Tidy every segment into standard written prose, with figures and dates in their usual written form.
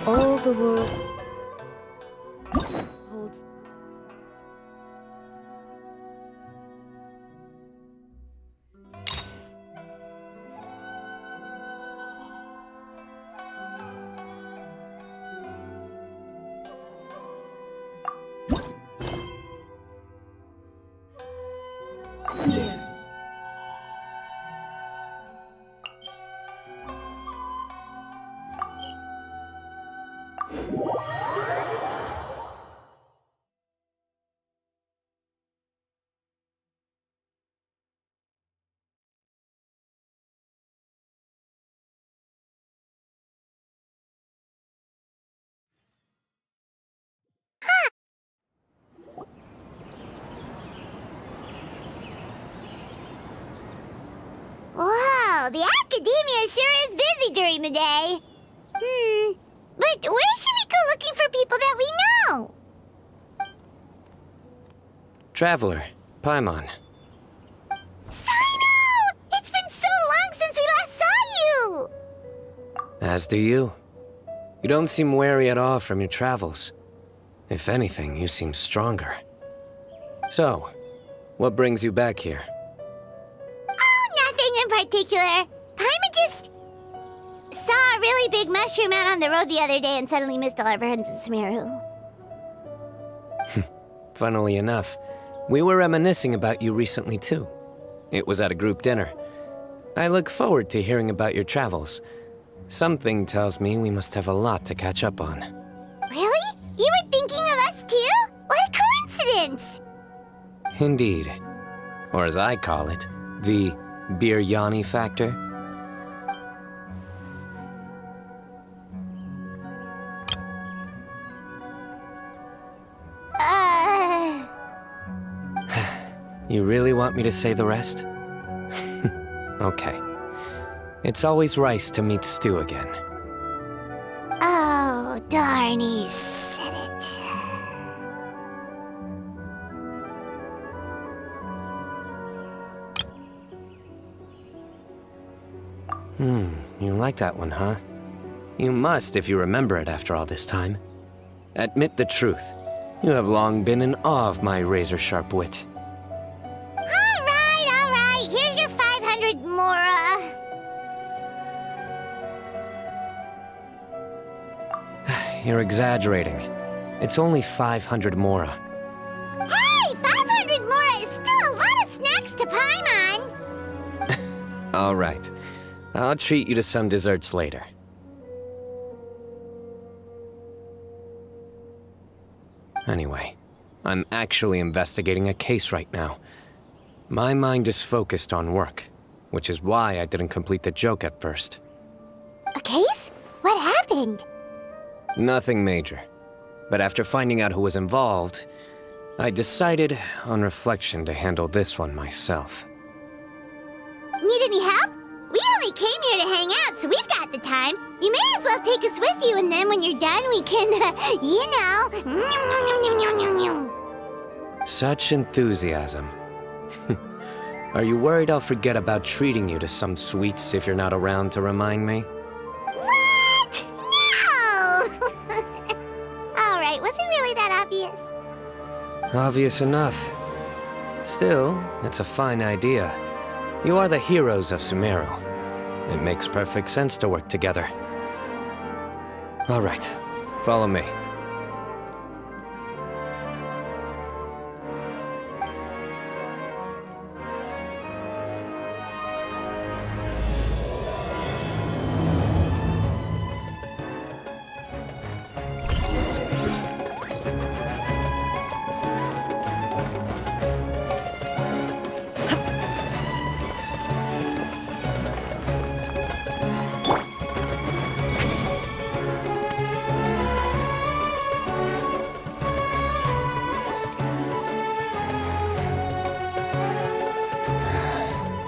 All the world holds. Here. Wow, the academia sure is busy during the day. But where should we go looking for people that we know? Traveler, Paimon. Cyno! It's been so long since we last saw you! As do you. You don't seem weary at all from your travels. If anything, you seem stronger. So, what brings you back here? Oh, nothing in particular. Paimon just saw a really big mushroom out on the road the other day and suddenly missed all our friends in Sumeru. Funnily enough, we were reminiscing about you recently too. It was at a group dinner. I look forward to hearing about your travels. Something tells me we must have a lot to catch up on. Really? You were thinking of us too? What a coincidence! Indeed. Or as I call it, the Biryani factor. You really want me to say the rest? Okay. It's always rice to meet stew again. Oh, darn, he said it. You like that one, huh? You must if you remember it after all this time. Admit the truth. You have long been in awe of my razor-sharp wit. All right. Here's your 500 mora. You're exaggerating. It's only 500 mora. Hey, 500 mora is still a lot of snacks to Paimon. All right. I'll treat you to some desserts later. Anyway, I'm actually investigating a case right now. My mind is focused on work, which is why I didn't complete the joke at first. A case? What happened? Nothing major. But after finding out who was involved, I decided, on reflection, to handle this one myself. Need any help? We only came here to hang out, so we've got the time. You may as well take us with you, and then when you're done, we can, Such enthusiasm. Are you worried I'll forget about treating you to some sweets if you're not around to remind me? What? No! All right, was it really that obvious? Obvious enough. Still, it's a fine idea. You are the heroes of Sumeru. It makes perfect sense to work together. All right, follow me.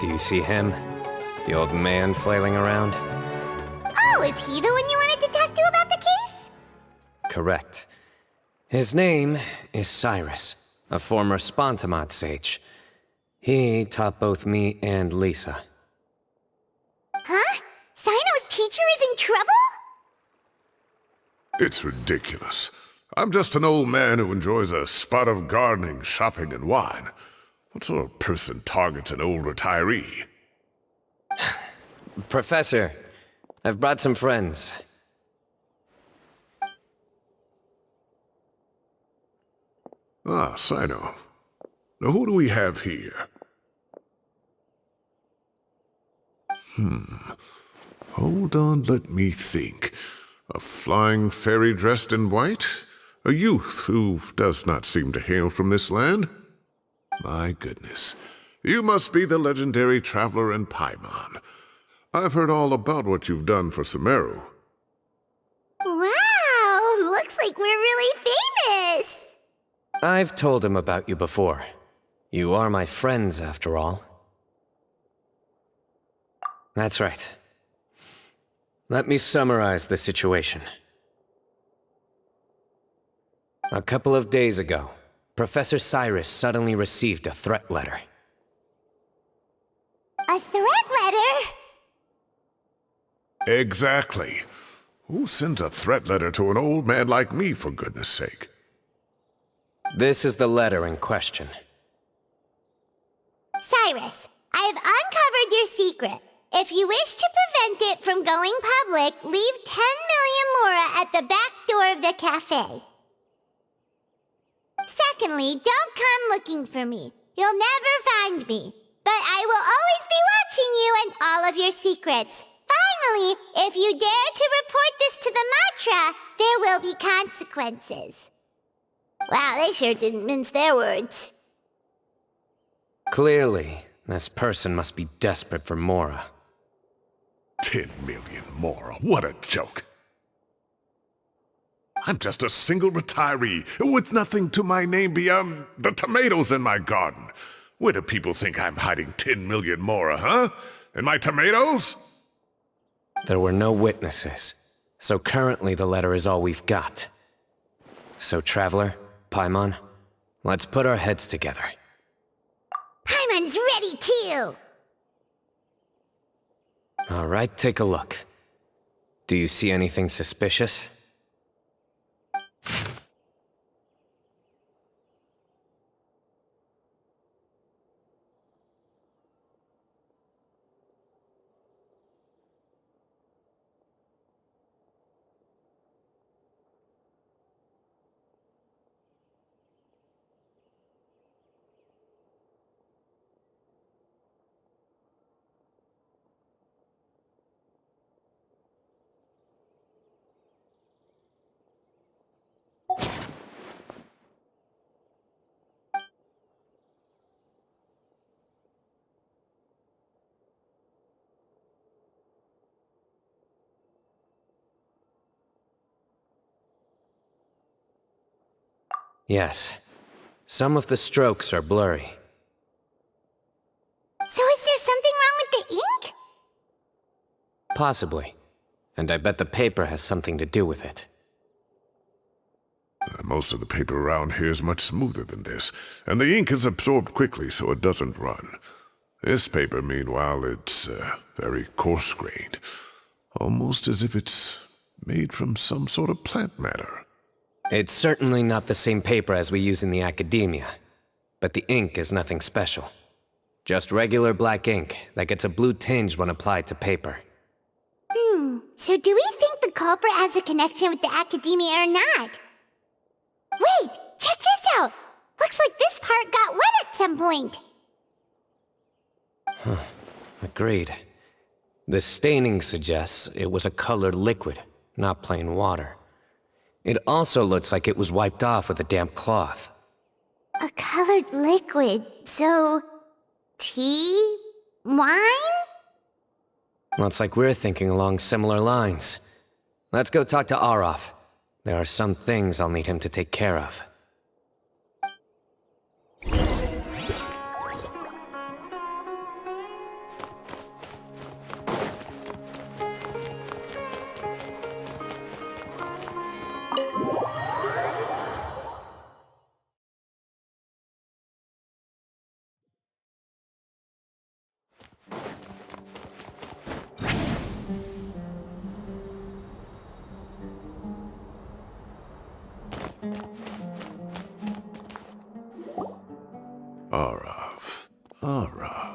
Do you see him? The old man flailing around? Oh, is he the one you wanted to talk to about the case? Correct. His name is Cyrus, a former Spontamot sage. He taught both me and Lisa. Huh? Cyno's teacher is in trouble? It's ridiculous. I'm just an old man who enjoys a spot of gardening, shopping, and wine. What sort of person targets an old retiree? Professor, I've brought some friends. Ah, Cyno. Now who do we have here? Hold on, let me think. A flying fairy dressed in white? A youth who does not seem to hail from this land? My goodness. You must be the legendary traveler in Paimon. I've heard all about what you've done for Sumeru. Wow, looks like we're really famous. I've told him about you before. You are my friends, after all. That's right. Let me summarize the situation. A couple of days ago, Professor Cyrus suddenly received a threat letter. A threat letter? Exactly. Who sends a threat letter to an old man like me, for goodness sake? This is the letter in question. Cyrus, I have uncovered your secret. If you wish to prevent it from going public, leave 10 million mora at the back door of the cafe. Secondly, don't come looking for me. You'll never find me. But I will always be watching you and all of your secrets. Finally, if you dare to report this to the Matra, there will be consequences. Wow, they sure didn't mince their words. Clearly, this person must be desperate for mora. 10 million mora, what a joke. I'm just a single retiree with nothing to my name beyond the tomatoes in my garden. Where do people think I'm hiding 10 million mora, huh? In my tomatoes? There were no witnesses, so currently the letter is all we've got. So, Traveler, Paimon, let's put our heads together. Paimon's ready too! All right, take a look. Do you see anything suspicious? Yes. Some of the strokes are blurry. So is there something wrong with the ink? Possibly. And I bet the paper has something to do with it. Most of the paper around here is much smoother than this, and the ink is absorbed quickly so it doesn't run. This paper, meanwhile, it's very coarse-grained, almost as if it's made from some sort of plant matter. It's certainly not the same paper as we use in the academia, but the ink is nothing special. Just regular black ink that gets a blue tinge when applied to paper. So do we think the culprit has a connection with the academia or not? Wait, check this out! Looks like this part got wet at some point. Agreed. The staining suggests it was a colored liquid, not plain water. It also looks like it was wiped off with a damp cloth. A colored liquid, so... tea? Wine? Looks like we're thinking along similar lines. Let's go talk to Arof. There are some things I'll need him to take care of.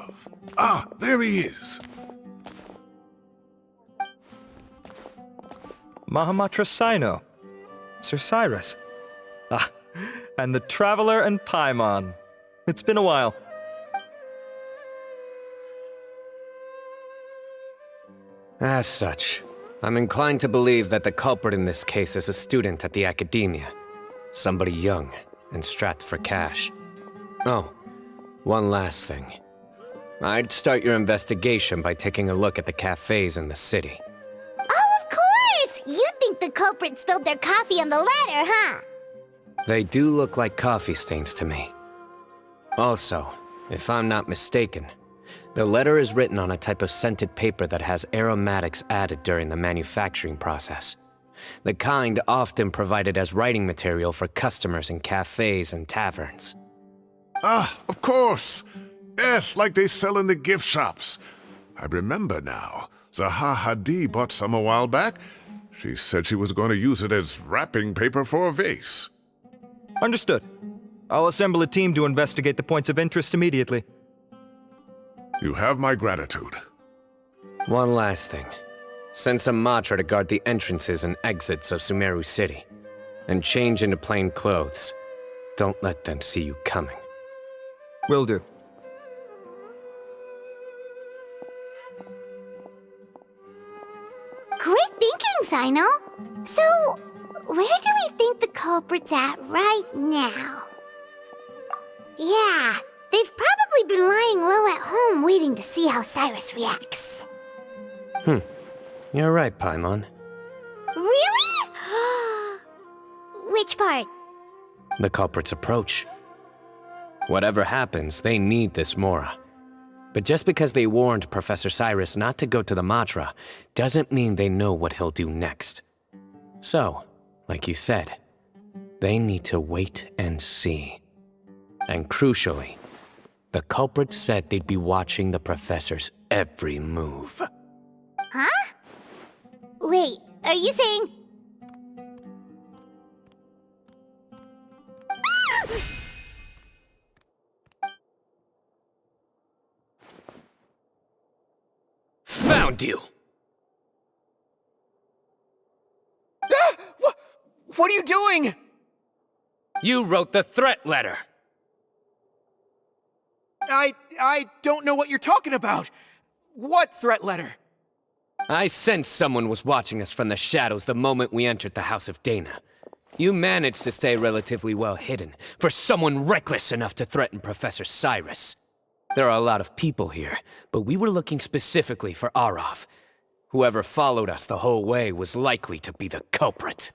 of? Ah, there he is. Mahamatra Cyno. Sir Cyrus. Ah, and the Traveler and Paimon. It's been a while. As such, I'm inclined to believe that the culprit in this case is a student at the academia. Somebody young and strapped for cash. Oh, one last thing. I'd start your investigation by taking a look at the cafes in the city. Oh, of course! You think the culprit spilled their coffee on the ladder, huh? They do look like coffee stains to me. Also, if I'm not mistaken, the letter is written on a type of scented paper that has aromatics added during the manufacturing process. The kind often provided as writing material for customers in cafes and taverns. Ah, of course. Yes, like they sell in the gift shops. I remember now. Zaha Hadid bought some a while back. She said she was going to use it as wrapping paper for a vase. Understood. I'll assemble a team to investigate the points of interest immediately. You have my gratitude. One last thing. Send some Matra to guard the entrances and exits of Sumeru City. And change into plain clothes. Don't let them see you coming. Will do. Great thinking, Cyno. So, where do we think the culprit's at right now? Yeah, they've probably been lying low at home waiting to see how Cyrus reacts. You're right, Paimon. Really? Which part? The culprit's approach. Whatever happens, they need this Mora. But just because they warned Professor Cyrus not to go to the Matra, doesn't mean they know what he'll do next. So, like you said, they need to wait and see. And crucially, the culprit said they'd be watching the Professor's every move. Huh? Wait, are you saying... Found you! What are you doing? You wrote the threat letter! I don't know what you're talking about. What threat letter? I sensed someone was watching us from the shadows the moment we entered the House of Dana. You managed to stay relatively well hidden for someone reckless enough to threaten Professor Cyrus. There are a lot of people here, but we were looking specifically for Arav. Whoever followed us the whole way was likely to be the culprit.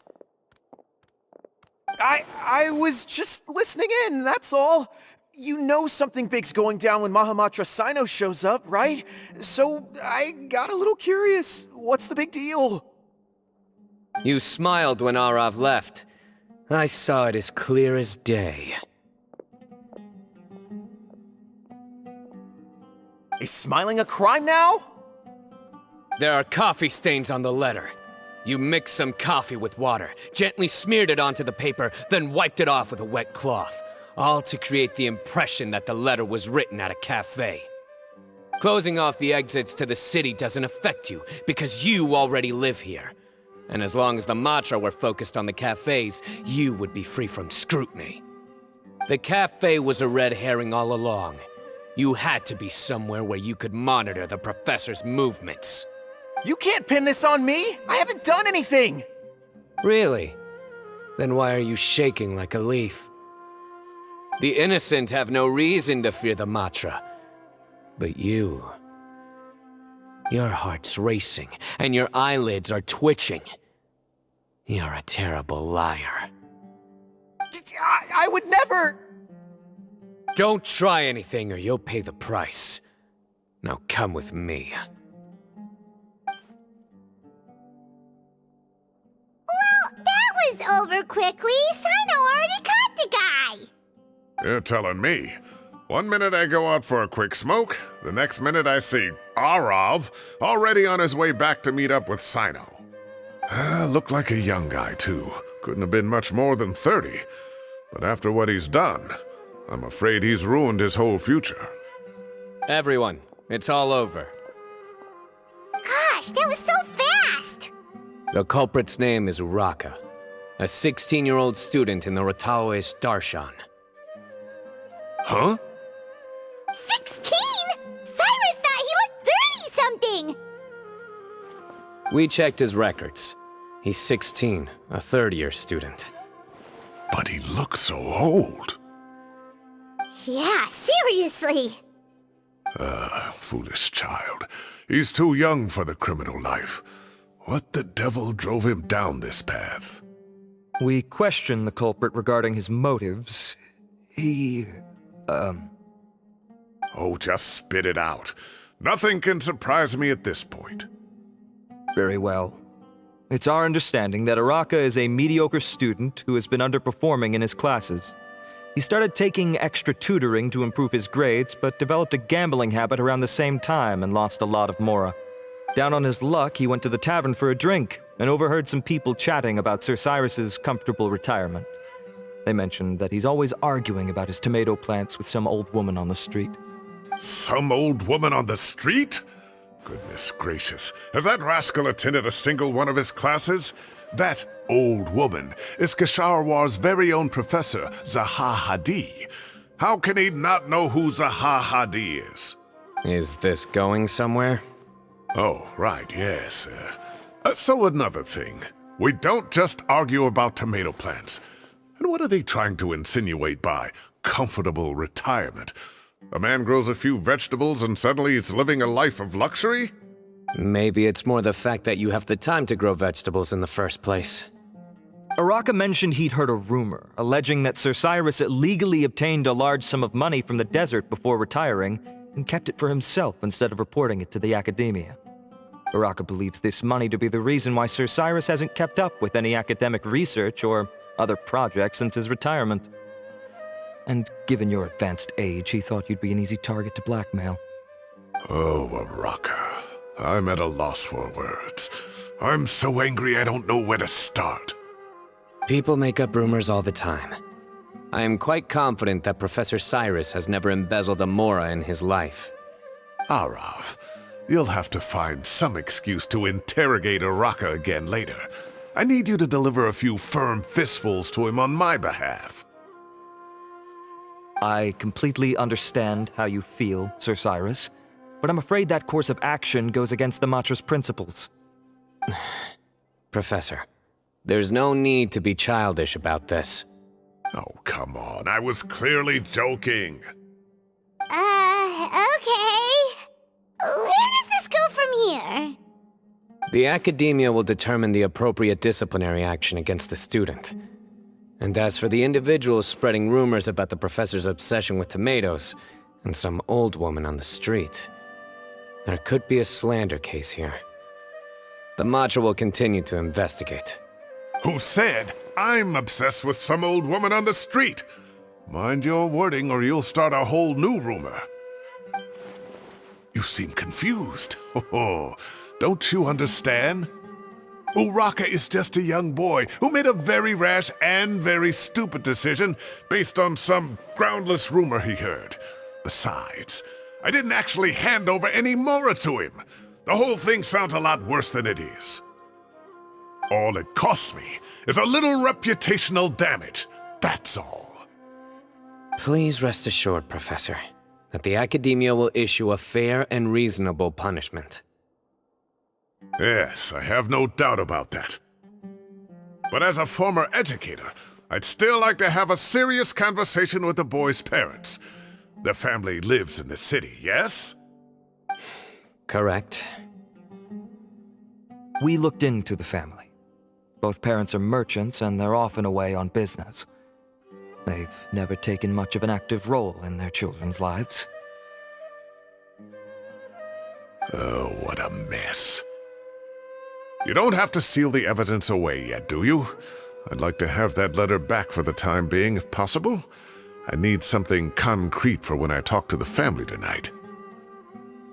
I was just listening in, that's all. You know something big's going down when Mahamatra Cyno shows up, right? So I got a little curious. What's the big deal? You smiled when Arav left. I saw it as clear as day. Is smiling a crime now? There are coffee stains on the letter. You mixed some coffee with water, gently smeared it onto the paper, then wiped it off with a wet cloth. All to create the impression that the letter was written at a cafe. Closing off the exits to the city doesn't affect you, because you already live here. And as long as the Matra were focused on the cafes, you would be free from scrutiny. The cafe was a red herring all along. You had to be somewhere where you could monitor the Professor's movements. You can't pin this on me! I haven't done anything! Really? Then why are you shaking like a leaf? The innocent have no reason to fear the Matra. But you... Your heart's racing, and your eyelids are twitching. You're a terrible liar. I would never... Don't try anything or you'll pay the price. Now come with me. Well, that was over quickly. Cyno already caught the guy. You're telling me. 1 minute I go out for a quick smoke, the next minute I see Arav already on his way back to meet up with Cyno. Looked like a young guy, too. Couldn't have been much more than 30. But after what he's done, I'm afraid he's ruined his whole future. Everyone, it's all over. Gosh, that was so fast! The culprit's name is Uraka, a 16-year-old student in the Rataoish Darshan. Huh? 16?! Cyrus thought he looked 30-something! We checked his records. He's 16, a third-year student. But he looks so old. Yeah, seriously! Foolish child. He's too young for the criminal life. What the devil drove him down this path? We questioned the culprit regarding his motives. Oh, just spit it out. Nothing can surprise me at this point. Very well. It's our understanding that Uraka is a mediocre student who has been underperforming in his classes. He started taking extra tutoring to improve his grades, but developed a gambling habit around the same time and lost a lot of mora. Down on his luck, he went to the tavern for a drink and overheard some people chatting about Sir Cyrus's comfortable retirement. They mentioned that he's always arguing about his tomato plants with some old woman on the street. Some old woman on the street? Goodness gracious, has that rascal attended a single one of his classes? That old woman is Kasharwar's very own professor, Zaha Hadi. How can he not know who Zaha Hadi is? Is this going somewhere? Oh, right, yes. So another thing. We don't just argue about tomato plants. And what are they trying to insinuate by comfortable retirement? A man grows a few vegetables and suddenly he's living a life of luxury? Maybe it's more the fact that you have the time to grow vegetables in the first place. Uraka mentioned he'd heard a rumor, alleging that Sir Cyrus illegally obtained a large sum of money from the desert before retiring, and kept it for himself instead of reporting it to the academia. Uraka believes this money to be the reason why Sir Cyrus hasn't kept up with any academic research or other projects since his retirement. And given your advanced age, he thought you'd be an easy target to blackmail. Oh, Uraka. I'm at a loss for words. I'm so angry I don't know where to start. People make up rumors all the time. I am quite confident that Professor Cyrus has never embezzled a mora in his life. Arav, you'll have to find some excuse to interrogate Uraka again later. I need you to deliver a few firm fistfuls to him on my behalf. I completely understand how you feel, Sir Cyrus, but I'm afraid that course of action goes against the Matra's principles. Professor, there's no need to be childish about this. Oh, come on. I was clearly joking. Okay. Where does this go from here? The academia will determine the appropriate disciplinary action against the student. And as for the individuals spreading rumors about the professor's obsession with tomatoes and some old woman on the street, there could be a slander case here. The Matra will continue to investigate. Who said I'm obsessed with some old woman on the street? Mind your wording or you'll start a whole new rumor. You seem confused. Oh, don't you understand? Uraka is just a young boy who made a very rash and very stupid decision based on some groundless rumor he heard. Besides, I didn't actually hand over any mora to him. The whole thing sounds a lot worse than it is. All it costs me is a little reputational damage. That's all. Please rest assured, Professor, that the academia will issue a fair and reasonable punishment. Yes, I have no doubt about that. But as a former educator, I'd still like to have a serious conversation with the boy's parents. Their family lives in the city, yes? Correct. We looked into the family. Both parents are merchants and they're often away on business. They've never taken much of an active role in their children's lives. Oh, what a mess. You don't have to seal the evidence away yet, do you? I'd like to have that letter back for the time being, if possible. I need something concrete for when I talk to the family tonight.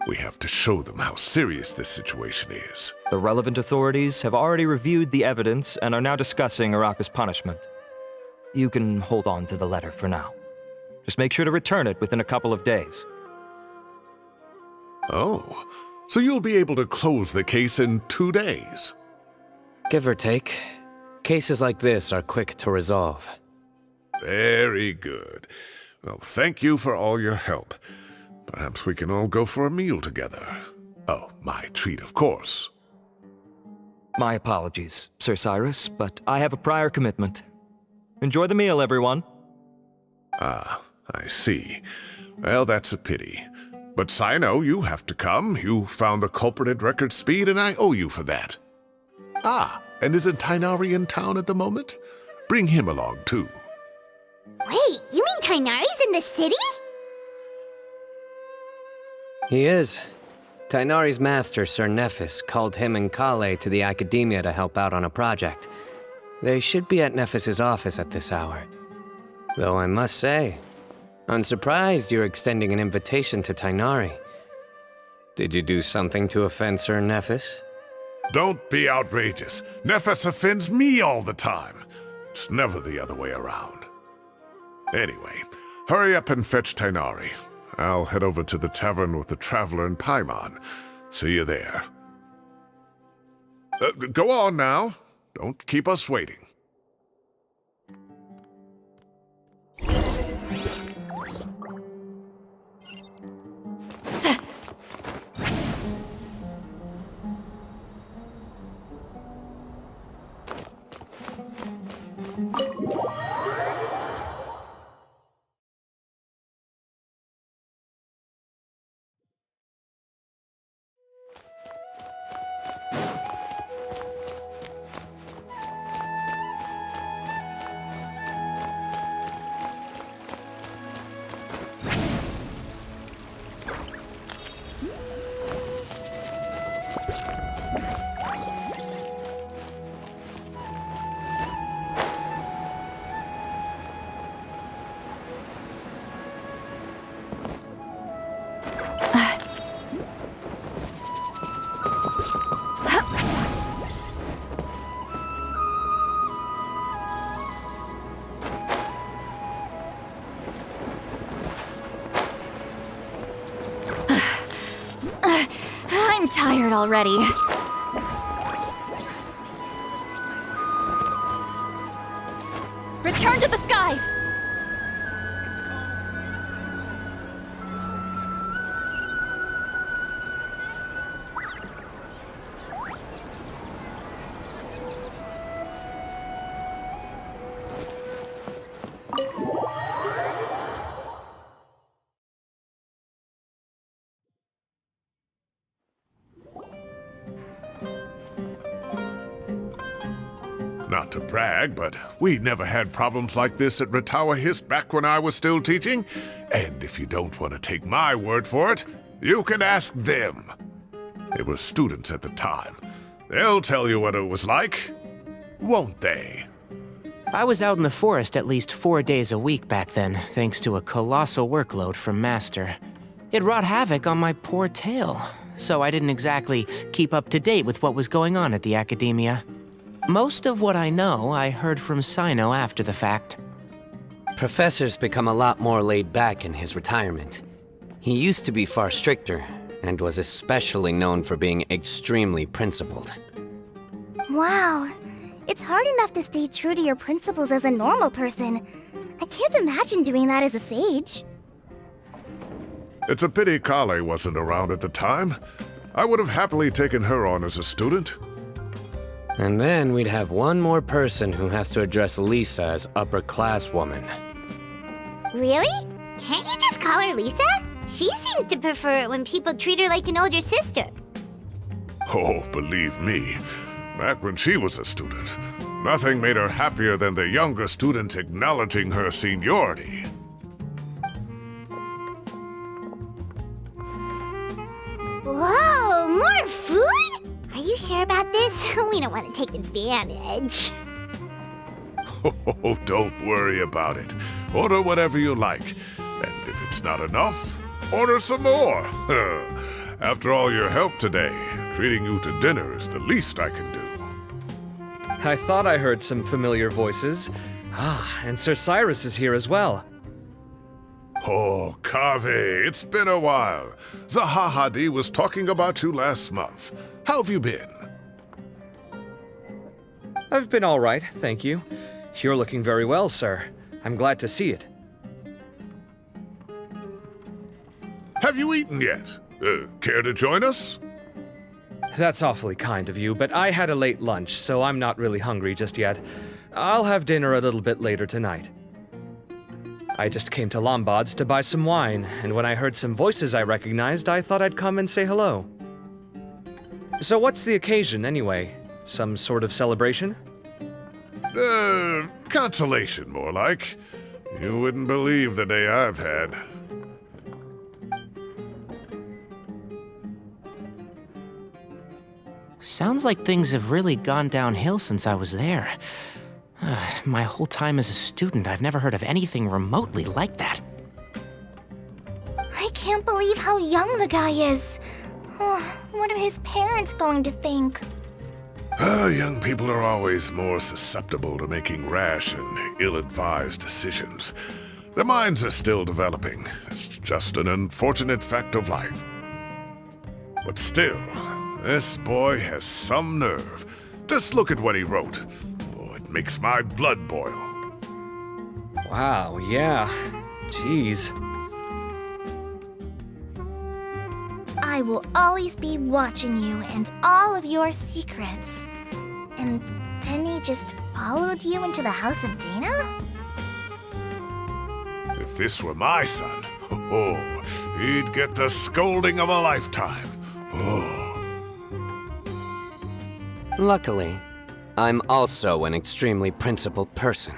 We have to show them how serious this situation is. The relevant authorities have already reviewed the evidence and are now discussing Uraka's punishment. You can hold on to the letter for now. Just make sure to return it within a couple of days. Oh, so you'll be able to close the case in 2 days. Give or take. Cases like this are quick to resolve. Very good. Well, thank you for all your help. Perhaps we can all go for a meal together. Oh, my treat, of course. My apologies, Sir Cyrus, but I have a prior commitment. Enjoy the meal, everyone. Ah, I see. Well, that's a pity. But Cyno, you have to come. You found the culprit at record speed, and I owe you for that. Ah, and isn't Tighnari in town at the moment? Bring him along, too. Wait, you mean Tighnari's in the city? He is. Tighnari's master, Sir Nephis, called him and Kale to the Academia to help out on a project. They should be at Nephis's office at this hour. Though I must say, I'm surprised you're extending an invitation to Tighnari. Did you do something to offend Sir Nephis? Don't be outrageous. Nephis offends me all the time. It's never the other way around. Anyway, hurry up and fetch Tighnari. I'll head over to the tavern with the Traveler and Paimon. See you there. Go on now. Don't keep us waiting. I'm tired already. Return to the skies! Not to brag, but we never had problems like this at Ratawa Hist back when I was still teaching. And if you don't want to take my word for it, you can ask them. They were students at the time. They'll tell you what it was like, won't they? I was out in the forest at least 4 days a week back then, thanks to a colossal workload from Master. It wrought havoc on my poor tail, so I didn't exactly keep up to date with what was going on at the Academia. Most of what I know, I heard from Cyno after the fact. Professor's become a lot more laid back in his retirement. He used to be far stricter, and was especially known for being extremely principled. Wow. It's hard enough to stay true to your principles as a normal person. I can't imagine doing that as a sage. It's a pity Kale wasn't around at the time. I would have happily taken her on as a student. And then we'd have one more person who has to address Lisa as upper-class woman. Really? Can't you just call her Lisa? She seems to prefer it when people treat her like an older sister. Oh, believe me, back when she was a student, nothing made her happier than the younger students acknowledging her seniority. Whoa, more food? Are you sure about this? We don't want to take advantage. Oh, don't worry about it. Order whatever you like. And if it's not enough, order some more. After all your help today, treating you to dinner is the least I can do. I thought I heard some familiar voices. Ah, and Sir Cyrus is here as well. Oh, Kaveh, it's been a while. Zahahadi was talking about you last month. How have you been? I've been all right, thank you. You're looking very well, sir. I'm glad to see it. Have you eaten yet? Care to join us? That's awfully kind of you, but I had a late lunch, so I'm not really hungry just yet. I'll have dinner a little bit later tonight. I just came to Lombard's to buy some wine, and when I heard some voices I recognized, I thought I'd come and say hello. So what's the occasion, anyway? Some sort of celebration? Consolation, more like. You wouldn't believe the day I've had. Sounds like things have really gone downhill since I was there. My whole time as a student, I've never heard of anything remotely like that. I can't believe how young the guy is. What are his parents going to think? Young people are always more susceptible to making rash and ill-advised decisions. Their minds are still developing. It's just an unfortunate fact of life. But still, this boy has some nerve. Just look at what he wrote. It makes my blood boil. Wow, yeah. Jeez. I will always be watching you and all of your secrets. And then he just followed you into the house of Dana? If this were my son, he'd get the scolding of a lifetime. Luckily, I'm also an extremely principled person.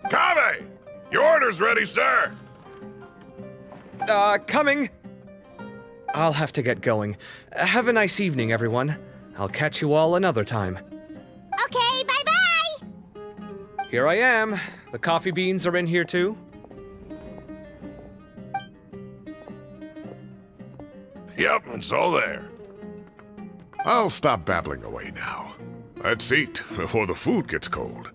Kaveh! Your order's ready, sir! Coming! I'll have to get going. Have a nice evening, everyone. I'll catch you all another time. Okay, bye-bye! Here I am. The coffee beans are in here too. Yep, it's all there. I'll stop babbling away now. Let's eat before the food gets cold.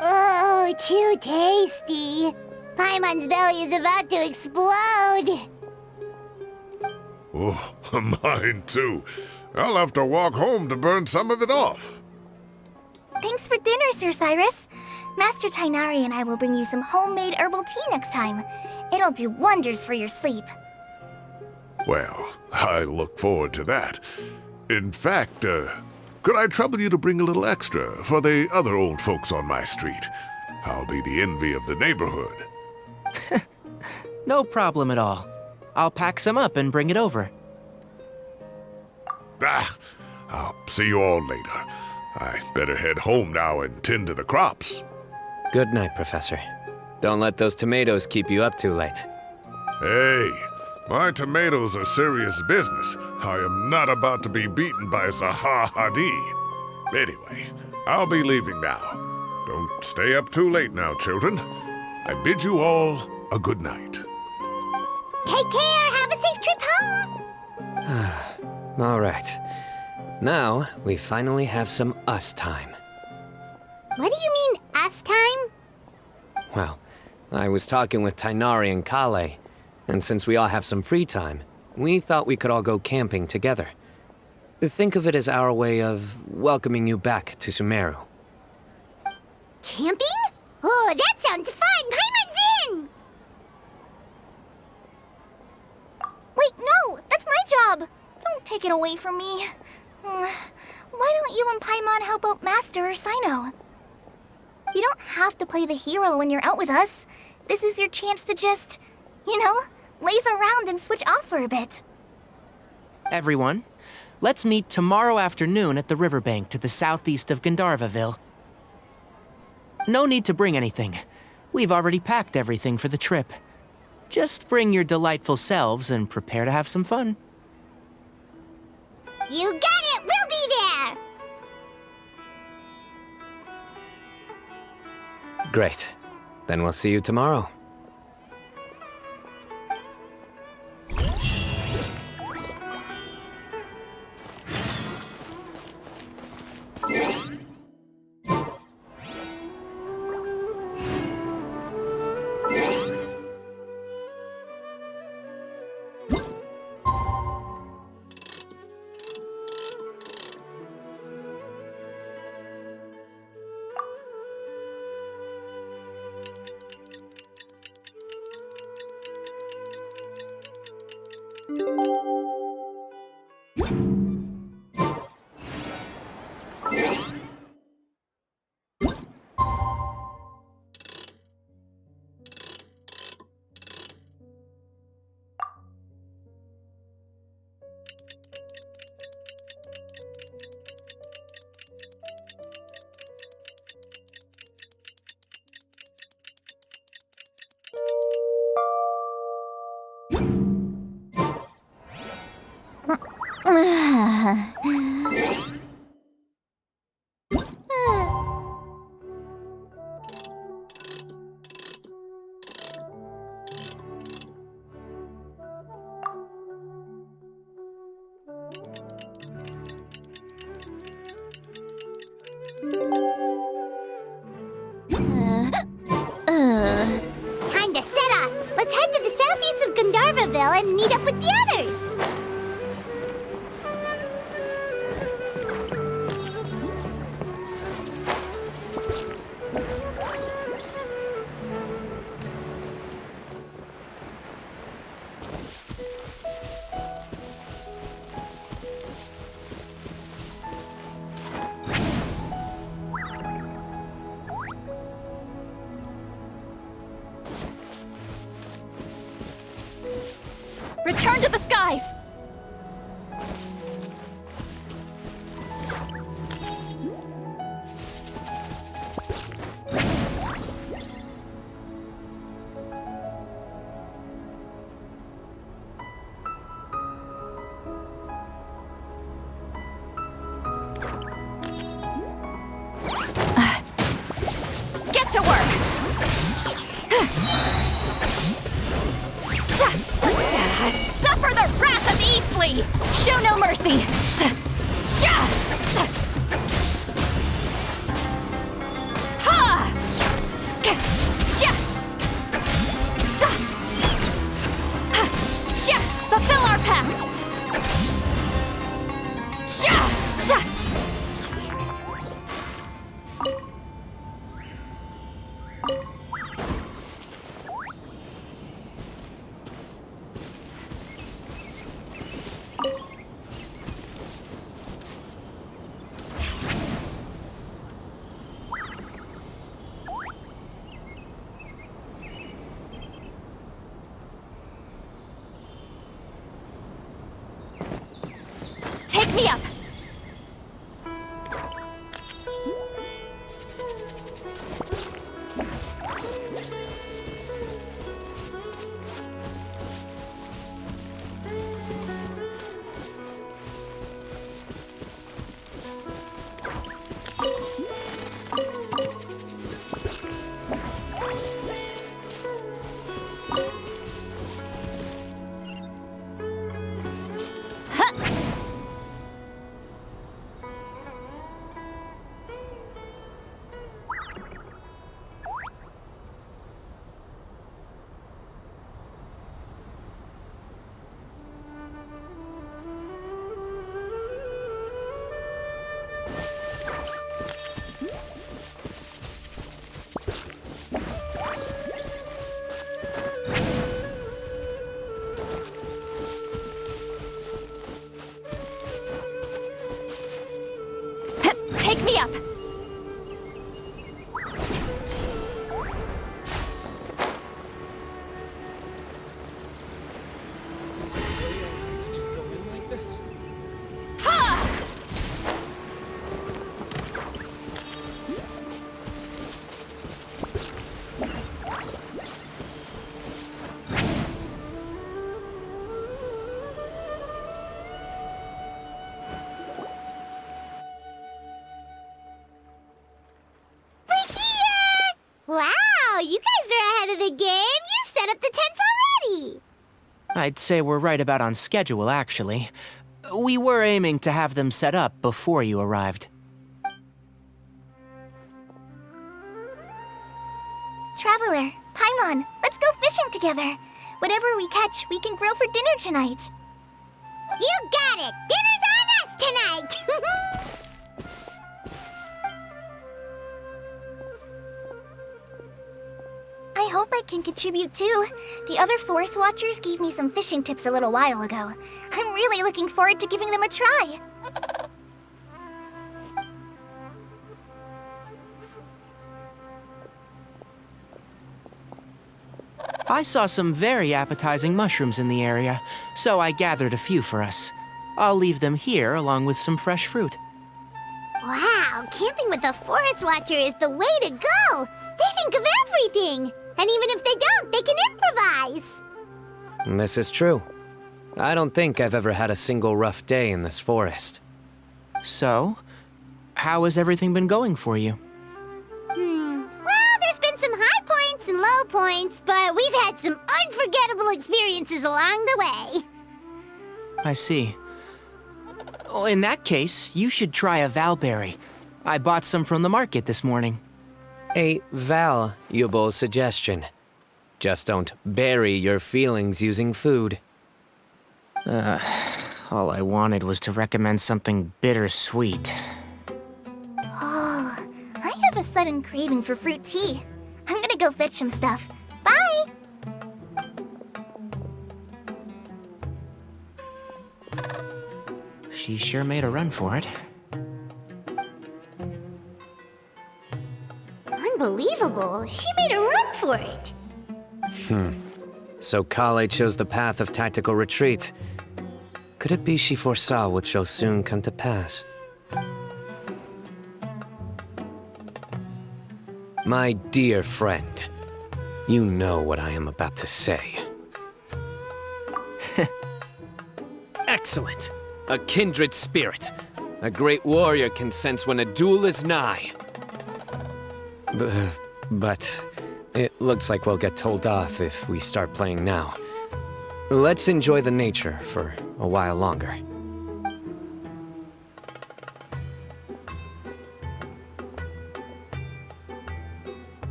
Oh, too tasty. Paimon's belly is about to explode. Oh, mine too. I'll have to walk home to burn some of it off. Thanks for dinner, Sir Cyrus. Master Tighnari and I will bring you some homemade herbal tea next time. It'll do wonders for your sleep. Well, I look forward to that. In fact, could I trouble you to bring a little extra for the other old folks on my street? I'll be the envy of the neighborhood. No problem at all. I'll pack some up and bring it over. I'll see you all later. I better head home now and tend to the crops. Good night, Professor. Don't let those tomatoes keep you up too late. Hey, my tomatoes are serious business. I am not about to be beaten by Zahahadi. Anyway, I'll be leaving now. Don't stay up too late now, children. I bid you all a good night. Take care. Have a safe trip home. All right. Now, we finally have some us time. What do you mean, us time? Well, I was talking with Tighnari and Kale, and since we all have some free time, we thought we could all go camping together. Think of it as our way of welcoming you back to Sumeru. Camping? Oh, that sounds fun! Paimon's in! Wait, no! That's my job! Don't take it away from me. Why don't you and Paimon help out Master or Cyno? You don't have to play the hero when you're out with us. This is your chance to just, laze around and switch off for a bit. Everyone, let's meet tomorrow afternoon at the riverbank to the southeast of Gandharvaville. No need to bring anything. We've already packed everything for the trip. Just bring your delightful selves and prepare to have some fun. You got it! We'll be there! Great. Then we'll see you tomorrow. Time to set off! Let's head to the southeast of Gandharvaville and meet up with the others! Return to the skies! Get to work! Suffer the wrath of Eastleigh! Show no mercy! Ha! Fulfill our pact! Take me up! Take me up! Is there a way I need to just go in like this? Ha! I'd say we're right about on schedule, actually. We were aiming to have them set up before you arrived. Traveler, Paimon, let's go fishing together. Whatever we catch, we can grill for dinner tonight. You got it! Dinner's on us tonight! I hope I can contribute too. The other Forest Watchers gave me some fishing tips a little while ago. I'm really looking forward to giving them a try. I saw some very appetizing mushrooms in the area, so I gathered a few for us. I'll leave them here along with some fresh fruit. Wow, camping with a Forest Watcher is the way to go! They think of everything! And even if they don't, they can improvise! This is true. I don't think I've ever had a single rough day in this forest. So, how has everything been going for you? Well, there's been some high points and low points, but we've had some unforgettable experiences along the way. I see. Oh, in that case, you should try a valberry. I bought some from the market this morning. A valuable suggestion. Just don't bury your feelings using food. All I wanted was to recommend something bittersweet. Oh, I have a sudden craving for fruit tea. I'm gonna go fetch some stuff. Bye! She sure made a run for it. Unbelievable. She made a run for it. So Kale chose the path of tactical retreat. Could it be she foresaw what shall soon come to pass? My dear friend, you know what I am about to say. Excellent! A kindred spirit. A great warrior can sense when a duel is nigh. But it looks like we'll get told off if we start playing now. Let's enjoy the nature for a while longer.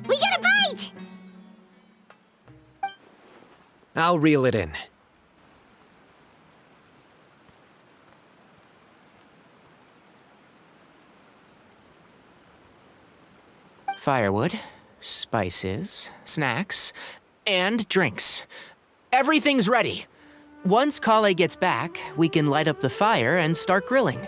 We got a bite! I'll reel it in. Firewood, spices, snacks, and drinks. Everything's ready. Once Kale gets back, we can light up the fire and start grilling.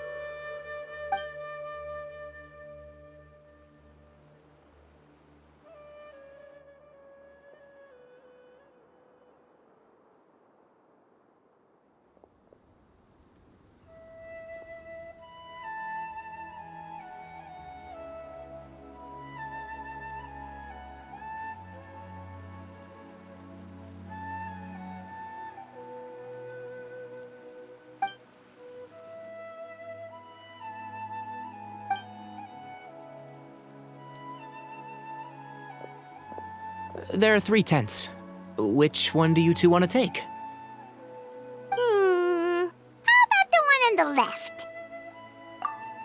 There are 3 tents. Which one do you two want to take? How about the one on the left?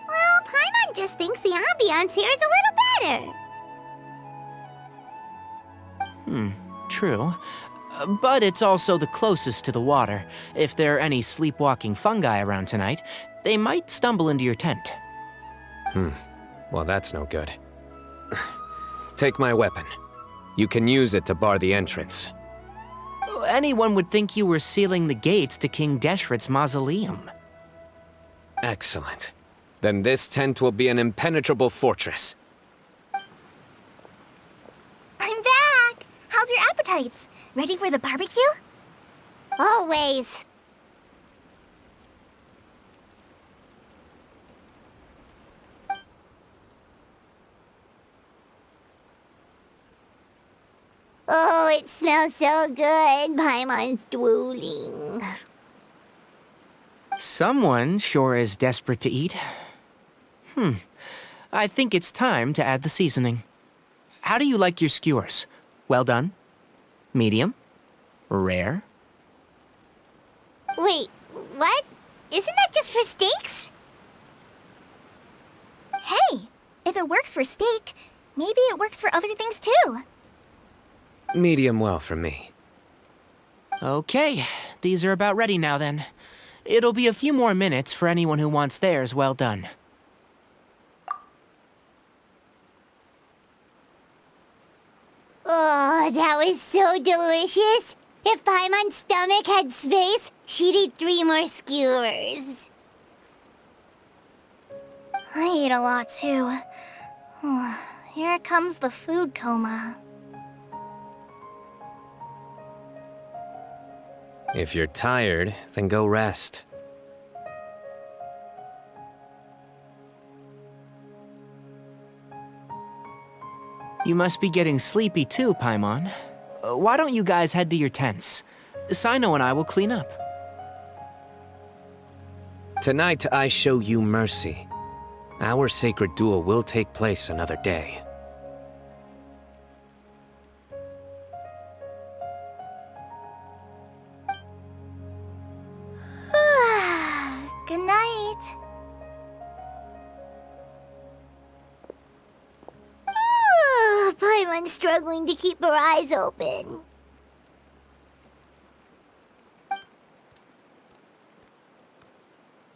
Well, Paimon just thinks the ambiance here is a little better. True. But it's also the closest to the water. If there are any sleepwalking fungi around tonight, they might stumble into your tent. Well, that's no good. Take my weapon. You can use it to bar the entrance. Anyone would think you were sealing the gates to King Deshret's mausoleum. Excellent. Then this tent will be an impenetrable fortress. I'm back! How's your appetites? Ready for the barbecue? Always. Oh, it smells so good. Paimon's drooling. Someone sure is desperate to eat. I think it's time to add the seasoning. How do you like your skewers? Well done? Medium? Rare? Wait, what? Isn't that just for steaks? Hey, if it works for steak, maybe it works for other things too. Medium well for me. Okay, these are about ready now then. It'll be a few more minutes for anyone who wants theirs well done. Oh, that was so delicious. If Paimon's stomach had space, she'd eat 3 more skewers. I ate a lot too. Here comes the food coma. If you're tired, then go rest. You must be getting sleepy too, Paimon. Why don't you guys head to your tents? Cyno and I will clean up. Tonight I show you mercy. Our sacred duel will take place another day. Good night. Paimon's struggling to keep her eyes open.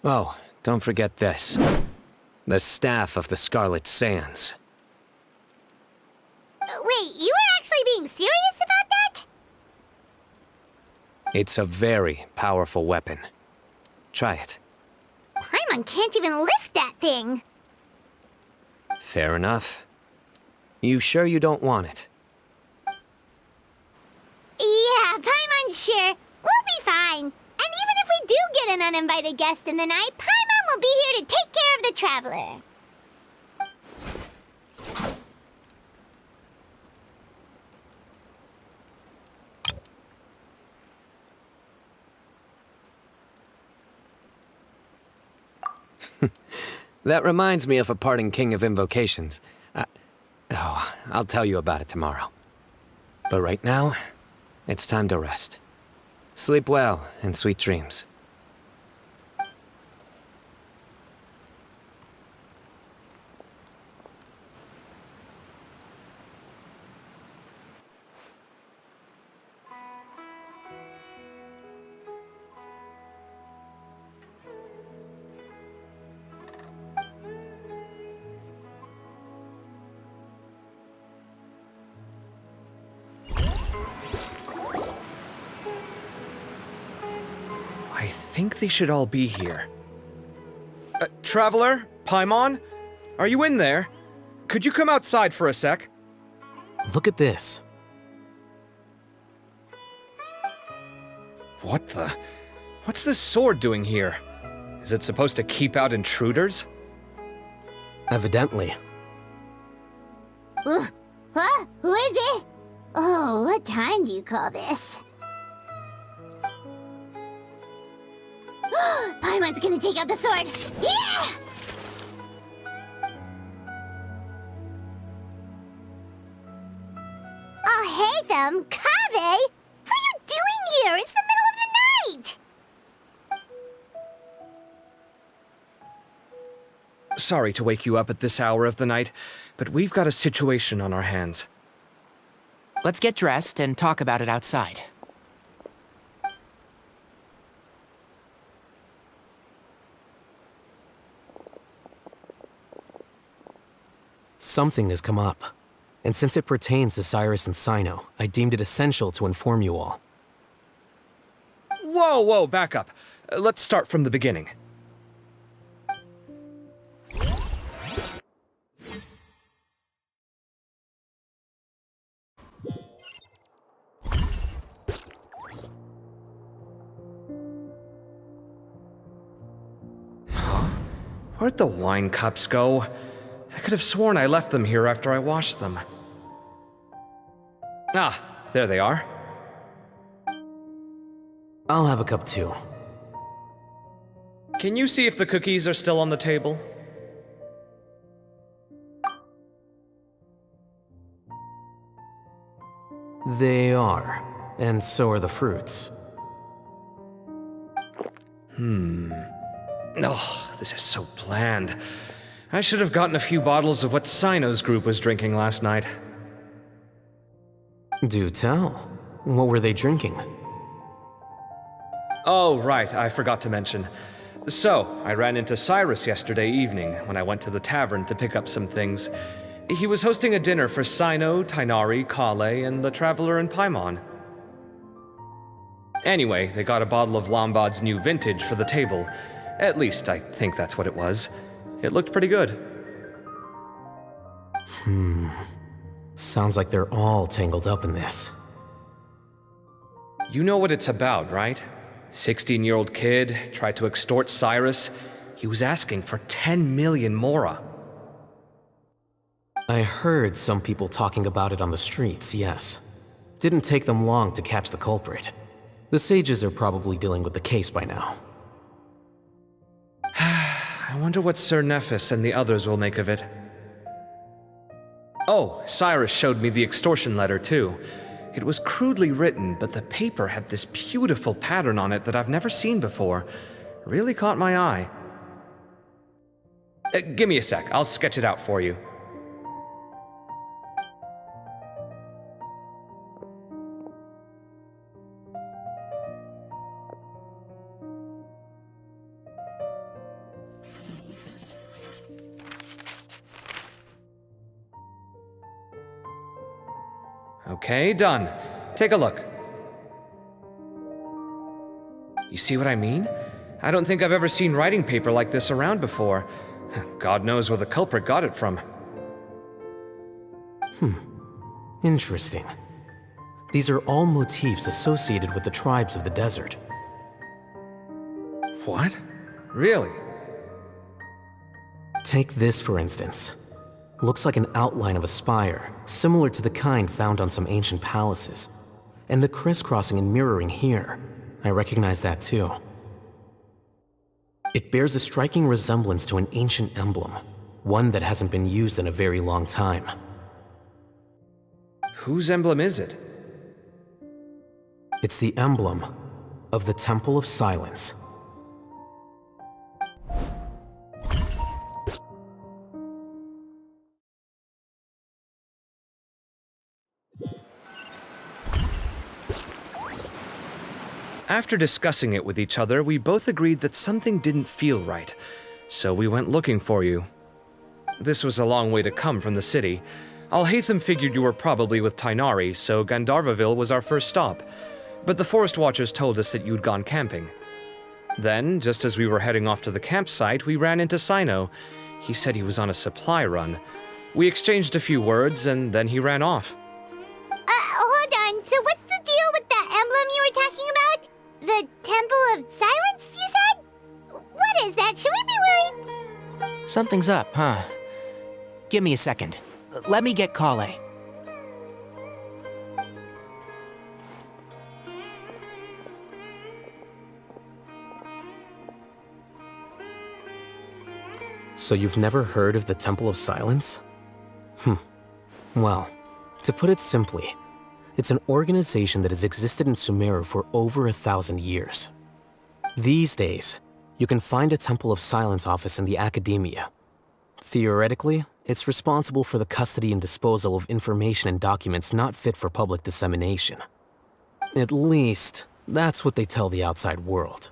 Oh, don't forget this. The Staff of the Scarlet Sands. Wait, you were actually being serious about that? It's a very powerful weapon. Try it. Paimon can't even lift that thing. Fair enough. You sure you don't want it? Yeah, Paimon's sure. We'll be fine. And even if we do get an uninvited guest in the night, Paimon will be here to take care of the traveler. That reminds me of a parting king of invocations. I'll tell you about it tomorrow. But right now, it's time to rest. Sleep well and sweet dreams. I think they should all be here. Traveler? Paimon? Are you in there? Could you come outside for a sec? Look at this. What the? What's this sword doing here? Is it supposed to keep out intruders? Evidently. What? Who is it? Oh, what time do you call this? Paimon's gonna take out the sword. Yeah! Oh, hey them, Kaveh! What are you doing here? It's the middle of the night! Sorry to wake you up at this hour of the night, but we've got a situation on our hands. Let's get dressed and talk about it outside. Something has come up. And since it pertains to Cyrus and Cyno, I deemed it essential to inform you all. Whoa, back up. Let's start from the beginning. Where'd the wine cups go? I could have sworn I left them here after I washed them. Ah, there they are. I'll have a cup too. Can you see if the cookies are still on the table? They are, and so are the fruits. Oh, this is so bland. I should have gotten a few bottles of what Cyno's group was drinking last night. Do tell. What were they drinking? Oh, right, I forgot to mention. So, I ran into Cyrus yesterday evening when I went to the tavern to pick up some things. He was hosting a dinner for Cyno, Tighnari, Kale, and the Traveler and Paimon. Anyway, they got a bottle of Lombard's new vintage for the table. At least, I think that's what it was. It looked pretty good. Sounds like they're all tangled up in this. You know what it's about, right? 16-year-old kid tried to extort Cyrus. He was asking for 10 million mora. I heard some people talking about it on the streets, yes. Didn't take them long to catch the culprit. The sages are probably dealing with the case by now. I wonder what Sir Nephis and the others will make of it. Oh, Cyrus showed me the extortion letter, too. It was crudely written, but the paper had this beautiful pattern on it that I've never seen before. Really caught my eye. Give me a sec, I'll sketch it out for you. Okay, done. Take a look. You see what I mean? I don't think I've ever seen writing paper like this around before. God knows where the culprit got it from. Interesting. These are all motifs associated with the tribes of the desert. What? Really? Take this, for instance. Looks like an outline of a spire, similar to the kind found on some ancient palaces. And the crisscrossing and mirroring here, I recognize that too. It bears a striking resemblance to an ancient emblem, one that hasn't been used in a very long time. Whose emblem is it? It's the emblem of the Temple of Silence. After discussing it with each other, we both agreed that something didn't feel right, so we went looking for you. This was a long way to come from the city. Alhaitham figured you were probably with Tighnari, so Gandharvaville was our first stop, but the Forest Watchers told us that you'd gone camping. Then, just as we were heading off to the campsite, we ran into Cyno. He said he was on a supply run. We exchanged a few words, and then he ran off. Hold on, so what's the deal with that emblem you were talking about? The Temple of Silence, you said? What is that? Should we be worried? Something's up, huh? Give me a second. Let me get Kale. So you've never heard of the Temple of Silence? Well, to put it simply, it's an organization that has existed in Sumeru for over 1,000 years. These days, you can find a Temple of Silence office in the academia. Theoretically, it's responsible for the custody and disposal of information and documents not fit for public dissemination. At least, that's what they tell the outside world.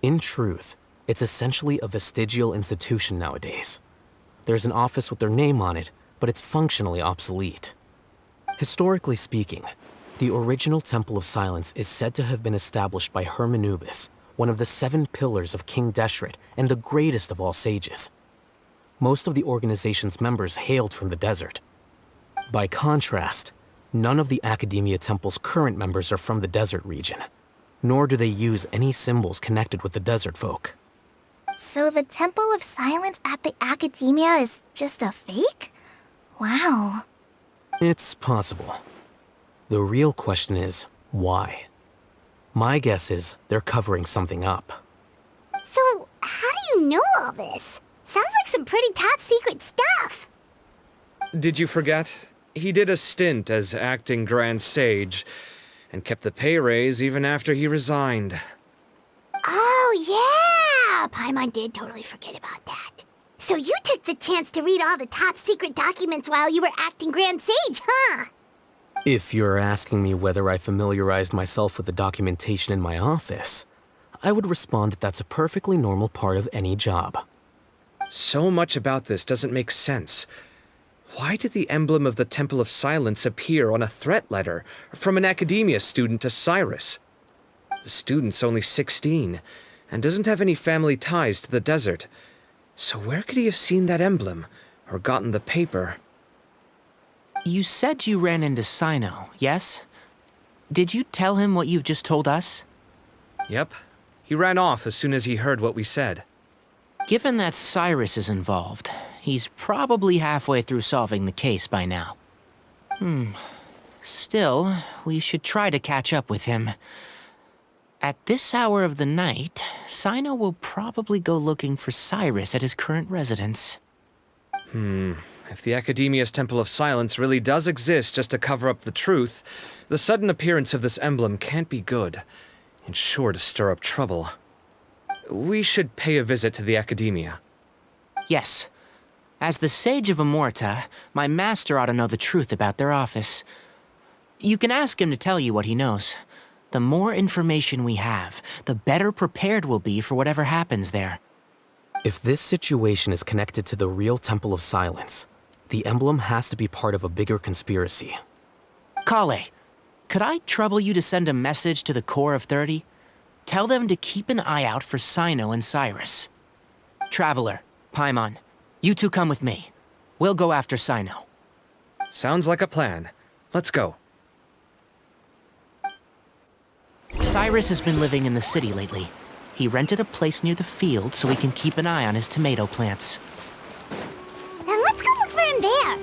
In truth, it's essentially a vestigial institution nowadays. There's an office with their name on it, but it's functionally obsolete. Historically speaking, the original Temple of Silence is said to have been established by Hermanubis, one of the 7 pillars of King Deshret and the greatest of all sages. Most of the organization's members hailed from the desert. By contrast, none of the Academia Temple's current members are from the desert region, nor do they use any symbols connected with the desert folk. So the Temple of Silence at the Academia is just a fake? Wow. It's possible. The real question is, why? My guess is they're covering something up. So, how do you know all this? Sounds like some pretty top-secret stuff. Did you forget? He did a stint as acting Grand Sage, and kept the pay raise even after he resigned. Oh, yeah! Paimon did totally forget about that. So you took the chance to read all the top-secret documents while you were acting Grand Sage, huh? If you're asking me whether I familiarized myself with the documentation in my office, I would respond that that's a perfectly normal part of any job. So much about this doesn't make sense. Why did the emblem of the Temple of Silence appear on a threat letter from an academia student to Cyrus? The student's only 16, and doesn't have any family ties to the desert. So where could he have seen that emblem, or gotten the paper? You said you ran into Cyno, yes? Did you tell him what you've just told us? Yep. He ran off as soon as he heard what we said. Given that Cyrus is involved, he's probably halfway through solving the case by now. Still, we should try to catch up with him. At this hour of the night, Cyno will probably go looking for Cyrus at his current residence. If the Academia's Temple of Silence really does exist just to cover up the truth, the sudden appearance of this emblem can't be good. It's sure to stir up trouble. We should pay a visit to the Academia. Yes. As the Sage of Amorta, my master ought to know the truth about their office. You can ask him to tell you what he knows. The more information we have, the better prepared we'll be for whatever happens there. If this situation is connected to the real Temple of Silence, the emblem has to be part of a bigger conspiracy. Kale, could I trouble you to send a message to the Core of 30? Tell them to keep an eye out for Cyno and Cyrus. Traveler, Paimon, you two come with me. We'll go after Cyno. Sounds like a plan. Let's go. Cyrus has been living in the city lately. He rented a place near the field so he can keep an eye on his tomato plants. Then let's go look for him there.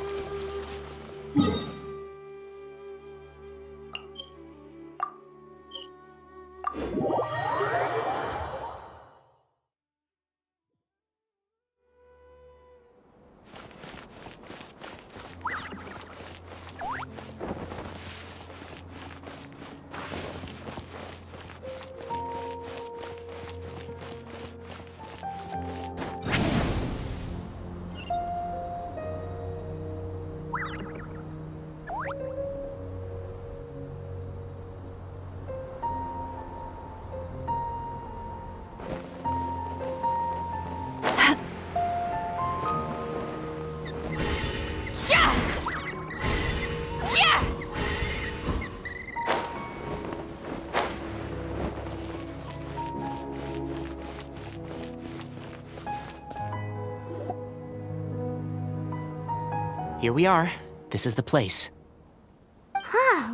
Here we are. This is the place.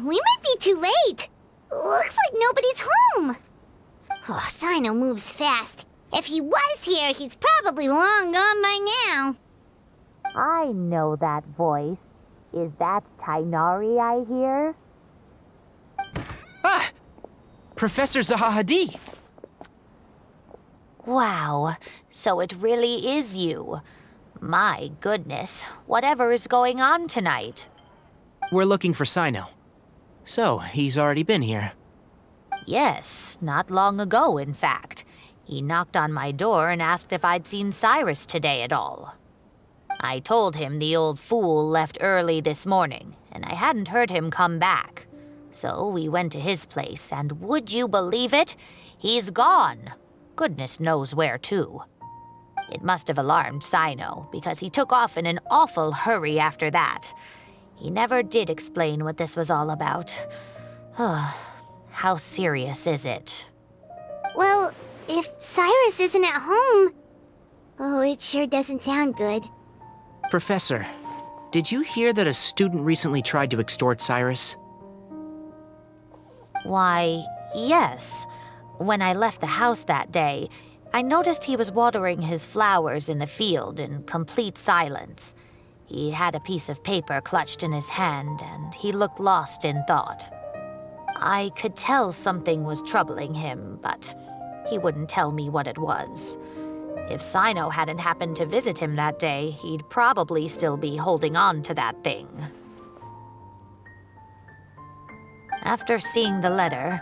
We might be too late. Looks like nobody's home. Oh, Cyno moves fast. If he was here, he's probably long gone by now. I know that voice. Is that Tainari I hear? Ah! Professor Zahahadi! Wow, so it really is you. My goodness, whatever is going on tonight? We're looking for Cyno. So, he's already been here. Yes, not long ago, in fact. He knocked on my door and asked if I'd seen Cyrus today at all. I told him the old fool left early this morning, and I hadn't heard him come back. So we went to his place, and would you believe it? He's gone. Goodness knows where to. It must have alarmed Cyno, because he took off in an awful hurry after that. He never did explain what this was all about. How serious is it? Well, if Cyrus isn't at home... Oh, it sure doesn't sound good. Professor, did you hear that a student recently tried to extort Cyrus? Why, yes. When I left the house that day, I noticed he was watering his flowers in the field in complete silence. He had a piece of paper clutched in his hand, and he looked lost in thought. I could tell something was troubling him, but he wouldn't tell me what it was. If Cyno hadn't happened to visit him that day, he'd probably still be holding on to that thing. After seeing the letter,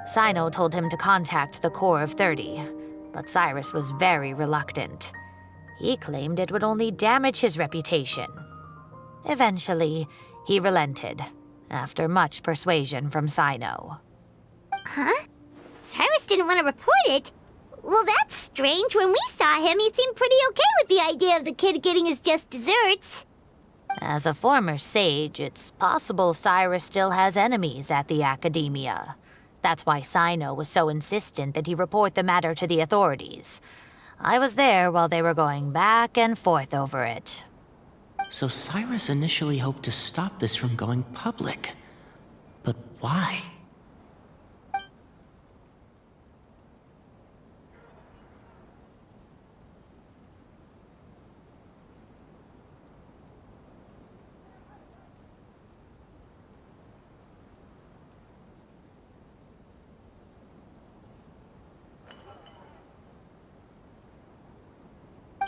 Cyno told him to contact the Core of 30, but Cyrus was very reluctant. He claimed it would only damage his reputation. Eventually, he relented, after much persuasion from Cyno. Huh? Cyrus didn't want to report it? Well, that's strange. When we saw him, he seemed pretty okay with the idea of the kid getting his just desserts. As a former sage, it's possible Cyrus still has enemies at the Academia. That's why Cyno was so insistent that he report the matter to the authorities. I was there while they were going back and forth over it. So Cyrus initially hoped to stop this from going public. But why?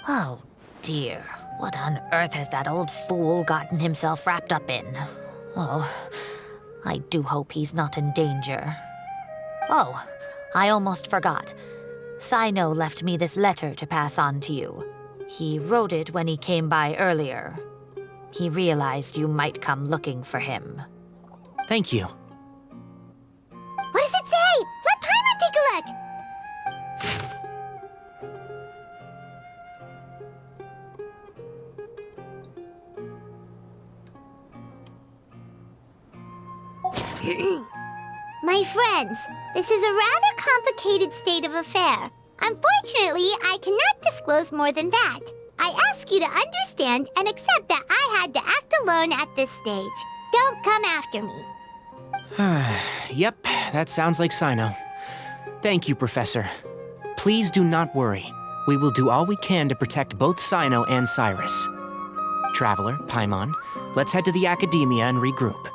Oh, dear. What on earth has that old fool gotten himself wrapped up in? Oh, I do hope he's not in danger. Oh, I almost forgot. Cyno left me this letter to pass on to you. He wrote it when he came by earlier. He realized you might come looking for him. Thank you. What does it say? Let Paimon take a look. My friends, this is a rather complicated state of affair. Unfortunately, I cannot disclose more than that. I ask you to understand and accept that I had to act alone at this stage. Don't come after me. Yep, that sounds like Cyno. Thank you, Professor. Please do not worry. We will do all we can to protect both Cyno and Cyrus. Traveler, Paimon, let's head to the Academia and regroup.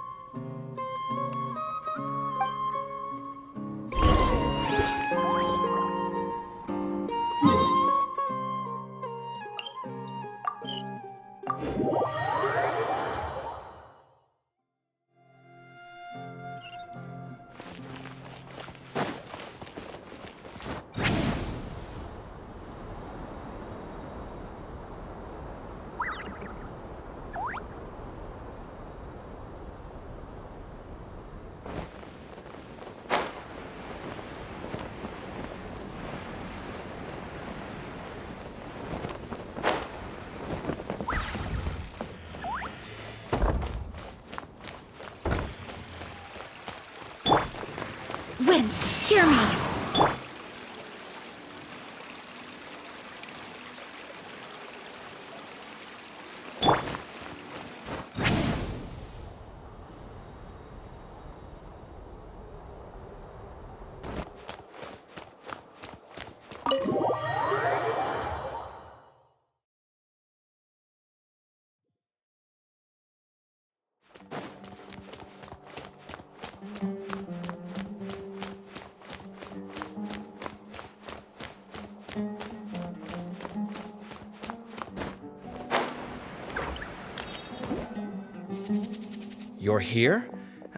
Wind, hear me. You're here?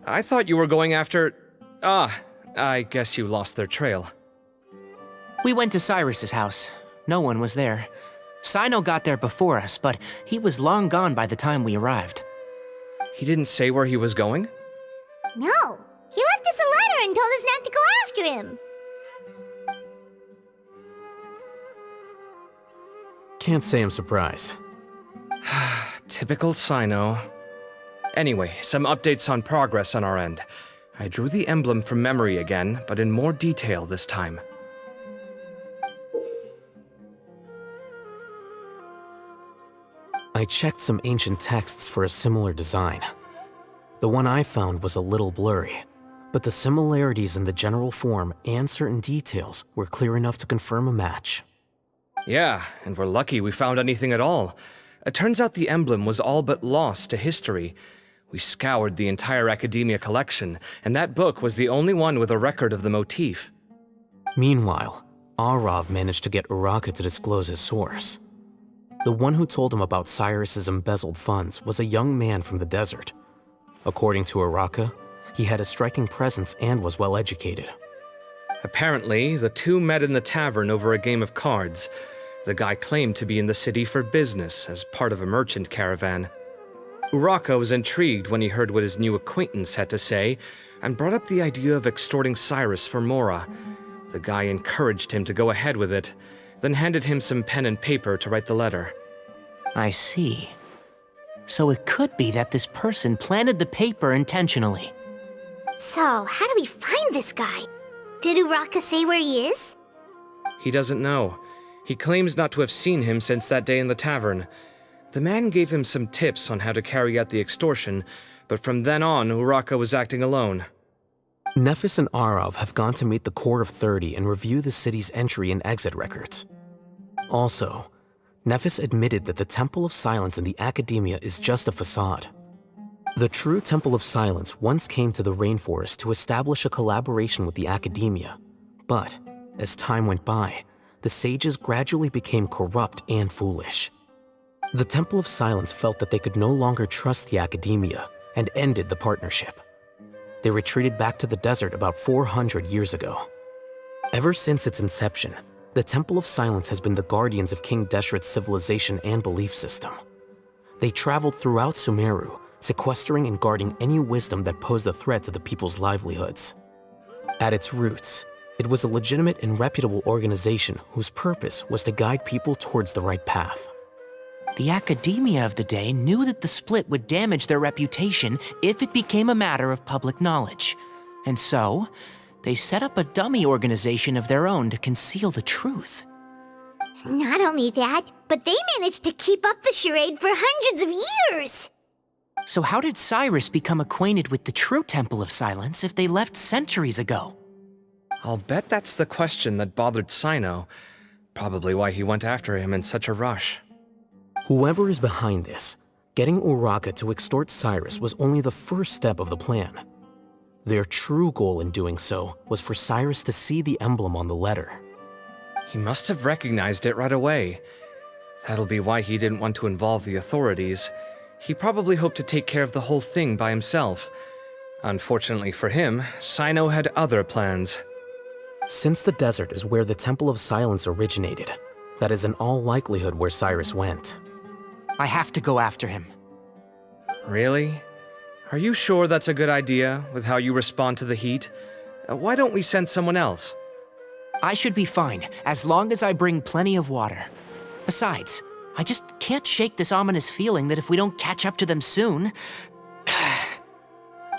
I thought you were going after... Ah, I guess you lost their trail. We went to Cyrus's house. No one was there. Cyno got there before us, but he was long gone by the time we arrived. He didn't say where he was going? No, he left us a letter and told us not to go after him. Can't say I'm surprised. Typical Cyno. Anyway, some updates on progress on our end. I drew the emblem from memory again, but in more detail this time. I checked some ancient texts for a similar design. The one I found was a little blurry, but the similarities in the general form and certain details were clear enough to confirm a match. Yeah, and we're lucky we found anything at all. It turns out the emblem was all but lost to history. We scoured the entire Academia collection, and that book was the only one with a record of the motif. Meanwhile, Arav managed to get Uraka to disclose his source. The one who told him about Cyrus's embezzled funds was a young man from the desert. According to Uraka, he had a striking presence and was well educated. Apparently, the two met in the tavern over a game of cards. The guy claimed to be in the city for business as part of a merchant caravan. Uraka was intrigued when he heard what his new acquaintance had to say, and brought up the idea of extorting Cyrus for Mora. The guy encouraged him to go ahead with it, then handed him some pen and paper to write the letter. I see. So it could be that this person planted the paper intentionally. So, how do we find this guy? Did Uraka say where he is? He doesn't know. He claims not to have seen him since that day in the tavern. The man gave him some tips on how to carry out the extortion, but from then on, Uraka was acting alone. Nephis and Arav have gone to meet the Core of 30 and review the city's entry and exit records. Also, Nephis admitted that the Temple of Silence in the Academia is just a facade. The true Temple of Silence once came to the rainforest to establish a collaboration with the Academia, but as time went by, the sages gradually became corrupt and foolish. The Temple of Silence felt that they could no longer trust the Academia and ended the partnership. They retreated back to the desert about 400 years ago. Ever since its inception, the Temple of Silence has been the guardians of King Deshret's civilization and belief system. They traveled throughout Sumeru, sequestering and guarding any wisdom that posed a threat to the people's livelihoods. At its roots, it was a legitimate and reputable organization whose purpose was to guide people towards the right path. The Academia of the day knew that the split would damage their reputation if it became a matter of public knowledge. And so, they set up a dummy organization of their own to conceal the truth. Not only that, but they managed to keep up the charade for hundreds of years! So how did Cyrus become acquainted with the true Temple of Silence if they left centuries ago? I'll bet that's the question that bothered Cyno. Probably why he went after him in such a rush. Whoever is behind this, getting Uraka to extort Cyrus was only the first step of the plan. Their true goal in doing so was for Cyrus to see the emblem on the letter. He must have recognized it right away. That'll be why he didn't want to involve the authorities. He probably hoped to take care of the whole thing by himself. Unfortunately for him, Cyno had other plans. Since the desert is where the Temple of Silence originated, that is in all likelihood where Cyrus went. I have to go after him. Really? Are you sure that's a good idea, with how you respond to the heat? Why don't we send someone else? I should be fine, as long as I bring plenty of water. Besides, I just can't shake this ominous feeling that if we don't catch up to them soon...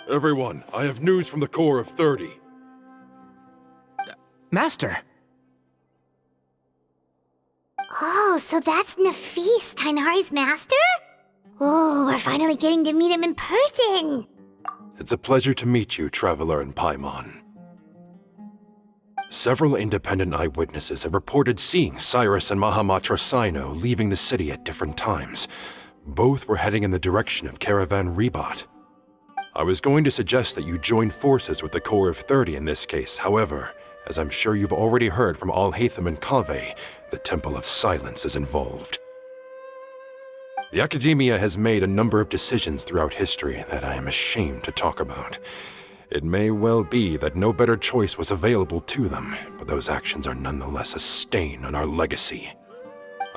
Everyone, I have news from the Core of 30. Master! Oh, so that's Nafis, Tighnari's master? Oh, we're finally getting to meet him in person! It's a pleasure to meet you, Traveler in Paimon. Several independent eyewitnesses have reported seeing Cyrus and Mahamatra Cyno leaving the city at different times. Both were heading in the direction of Caravan Rebat. I was going to suggest that you join forces with the Core of 30 in this case, however, as I'm sure you've already heard from Alhaitham and Kaveh, the Temple of Silence is involved. The Academia has made a number of decisions throughout history that I am ashamed to talk about. It may well be that no better choice was available to them, but those actions are nonetheless a stain on our legacy.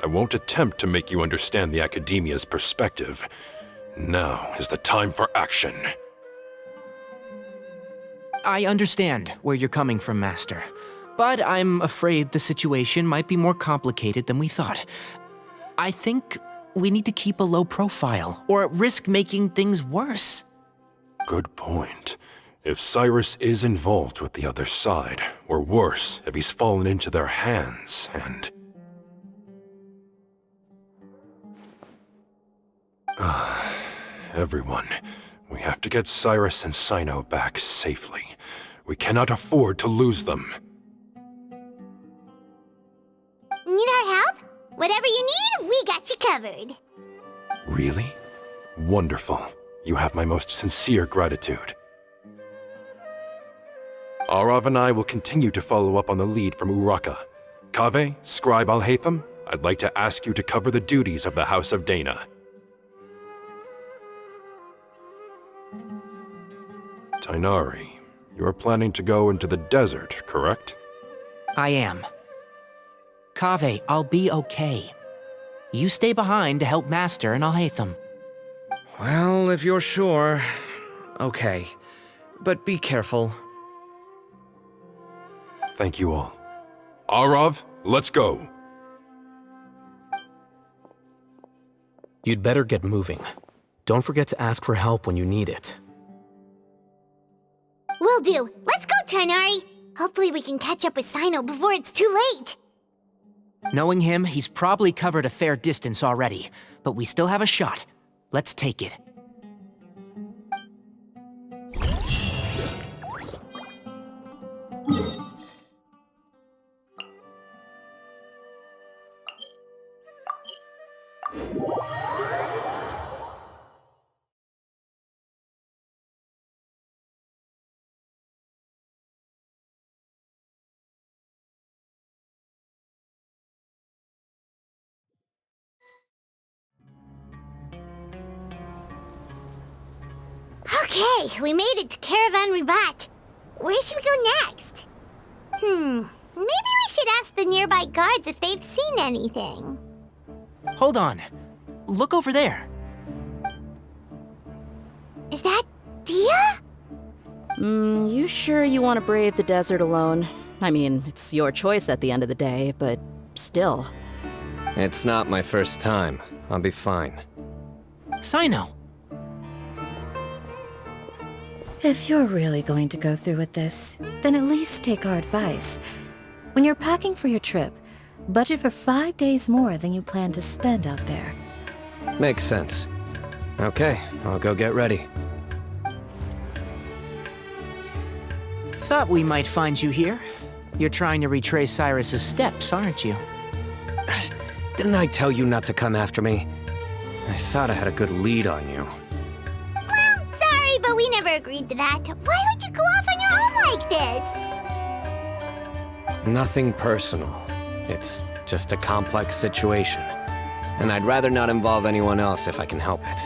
I won't attempt to make you understand the Academia's perspective. Now is the time for action. I understand where you're coming from, Master. But I'm afraid the situation might be more complicated than we thought. I think we need to keep a low profile, or risk making things worse. Good point. If Cyrus is involved with the other side, or worse, if he's fallen into their hands, and... Everyone, we have to get Cyrus and Cyno back safely. We cannot afford to lose them. Need our help? Whatever you need, we got you covered. Really? Wonderful. You have my most sincere gratitude. Arav and I will continue to follow up on the lead from Uraka. Kaveh, Scribe Alhaitham, I'd like to ask you to cover the duties of the House of Dana. Tighnari, you're planning to go into the desert, correct? I am. Kaveh, I'll be okay. You stay behind to help Master and Alhaitham. Well, if you're sure. Okay. But be careful. Thank you all. Arav, let's go! You'd better get moving. Don't forget to ask for help when you need it. Will do. Let's go, Tighnari. Hopefully we can catch up with Cyno before it's too late. Knowing him, he's probably covered a fair distance already, but we still have a shot. Let's take it. Okay, we made it to Caravan Ribat. Where should we go next? Maybe we should ask the nearby guards if they've seen anything. Hold on. Look over there. Is that Dia? You sure you want to brave the desert alone? I mean, it's your choice at the end of the day, but still. It's not my first time. I'll be fine. Cyno. If you're really going to go through with this, then at least take our advice. When you're packing for your trip, budget for 5 days more than you plan to spend out there. Makes sense. Okay, I'll go get ready. Thought we might find you here. You're trying to retrace Cyrus's steps, aren't you? Didn't I tell you not to come after me? I thought I had a good lead on you. Well, sorry, but we never agreed to that. Why would you go off on your own like this? Nothing personal. It's just a complex situation. And I'd rather not involve anyone else if I can help it.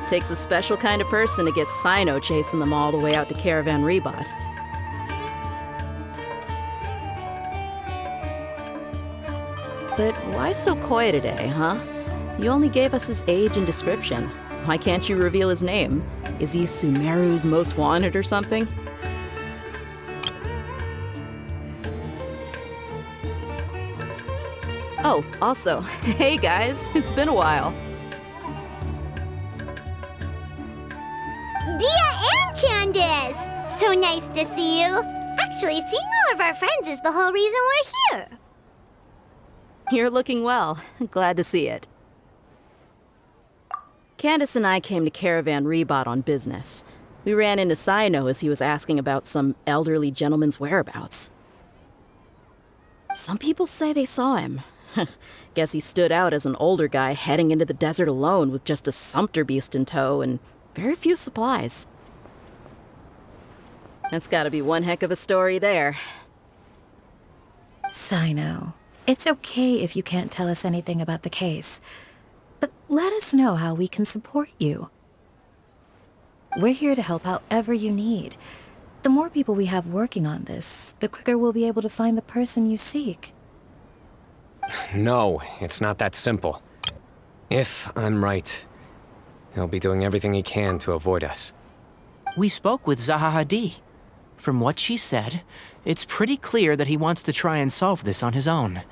Takes a special kind of person to get Cyno chasing them all the way out to Caravan Ribat. But why so coy today, huh? You only gave us his age and description. Why can't you reveal his name? Is he Sumeru's most wanted or something? Oh, also, hey guys, it's been a while. Dia and Candace! So nice to see you. Actually, seeing all of our friends is the whole reason we're here. You're looking well. Glad to see it. Candace and I came to Caravan Ribat on business. We ran into Cyno as he was asking about some elderly gentleman's whereabouts. Some people say they saw him. Guess he stood out as an older guy heading into the desert alone with just a sumpter beast in tow and very few supplies. That's gotta be one heck of a story there. Cyno, it's okay if you can't tell us anything about the case, but let us know how we can support you. We're here to help however you need. The more people we have working on this, the quicker we'll be able to find the person you seek. No, it's not that simple. If I'm right, he'll be doing everything he can to avoid us. We spoke with Zaha Hadid. From what she said, it's pretty clear that he wants to try and solve this on his own.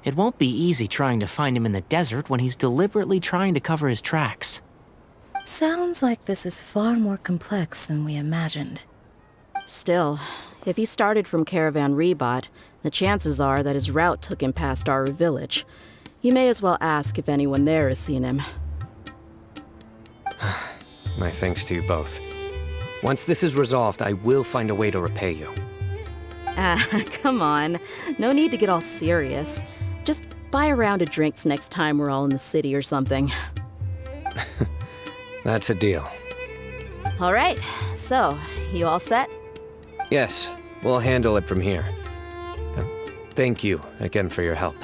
It won't be easy trying to find him in the desert when he's deliberately trying to cover his tracks. Sounds like this is far more complex than we imagined. Still, if he started from Caravan Ribat, the chances are that his route took him past our village. You may as well ask if anyone there has seen him. My thanks to you both. Once this is resolved, I will find a way to repay you. Ah, come on. No need to get all serious. Just buy a round of drinks next time we're all in the city or something. That's a deal. All right, so, you all set? Yes, we'll handle it from here. Thank you again for your help.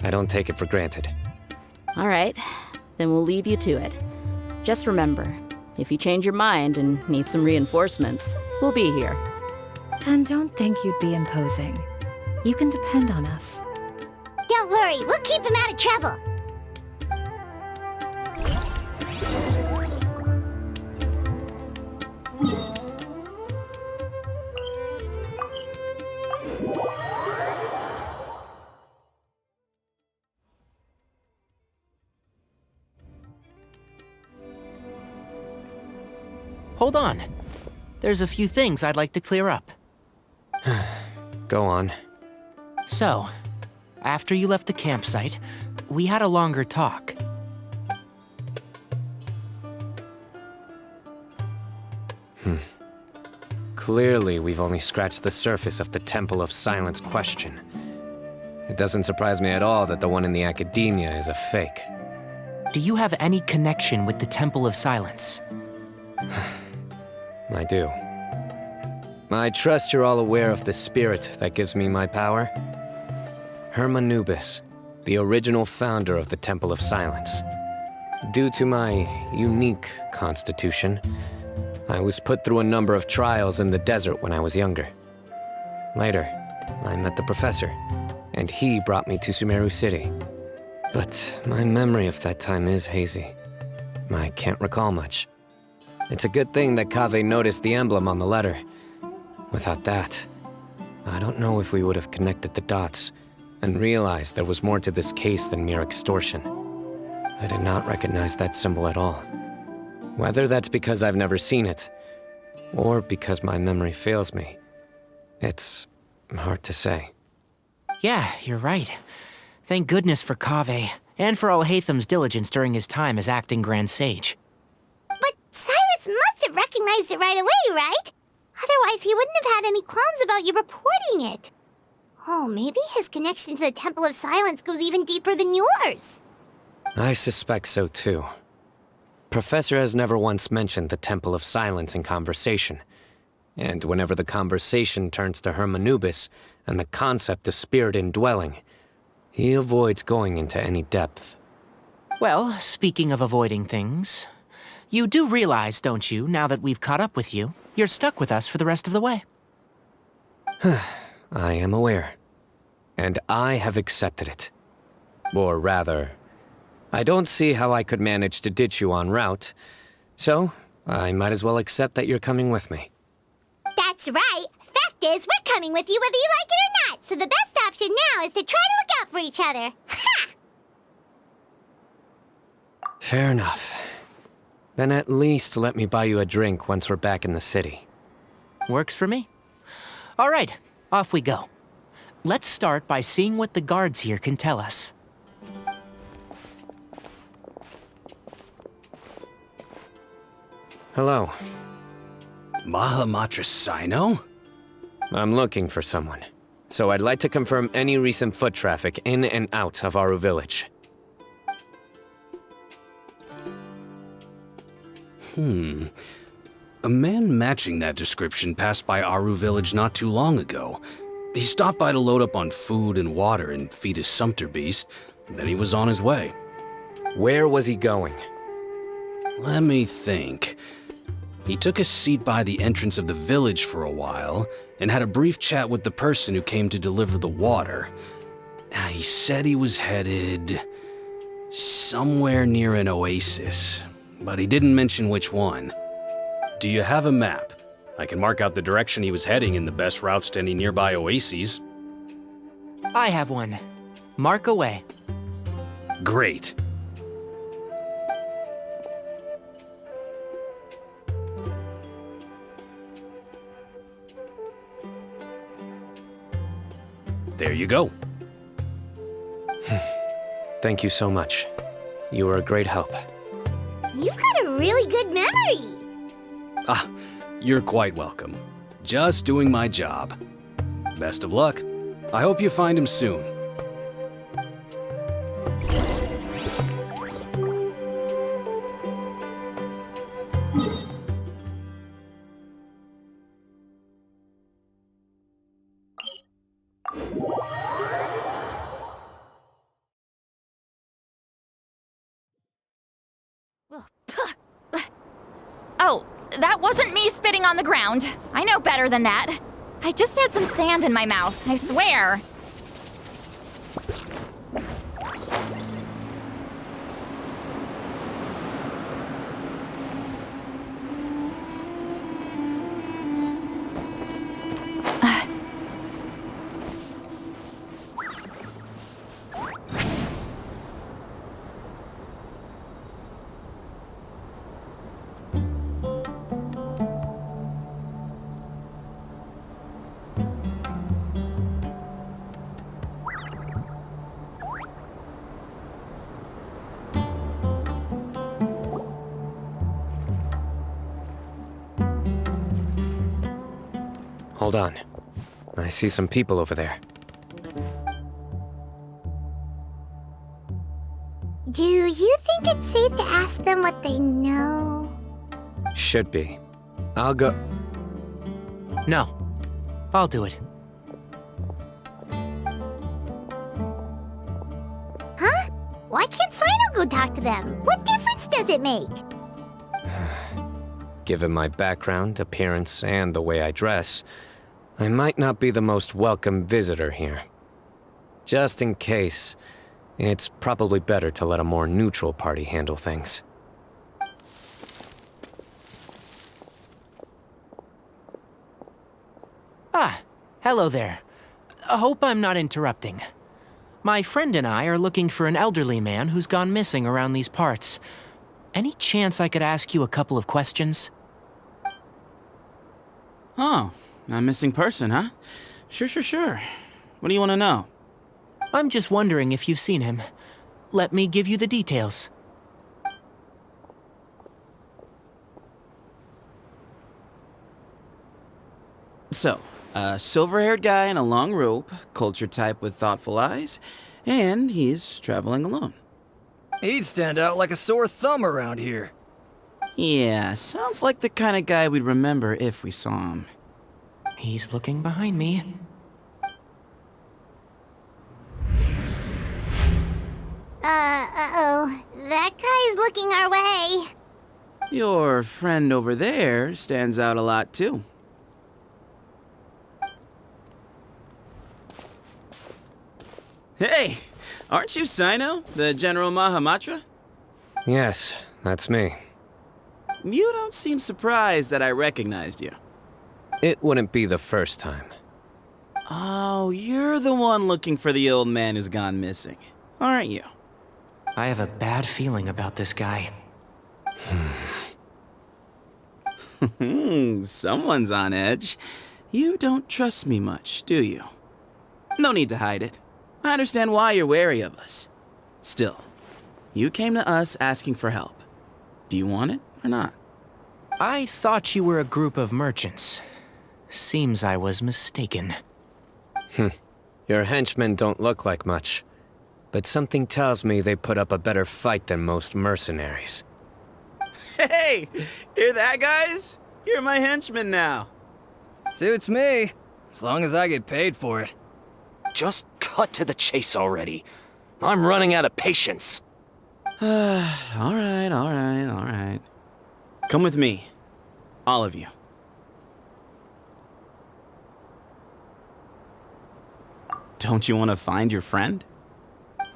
I don't take it for granted. All right, then we'll leave you to it. Just remember, if you change your mind and need some reinforcements, we'll be here. And don't think you'd be imposing. You can depend on us. Don't worry, we'll keep him out of trouble. Hold on. There's a few things I'd like to clear up. Go on. So, after you left the campsite, we had a longer talk. Clearly, we've only scratched the surface of the Temple of Silence question. It doesn't surprise me at all that the one in the academia is a fake. Do you have any connection with the Temple of Silence? I do. I trust you're all aware of the spirit that gives me my power. Hermanubis, the original founder of the Temple of Silence. Due to my unique constitution, I was put through a number of trials in the desert when I was younger. Later, I met the professor, and he brought me to Sumeru City. But my memory of that time is hazy. I can't recall much. It's a good thing that Kaveh noticed the emblem on the letter. Without that, I don't know if we would have connected the dots and realized there was more to this case than mere extortion. I did not recognize that symbol at all. Whether that's because I've never seen it, or because my memory fails me, it's hard to say. Yeah, you're right. Thank goodness for Kaveh, and for Alhaitham's diligence during his time as acting Grand Sage. But Cyrus must have recognized it right away, right? Otherwise, he wouldn't have had any qualms about you reporting it. Oh, maybe his connection to the Temple of Silence goes even deeper than yours. I suspect so too. Professor has never once mentioned the Temple of Silence in conversation. And whenever the conversation turns to Hermanubis and the concept of spirit indwelling, he avoids going into any depth. Well, speaking of avoiding things, you do realize, don't you, now that we've caught up with you, you're stuck with us for the rest of the way? I am aware. And I have accepted it. Or rather, I don't see how I could manage to ditch you en route, so I might as well accept that you're coming with me. That's right. Fact is, we're coming with you whether you like it or not, so the best option now is to try to look out for each other. Ha! Fair enough. Then at least let me buy you a drink once we're back in the city. Works for me. All right, off we go. Let's start by seeing what the guards here can tell us. Hello. Mahamatra Cyno? I'm looking for someone, so I'd like to confirm any recent foot traffic in and out of Aru Village. A man matching that description passed by Aru Village not too long ago. He stopped by to load up on food and water and feed his sumpter beast, then he was on his way. Where was he going? Let me think. He took a seat by the entrance of the village for a while, and had a brief chat with the person who came to deliver the water. He said he was headed somewhere near an oasis, but he didn't mention which one. Do you have a map? I can mark out the direction he was heading and the best routes to any nearby oases. I have one. Mark away. Great. There you go. Thank you so much. You were a great help. You've got a really good memory. Ah, you're quite welcome. Just doing my job. Best of luck. I hope you find him soon. Oh, that wasn't me spitting on the ground. I know better than that. I just had some sand in my mouth, I swear. Hold on. I see some people over there. Do you think it's safe to ask them what they know? Should be. I'll go... No. I'll do it. Huh? Why can't Cyno go talk to them? What difference does it make? Given my background, appearance, and the way I dress, I might not be the most welcome visitor here. Just in case, it's probably better to let a more neutral party handle things. Ah, hello there. I hope I'm not interrupting. My friend and I are looking for an elderly man who's gone missing around these parts. Any chance I could ask you a couple of questions? Oh, a missing person, huh? Sure. What do you want to know? I'm just wondering if you've seen him. Let me give you the details. So, a silver-haired guy in a long robe, culture type with thoughtful eyes, and he's traveling alone. He'd stand out like a sore thumb around here. Yeah, sounds like the kind of guy we'd remember if we saw him. He's looking behind me. Uh-oh. That guy's looking our way. Your friend over there stands out a lot, too. Hey! Aren't you Cyno, the General Mahamatra? Yes, that's me. You don't seem surprised that I recognized you. It wouldn't be the first time. Oh, you're the one looking for the old man who's gone missing, aren't you? I have a bad feeling about this guy. Someone's on edge. You don't trust me much, do you? No need to hide it. I understand why you're wary of us. Still, you came to us asking for help. Do you want it or not? I thought you were a group of merchants. Seems I was mistaken. Your henchmen don't look like much, but something tells me they put up a better fight than most mercenaries. Hey! Hear that, guys? You're my henchmen now. Suits me, as long as I get paid for it. Just cut to the chase already. I'm running out of patience. All right. Come with me. All of you. Don't you want to find your friend?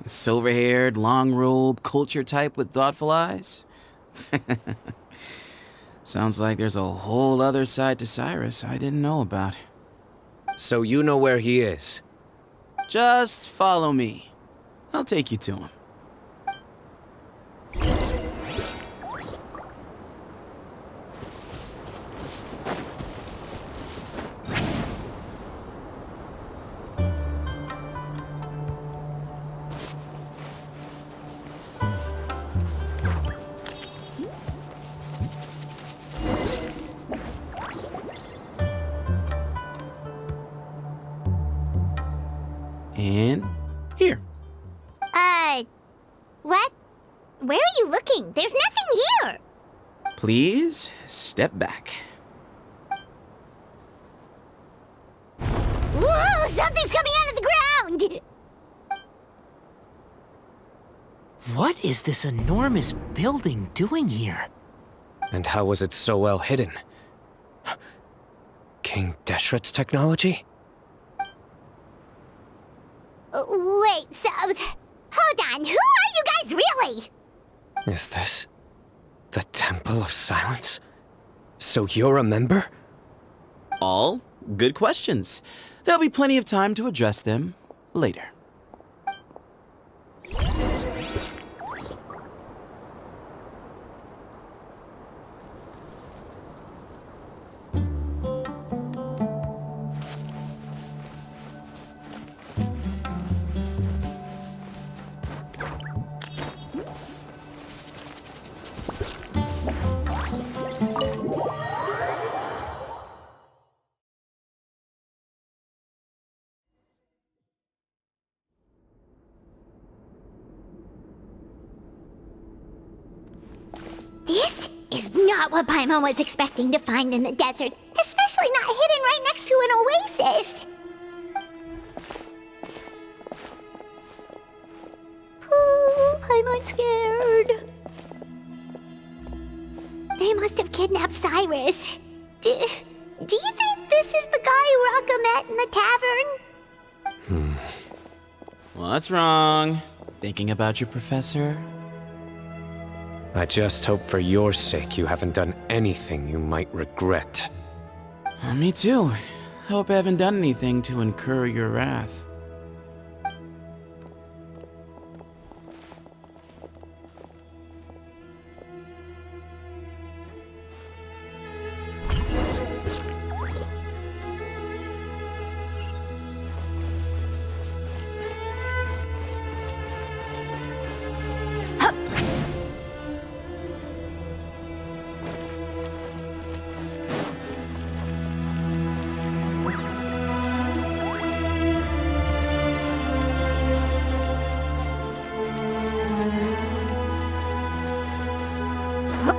Silver-haired, long-robe, culture type with thoughtful eyes? Sounds like there's a whole other side to Cyrus I didn't know about. So you know where he is? Just follow me. I'll take you to him. And here. What? Where are you looking? There's nothing here. Please step back. Whoa! Something's coming out of the ground! What is this enormous building doing here? And how was it so well hidden? King Deshret's technology? Wait, so... Hold on, who are you guys really? Is this the Temple of Silence? So you're a member? All good questions. There'll be plenty of time to address them later. This is not what Paimon was expecting to find in the desert, especially not hidden right next to an oasis. Ooh, Paimon's scared. They must have kidnapped Cyrus. Do you think this is the guy Raka met in the tavern? What's wrong? Thinking about your professor? I just hope for your sake you haven't done anything you might regret. Me too. I hope I haven't done anything to incur your wrath.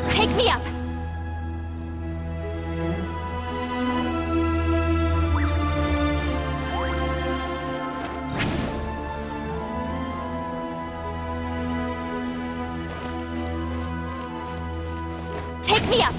Take me up! Take me up!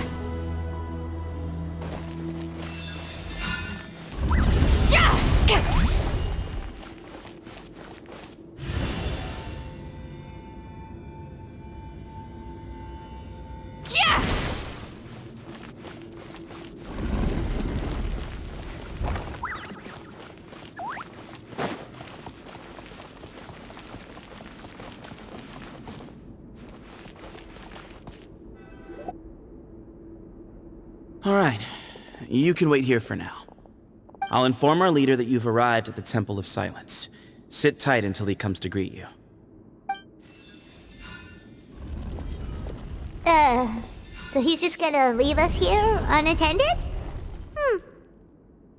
All right, you can wait here for now. I'll inform our leader that you've arrived at the Temple of Silence. Sit tight until he comes to greet you. So he's just gonna leave us here unattended?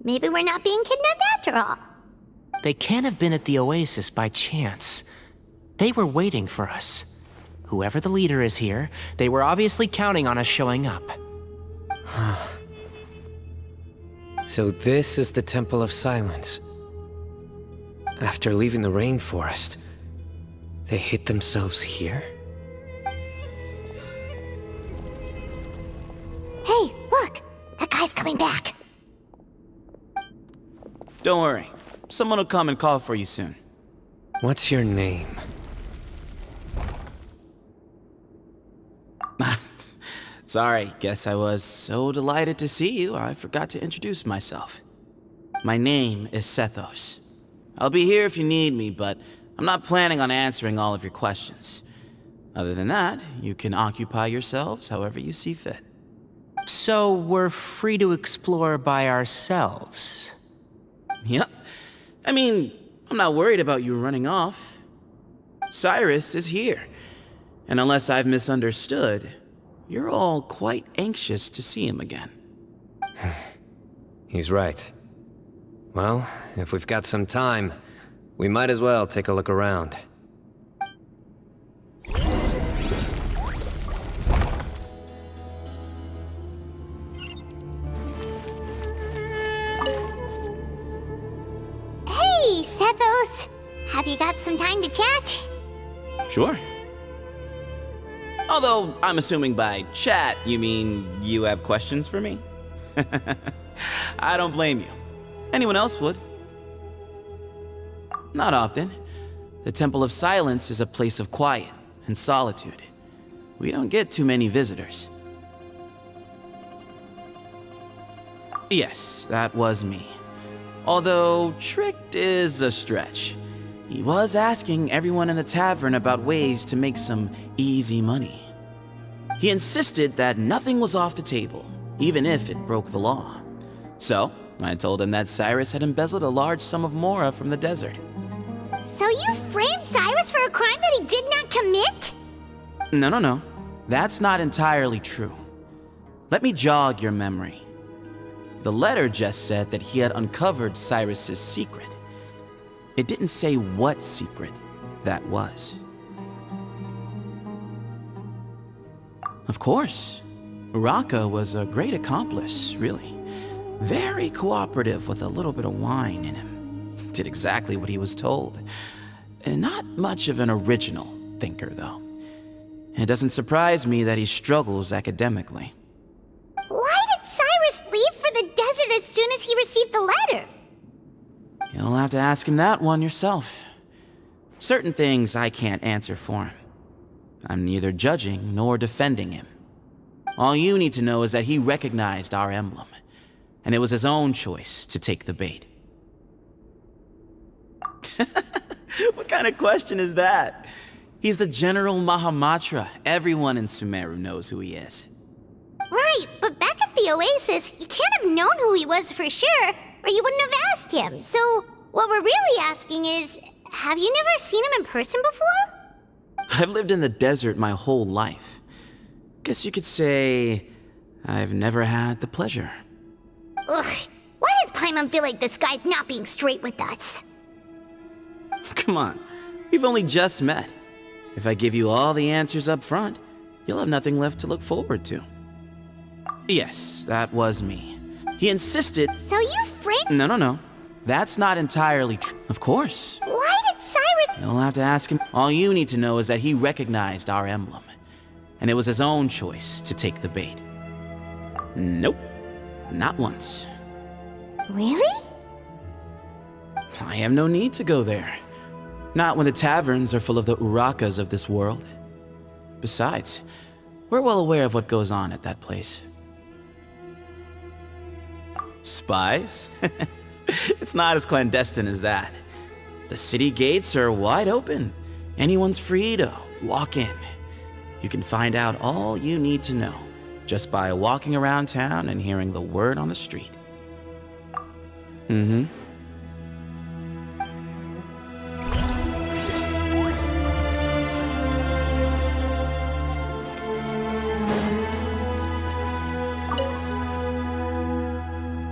Maybe we're not being kidnapped after all. They can't have been at the oasis by chance. They were waiting for us. Whoever the leader is here, they were obviously counting on us showing up. So this is the Temple of Silence. After leaving the rainforest, they hid themselves here? Hey, look! That guy's coming back. Don't worry. Someone will come and call for you soon. What's your name? Sorry, guess I was so delighted to see you, I forgot to introduce myself. My name is Sethos. I'll be here if you need me, but I'm not planning on answering all of your questions. Other than that, you can occupy yourselves however you see fit. So we're free to explore by ourselves? Yep. I mean, I'm not worried about you running off. Cyrus is here. And unless I've misunderstood, you're all quite anxious to see him again. He's right. Well, if we've got some time, we might as well take a look around. Hey, Sethos! Have you got some time to chat? Sure. Although, I'm assuming by chat, you mean you have questions for me? I don't blame you. Anyone else would. Not often. The Temple of Silence is a place of quiet and solitude. We don't get too many visitors. Yes, that was me. Although, tricked is a stretch. He was asking everyone in the tavern about ways to make some easy money. He insisted that nothing was off the table, even if it broke the law. So, I told him that Cyrus had embezzled a large sum of mora from the desert. So you framed Cyrus for a crime that he did not commit? No. That's not entirely true. Let me jog your memory. The letter just said that he had uncovered Cyrus's secret. It didn't say what secret that was. Of course, Uraka was a great accomplice, really. Very cooperative with a little bit of wine in him. Did exactly what he was told. And not much of an original thinker, though. It doesn't surprise me that he struggles academically. Why did Cyrus leave for the desert as soon as he received the letter? You'll have to ask him that one yourself. Certain things I can't answer for him. I'm neither judging nor defending him. All you need to know is that he recognized our emblem, and it was his own choice to take the bait. What kind of question is that? He's the General Mahamatra. Everyone in Sumeru knows who he is. Right, but back at the Oasis, you can't have known who he was for sure, or you wouldn't have asked him. So, what we're really asking is, have you never seen him in person before? I've lived in the desert my whole life. Guess you could say I've never had the pleasure. Ugh, why does Paimon feel like this guy's not being straight with us? Come on, we've only just met. If I give you all the answers up front, you'll have nothing left to look forward to. Yes, that was me. He insisted— So you framed— No. That's not entirely true. Of course. Why did Cyrus— You'll have to ask him. All you need to know is that he recognized our emblem, and it was his own choice to take the bait. Nope, not once. Really? I have no need to go there. Not when the taverns are full of the Urakas of this world. Besides, we're well aware of what goes on at that place. Spies? It's not as clandestine as that. The city gates are wide open. Anyone's free to walk in. You can find out all you need to know just by walking around town and hearing the word on the street. Mm-hmm.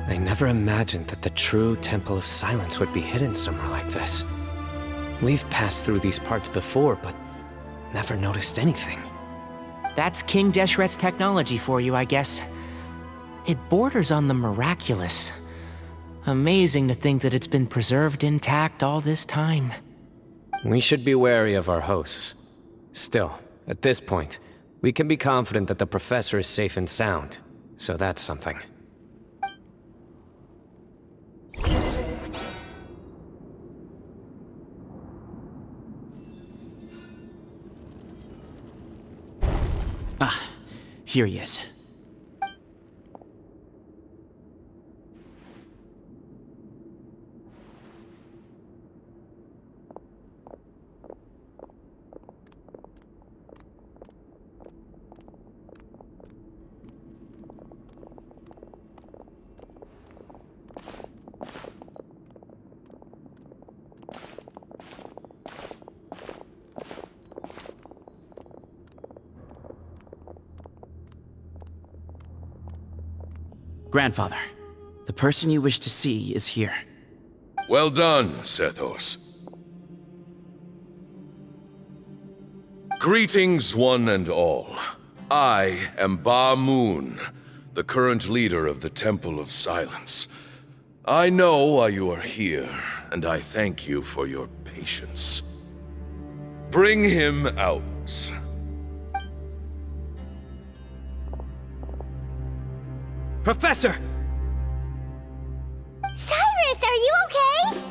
I never imagined that the true Temple of Silence would be hidden somewhere like this. We've passed through these parts before, but never noticed anything. That's King Deshret's technology for you, I guess. It borders on the miraculous. Amazing to think that it's been preserved intact all this time. We should be wary of our hosts. Still, at this point, we can be confident that the professor is safe and sound, so that's something. Here he is. Grandfather, the person you wish to see is here. Well done, Sethos. Greetings, one and all. I am Ba Moon, the current leader of the Temple of Silence. I know why you are here, and I thank you for your patience. Bring him out. Professor! Cyrus, are you okay?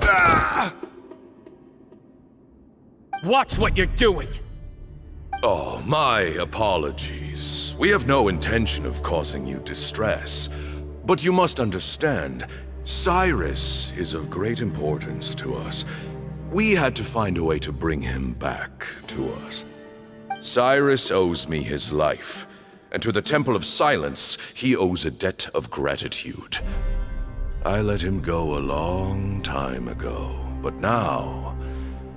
Ah! Watch what you're doing! Oh, my apologies. We have no intention of causing you distress. But you must understand, Cyrus is of great importance to us. We had to find a way to bring him back to us. Cyrus owes me his life, and to the Temple of Silence, he owes a debt of gratitude. I let him go a long time ago, but now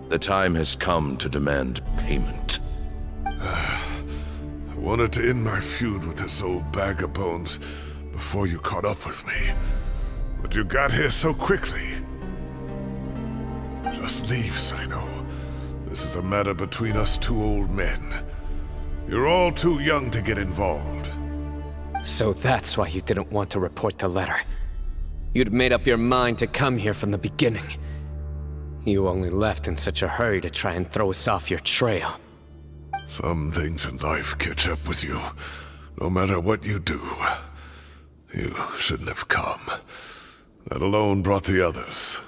the time has come to demand payment. I wanted to end my feud with this old bag of bones before you caught up with me. But you got here so quickly. Just leave, Cyno. This is a matter between us two old men. You're all too young to get involved. So that's why you didn't want to report the letter. You'd made up your mind to come here from the beginning. You only left in such a hurry to try and throw us off your trail. Some things in life catch up with you, no matter what you do. You shouldn't have come. That alone brought the others.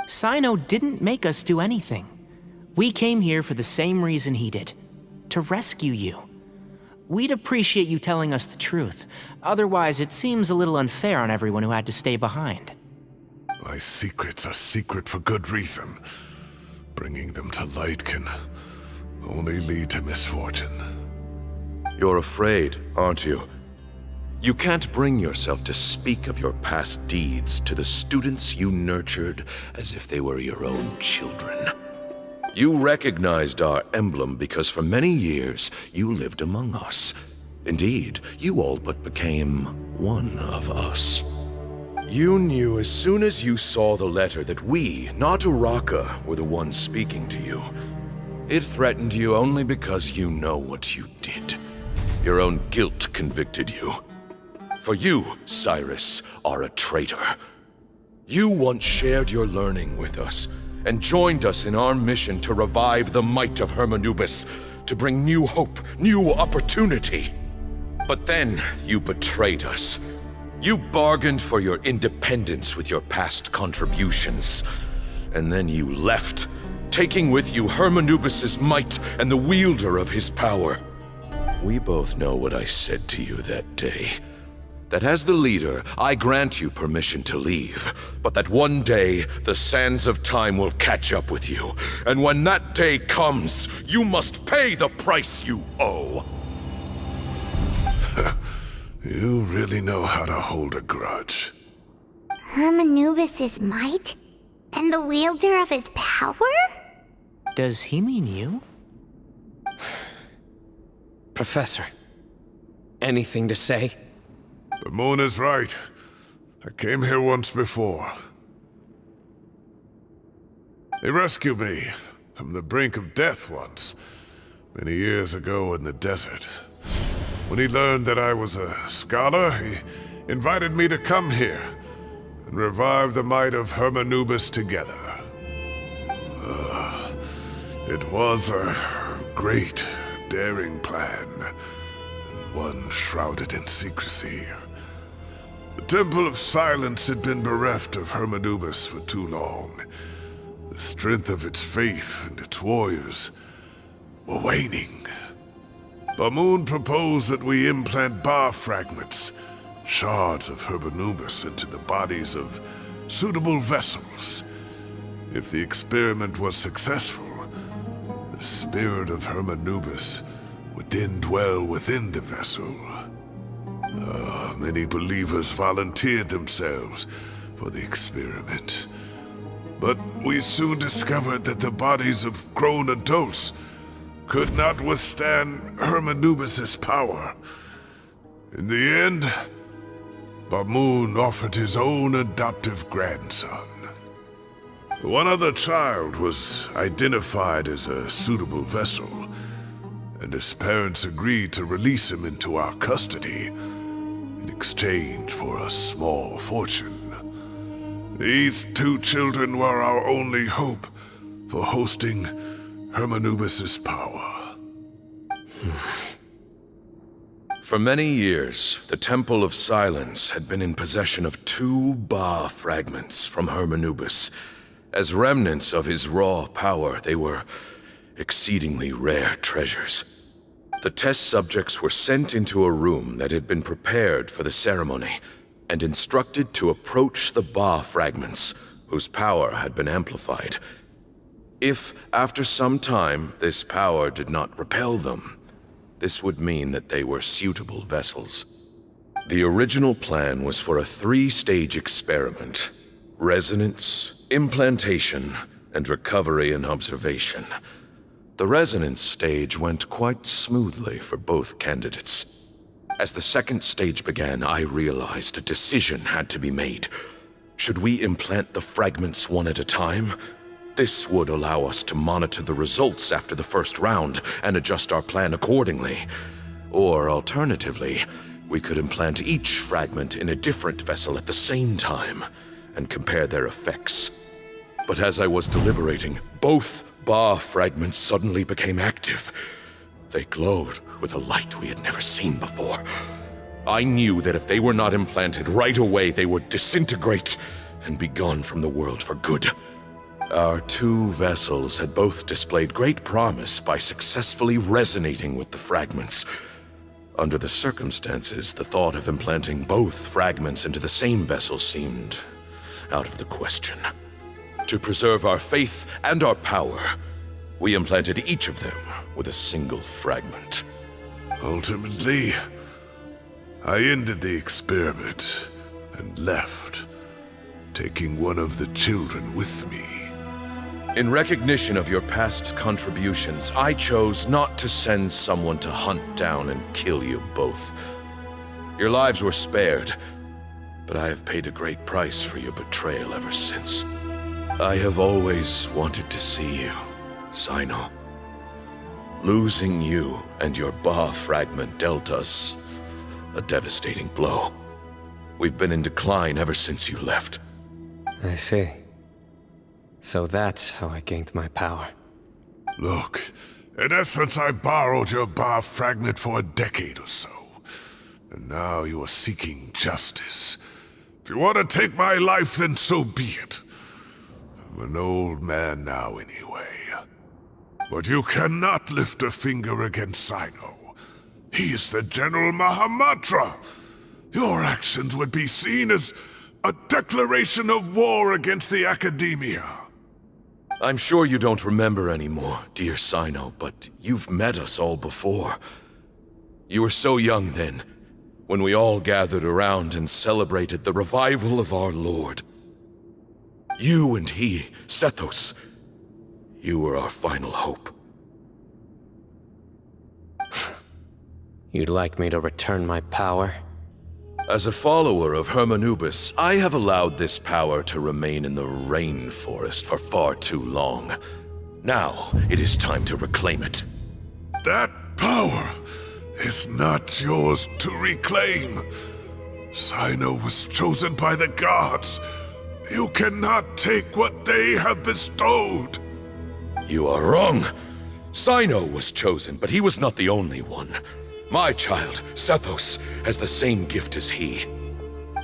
Cyno didn't make us do anything. We came here for the same reason he did. To rescue you. We'd appreciate you telling us the truth. Otherwise, it seems a little unfair on everyone who had to stay behind. My secrets are secret for good reason. Bringing them to light can only lead to misfortune. You're afraid, aren't you? You can't bring yourself to speak of your past deeds to the students you nurtured as if they were your own children. You recognized our emblem because for many years you lived among us. Indeed, you all but became one of us. You knew as soon as you saw the letter that we, not Uraka, were the ones speaking to you. It threatened you only because you know what you did. Your own guilt convicted you. For you, Cyrus, are a traitor. You once shared your learning with us, and joined us in our mission to revive the might of Hermanubis, to bring new hope, new opportunity. But then you betrayed us. You bargained for your independence with your past contributions. And then you left, taking with you Hermanubis' might and the wielder of his power. We both know what I said to you that day. That as the leader, I grant you permission to leave, but that one day, the sands of time will catch up with you. And when that day comes, you must pay the price you owe. You really know how to hold a grudge. Hermanubis' might? And the wielder of his power? Does he mean you? Professor, anything to say? The moon is right. I came here once before. He rescued me from the brink of death once, many years ago in the desert. When he learned that I was a scholar, he invited me to come here and revive the might of Hermanubis together. It was a great, daring plan, and one shrouded in secrecy. The Temple of Silence had been bereft of Hermanubis for too long. The strength of its faith and its warriors were waning. Bamoon proposed that we implant bar fragments, shards of Hermanubis, into the bodies of suitable vessels. If the experiment was successful, the spirit of Hermanubis would then dwell within the vessel. Many believers volunteered themselves for the experiment. But we soon discovered that the bodies of grown adults could not withstand Hermanubis' power. In the end, Bamoon offered his own adoptive grandson. One other child was identified as a suitable vessel, and his parents agreed to release him into our custody in exchange for a small fortune. These two children were our only hope for hosting Hermanubis' power. For many years, the Temple of Silence had been in possession of 2 Ba fragments from Hermanubis. As remnants of his raw power, they were exceedingly rare treasures. The test subjects were sent into a room that had been prepared for the ceremony and instructed to approach the Ba fragments, whose power had been amplified. If, after some time, this power did not repel them, this would mean that they were suitable vessels. The original plan was for a 3-stage experiment: resonance, implantation, and recovery and observation. The resonance stage went quite smoothly for both candidates. As the 2nd stage began, I realized a decision had to be made. Should we implant the fragments one at a time? This would allow us to monitor the results after the first round and adjust our plan accordingly. Or alternatively, we could implant each fragment in a different vessel at the same time and compare their effects. But as I was deliberating, both Ba fragments suddenly became active. They glowed with a light we had never seen before. I knew that if they were not implanted right away, they would disintegrate and be gone from the world for good. Our 2 vessels had both displayed great promise by successfully resonating with the fragments. Under the circumstances, the thought of implanting both fragments into the same vessel seemed out of the question. To preserve our faith and our power, we implanted each of them with a single fragment. Ultimately, I ended the experiment and left, taking one of the children with me. In recognition of your past contributions, I chose not to send someone to hunt down and kill you both. Your lives were spared, but I have paid a great price for your betrayal ever since. I have always wanted to see you, Cyno. Losing you and your Ba fragment dealt us a devastating blow. We've been in decline ever since you left. I see. So that's how I gained my power. Look, in essence, I borrowed your Ba fragment for a decade or so. And now you are seeking justice. If you want to take my life, then so be it. I'm an old man now anyway. But you cannot lift a finger against Cyno. He is the General Mahamatra. Your actions would be seen as a declaration of war against the Academia. I'm sure you don't remember anymore, dear Cyno, but you've met us all before. You were so young then, when we all gathered around and celebrated the revival of our Lord. You and he, Sethos, you were our final hope. You'd like me to return my power? As a follower of Hermanubis, I have allowed this power to remain in the rainforest for far too long. Now, it is time to reclaim it. That power is not yours to reclaim. Cyno was chosen by the gods. You cannot take what they have bestowed. You are wrong. Cyno was chosen, but he was not the only one. My child, Sethos, has the same gift as he.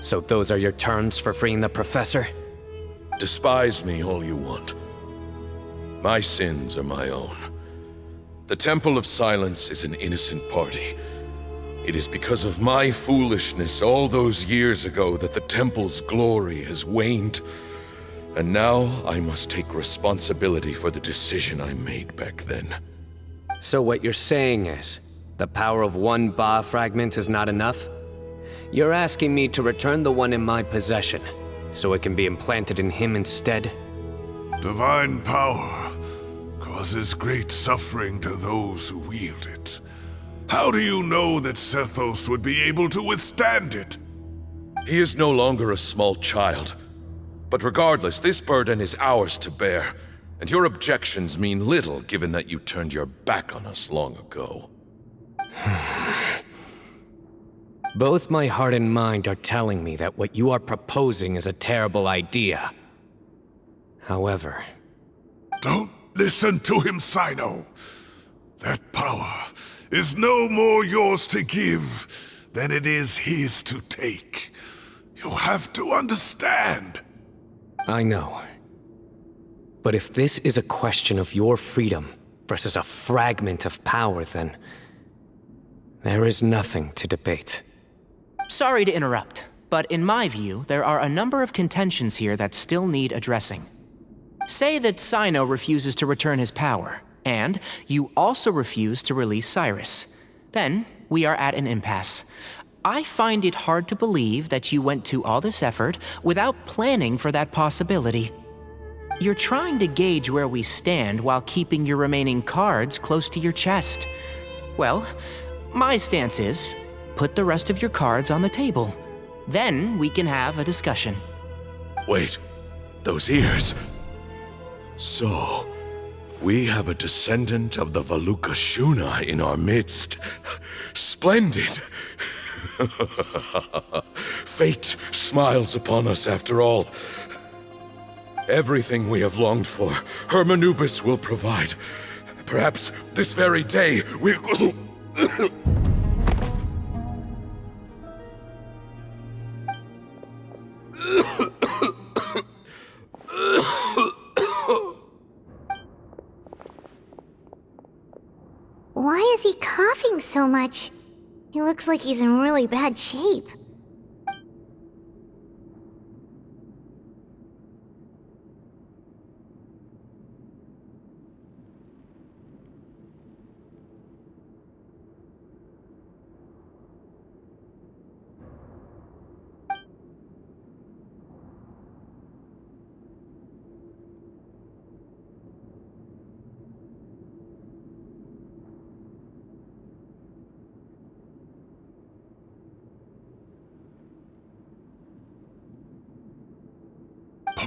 So those are your terms for freeing the professor? Despise me all you want. My sins are my own. The Temple of Silence is an innocent party. It is because of my foolishness all those years ago that the Temple's glory has waned. And now I must take responsibility for the decision I made back then. So what you're saying is, the power of one Ba fragment is not enough? You're asking me to return the one in my possession, so it can be implanted in him instead? Divine power causes great suffering to those who wield it. How do you know that Sethos would be able to withstand it? He is no longer a small child. But regardless, this burden is ours to bear, and your objections mean little given that you turned your back on us long ago. Both my heart and mind are telling me that what you are proposing is a terrible idea. However... Don't listen to him, Cyno. That power is no more yours to give than it is his to take. You have to understand. I know. But if this is a question of your freedom versus a fragment of power, then there is nothing to debate. Sorry to interrupt, but in my view, there are a number of contentions here that still need addressing. Say that Cyno refuses to return his power, and you also refuse to release Cyrus. Then, we are at an impasse. I find it hard to believe that you went to all this effort without planning for that possibility. You're trying to gauge where we stand while keeping your remaining cards close to your chest. Well, my stance is, put the rest of your cards on the table. Then we can have a discussion. Wait, those ears. So, we have a descendant of the Valukashuna in our midst. Splendid! Fate smiles upon us after all. Everything we have longed for, Hermanubis will provide. Perhaps this very day we'll... Why is he coughing so much? He looks like he's in really bad shape.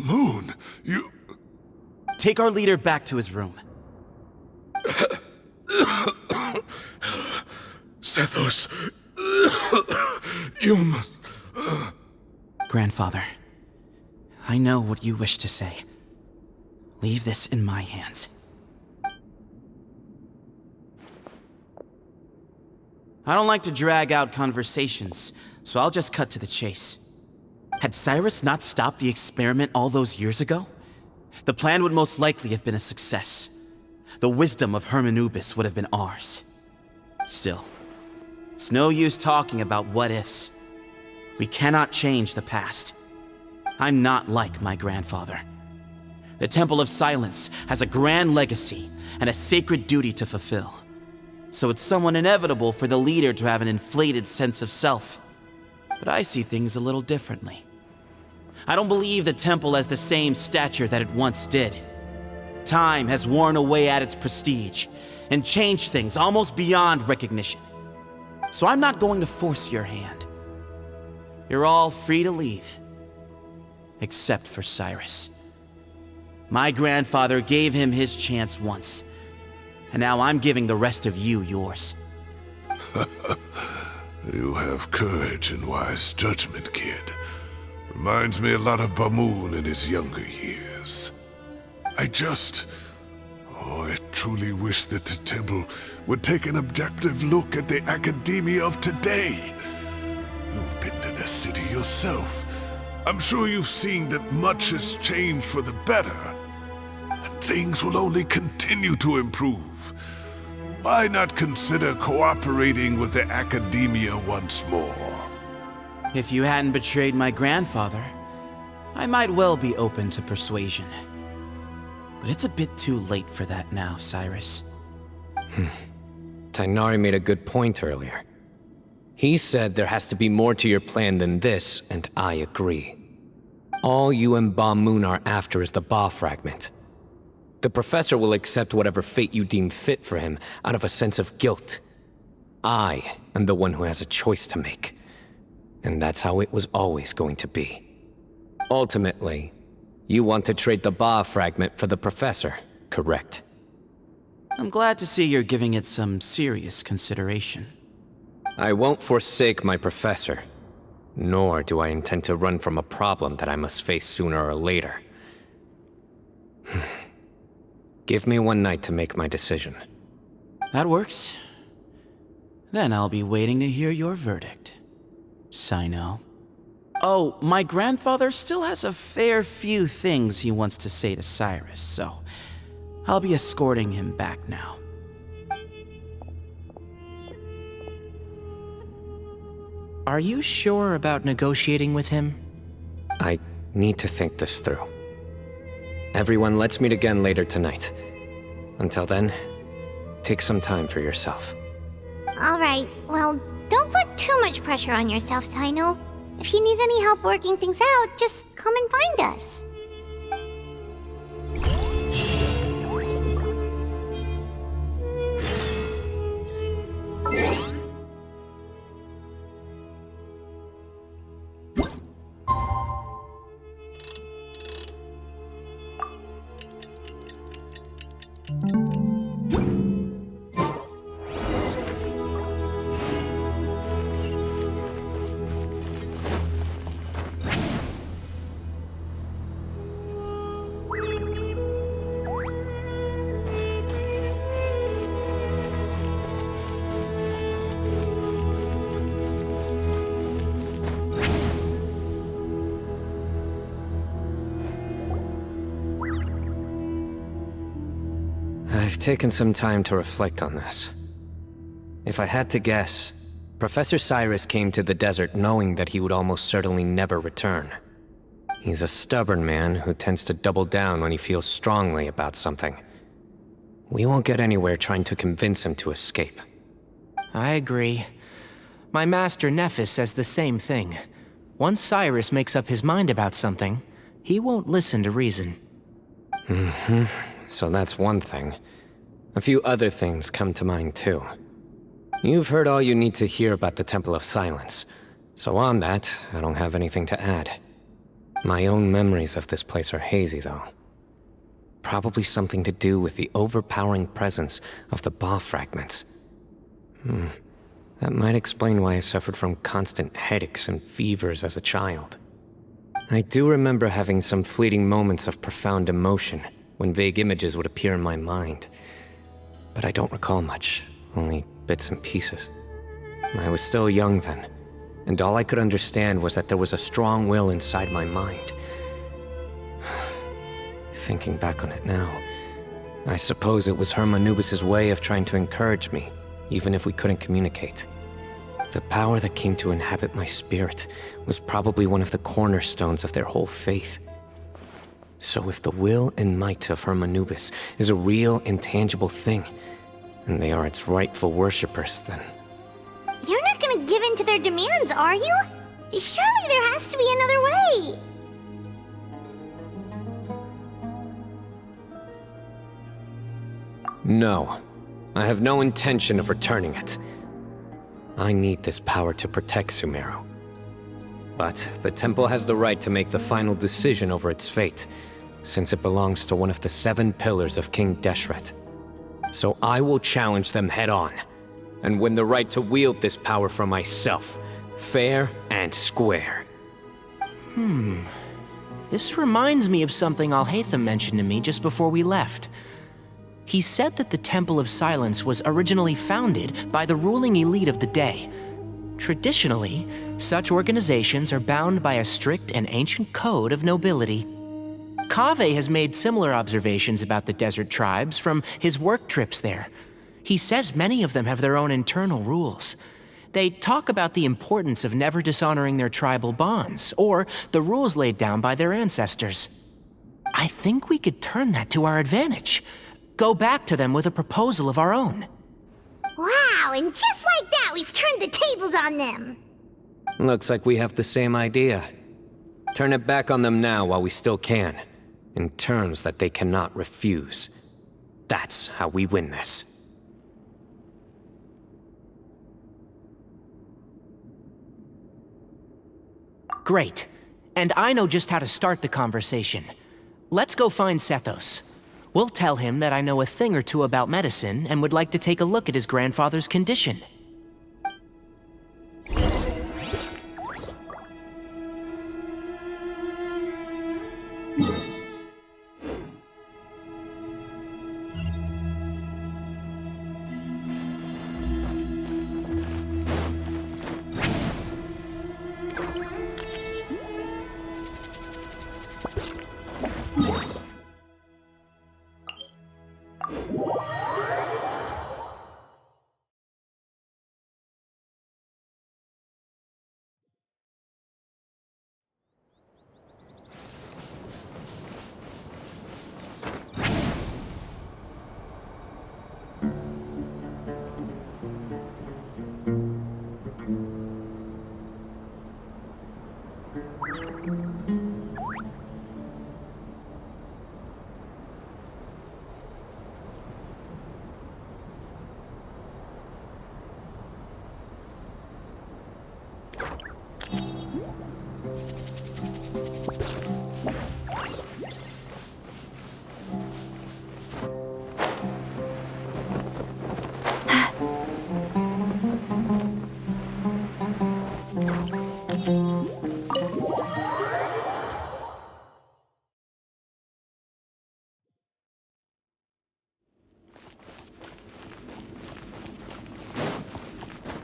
Moon, you... Take our leader back to his room. Sethos, you must... Grandfather, I know what you wish to say. Leave this in my hands. I don't like to drag out conversations, so I'll just cut to the chase. Had Cyrus not stopped the experiment all those years ago, the plan would most likely have been a success. The wisdom of Hermanubis would have been ours. Still, it's no use talking about what-ifs. We cannot change the past. I'm not like my grandfather. The Temple of Silence has a grand legacy and a sacred duty to fulfill. So it's somewhat inevitable for the leader to have an inflated sense of self. But I see things a little differently. I don't believe the temple has the same stature that it once did. Time has worn away at its prestige and changed things almost beyond recognition. So I'm not going to force your hand. You're all free to leave. Except for Cyrus. My grandfather gave him his chance once, and now I'm giving the rest of you yours. You have courage and wise judgment, kid. Reminds me a lot of Bamoon in his younger years. I truly wish that the temple would take an objective look at the academia of today. You've been to the city yourself. I'm sure you've seen that much has changed for the better. And things will only continue to improve. Why not consider cooperating with the academia once more? If you hadn't betrayed my grandfather, I might well be open to persuasion. But it's a bit too late for that now, Cyrus. Tighnari made a good point earlier. He said there has to be more to your plan than this, and I agree. All you and Ba Moon are after is the Ba fragment. The professor will accept whatever fate you deem fit for him out of a sense of guilt. I am the one who has a choice to make. And that's how it was always going to be. Ultimately, you want to trade the Ba fragment for the professor, correct? I'm glad to see you're giving it some serious consideration. I won't forsake my professor, nor do I intend to run from a problem that I must face sooner or later. Give me one night to make my decision. That works. Then I'll be waiting to hear your verdict, Cyno. Oh, my grandfather still has a fair few things he wants to say to Cyrus, so I'll be escorting him back now. Are you sure about negotiating with him? I need to think this through. Everyone, let's meet again later tonight. Until then, take some time for yourself. Alright, well, don't put too much pressure on yourself, Cyno. If you need any help working things out, just come and find us. I've taken some time to reflect on this. If I had to guess, Professor Cyrus came to the desert knowing that he would almost certainly never return. He's a stubborn man who tends to double down when he feels strongly about something. We won't get anywhere trying to convince him to escape. I agree. My master Nephis says the same thing. Once Cyrus makes up his mind about something, he won't listen to reason. So that's one thing. A few other things come to mind too. You've heard all you need to hear about the Temple of Silence, so on that, I don't have anything to add. My own memories of this place are hazy though. Probably something to do with the overpowering presence of the Ba fragments. That might explain why I suffered from constant headaches and fevers as a child. I do remember having some fleeting moments of profound emotion when vague images would appear in my mind. But I don't recall much, only bits and pieces. I was still young then, and all I could understand was that there was a strong will inside my mind. Thinking back on it now, I suppose it was Hermanubis' way of trying to encourage me, even if we couldn't communicate. The power that came to inhabit my spirit was probably one of the cornerstones of their whole faith. So if the will and might of Hermanubis is a real, intangible thing, and they are its rightful worshippers, then... You're not gonna give in to their demands, are you? Surely there has to be another way! No. I have no intention of returning it. I need this power to protect Sumeru. But the temple has the right to make the final decision over its fate, since it belongs to one of the 7 pillars of King Deshret. So I will challenge them head-on, and win the right to wield this power for myself, fair and square. This reminds me of something Alhaitham mentioned to me just before we left. He said that the Temple of Silence was originally founded by the ruling elite of the day. Traditionally, such organizations are bound by a strict and ancient code of nobility. Kaveh has made similar observations about the desert tribes from his work trips there. He says many of them have their own internal rules. They talk about the importance of never dishonoring their tribal bonds, or the rules laid down by their ancestors. I think we could turn that to our advantage. Go back to them with a proposal of our own. Wow, and just like that, we've turned the tables on them! Looks like we have the same idea. Turn it back on them now while we still can, in terms that they cannot refuse. That's how we win this. Great. And I know just how to start the conversation. Let's go find Sethos. We'll tell him that I know a thing or two about medicine and would like to take a look at his grandfather's condition.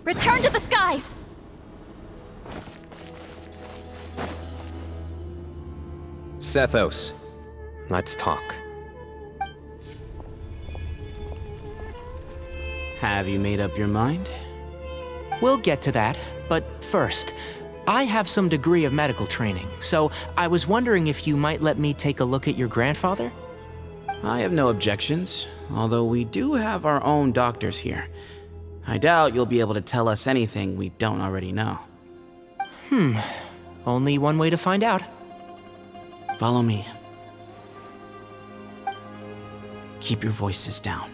Return to the skies! Sethos, let's talk. Have you made up your mind? We'll get to that, but first, I have some degree of medical training, so I was wondering if you might let me take a look at your grandfather? I have no objections, although we do have our own doctors here. I doubt you'll be able to tell us anything we don't already know. Only one way to find out. Follow me. Keep your voices down.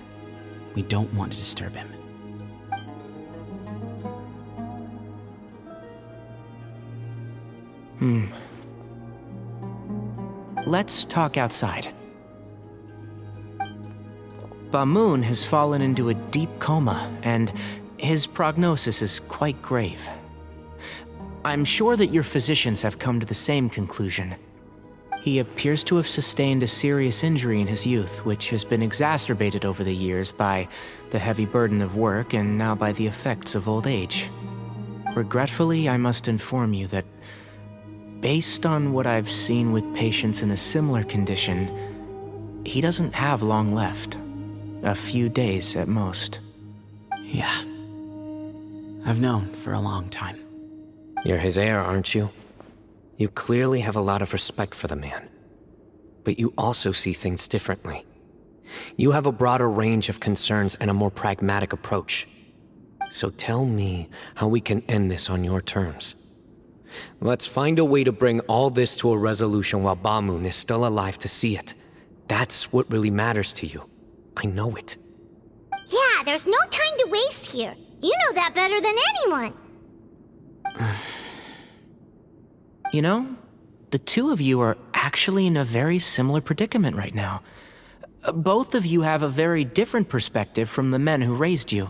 We don't want to disturb him. Let's talk outside. Bamoon has fallen into a deep coma, and his prognosis is quite grave. I'm sure that your physicians have come to the same conclusion. He appears to have sustained a serious injury in his youth, which has been exacerbated over the years by the heavy burden of work and now by the effects of old age. Regretfully, I must inform you that based on what I've seen with patients in a similar condition, he doesn't have long left. A few days at most. Yeah. I've known for a long time. You're his heir, aren't you? You clearly have a lot of respect for the man. But you also see things differently. You have a broader range of concerns and a more pragmatic approach. So tell me how we can end this on your terms. Let's find a way to bring all this to a resolution while Bamoon is still alive to see it. That's what really matters to you. I know it. Yeah, there's no time to waste here. You know that better than anyone. You know, the two of you are actually in a very similar predicament right now. Both of you have a very different perspective from the men who raised you.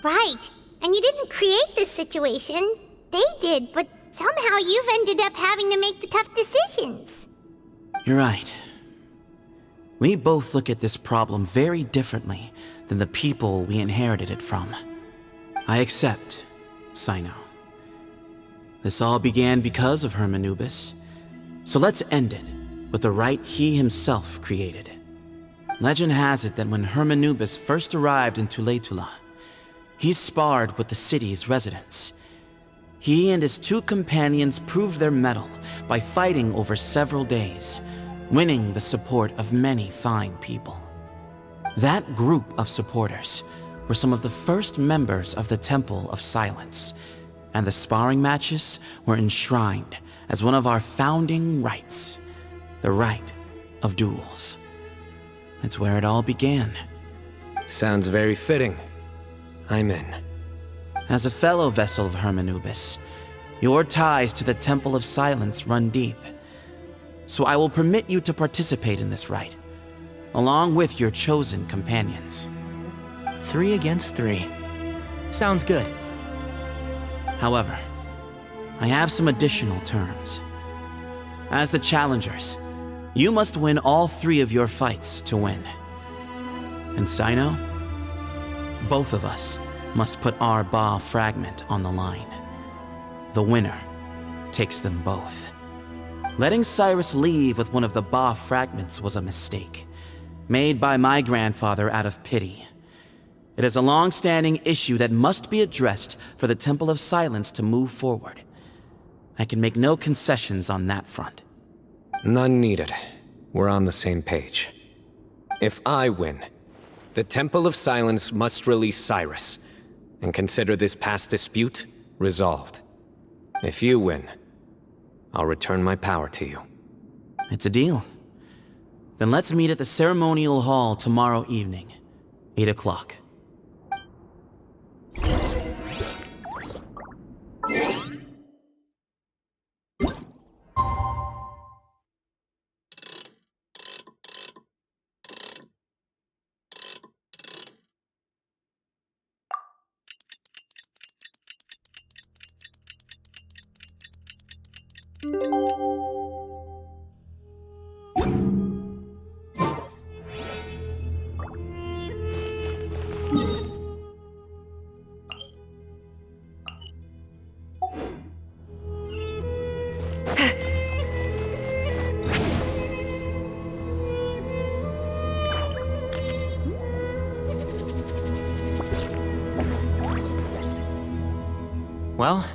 Right. And you didn't create this situation. They did, but somehow you've ended up having to make the tough decisions. You're right. We both look at this problem very differently than the people we inherited it from. I accept, Cyno. This all began because of Hermanubis, so let's end it with the rite he himself created. Legend has it that when Hermanubis first arrived in Tuletula, he sparred with the city's residents. He and his two companions proved their mettle by fighting over several days, winning the support of many fine people. That group of supporters were some of the first members of the Temple of Silence, and the sparring matches were enshrined as one of our founding rites, the rite of duels. That's where it all began. Sounds very fitting. I'm in. As a fellow vessel of Hermanubis, your ties to the Temple of Silence run deep. So I will permit you to participate in this rite, along with your chosen companions. 3 against 3. Sounds good. However, I have some additional terms. As the challengers, you must win all 3 of your fights to win. And Cyno, both of us must put our Ba fragment on the line. The winner takes them both. Letting Cyrus leave with one of the Ba fragments was a mistake, made by my grandfather out of pity. It is a long-standing issue that must be addressed for the Temple of Silence to move forward. I can make no concessions on that front. None needed. We're on the same page. If I win, the Temple of Silence must release Cyrus, and consider this past dispute resolved. If you win, I'll return my power to you. It's a deal. Then let's meet at the ceremonial hall tomorrow evening, 8 o'clock. Well,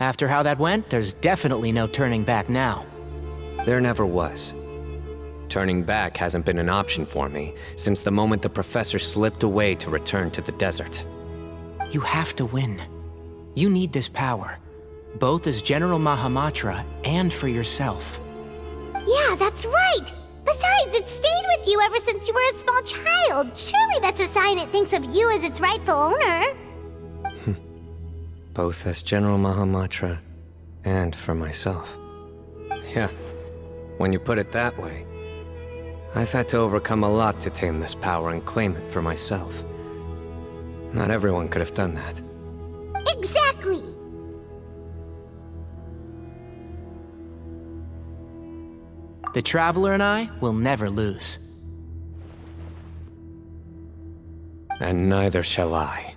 after how that went, there's definitely no turning back now. There never was. Turning back hasn't been an option for me since the moment the professor slipped away to return to the desert. You have to win. You need this power, both as General Mahamatra and for yourself. Yeah, that's right! Besides, it stayed with you ever since you were a small child. Surely that's a sign it thinks of you as its rightful owner. Both as General Mahamatra and for myself. Yeah, when you put it that way, I've had to overcome a lot to tame this power and claim it for myself. Not everyone could have done that. Exactly! The Traveler and I will never lose. And neither shall I.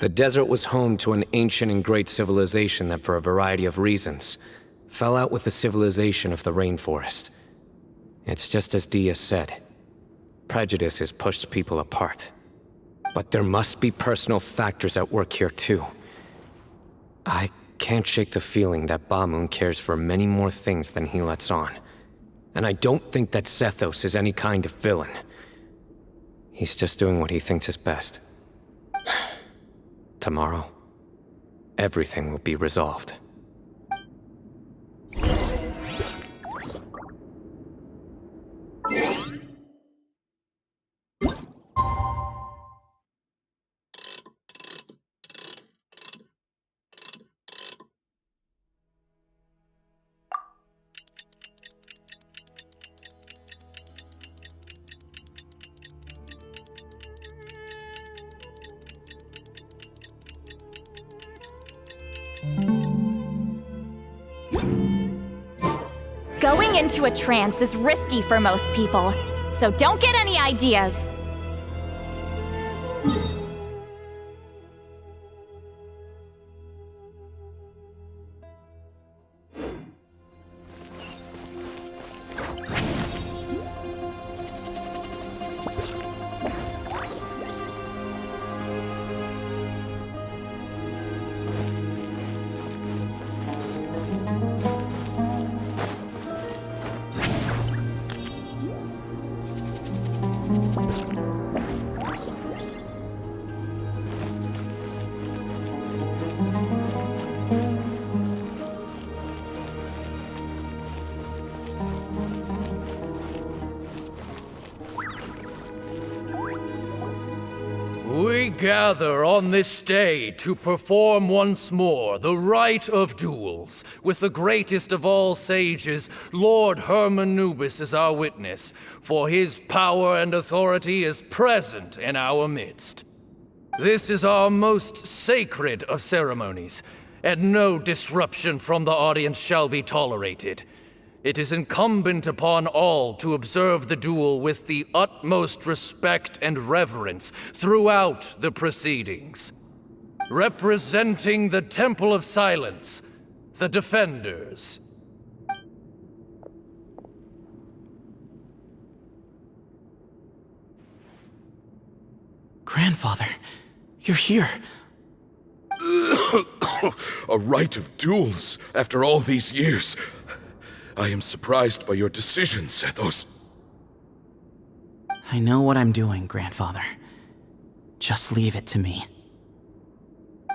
The desert was home to an ancient and great civilization that, for a variety of reasons, fell out with the civilization of the rainforest. It's just as Dia said. Prejudice has pushed people apart. But there must be personal factors at work here too. I can't shake the feeling that Ba-Moon cares for many more things than he lets on. And I don't think that Zethos is any kind of villain. He's just doing what he thinks is best. Tomorrow, everything will be resolved. Going into a trance is risky for most people, so don't get any ideas. We gather on this day to perform once more the rite of duels, with the greatest of all sages, Lord Hermanubis, as our witness, for his power and authority is present in our midst. This is our most sacred of ceremonies, and no disruption from the audience shall be tolerated. It is incumbent upon all to observe the duel with the utmost respect and reverence throughout the proceedings. Representing the Temple of Silence, the Defenders. Grandfather, you're here. A rite of duels after all these years. I am surprised by your decision, Zethos. I know what I'm doing, Grandfather. Just leave it to me.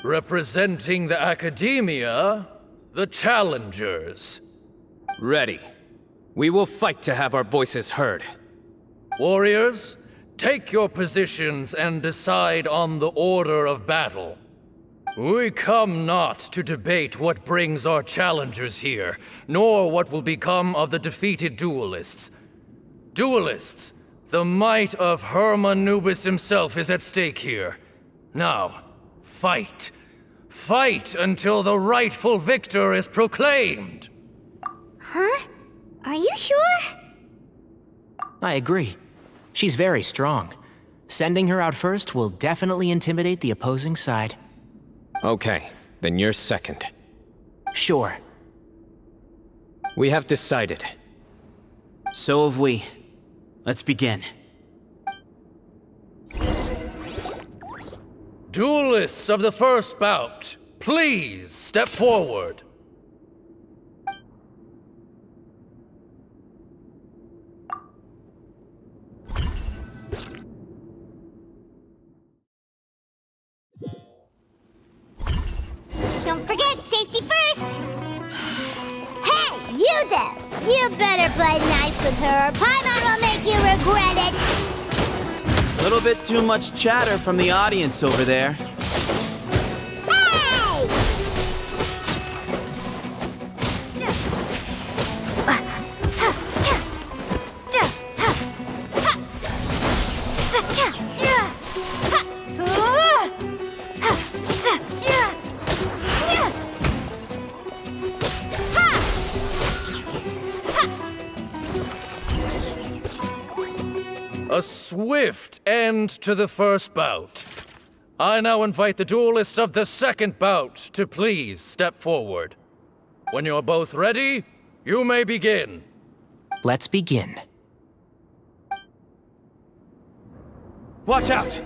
Representing the Academia, the Challengers. Ready. We will fight to have our voices heard. Warriors, take your positions and decide on the order of battle. We come not to debate what brings our challengers here, nor what will become of the defeated duelists. Duelists, the might of Hermanubis himself is at stake here. Now, fight. Fight until the rightful victor is proclaimed. Huh? Are you sure? I agree. She's very strong. Sending her out first will definitely intimidate the opposing side. Okay, then you're second. Sure. We have decided. So have we. Let's begin. Duelists of the first bout, please step forward. Don't forget, safety first! Hey, you there! You better play nice with her, or Paimon will make you regret it! A little bit too much chatter from the audience over there. Hey! A swift end to the first bout. I now invite the duelists of the second bout to please step forward. When you're both ready, you may begin. Let's begin. Watch out!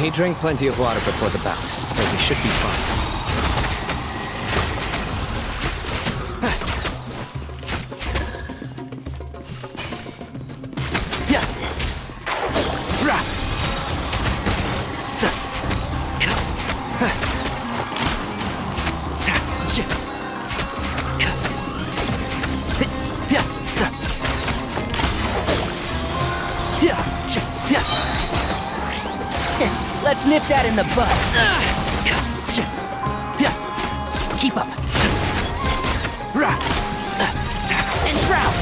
He drank plenty of water before the bout, so he should be fine. Let's nip that in the bud. Keep up. And shroud.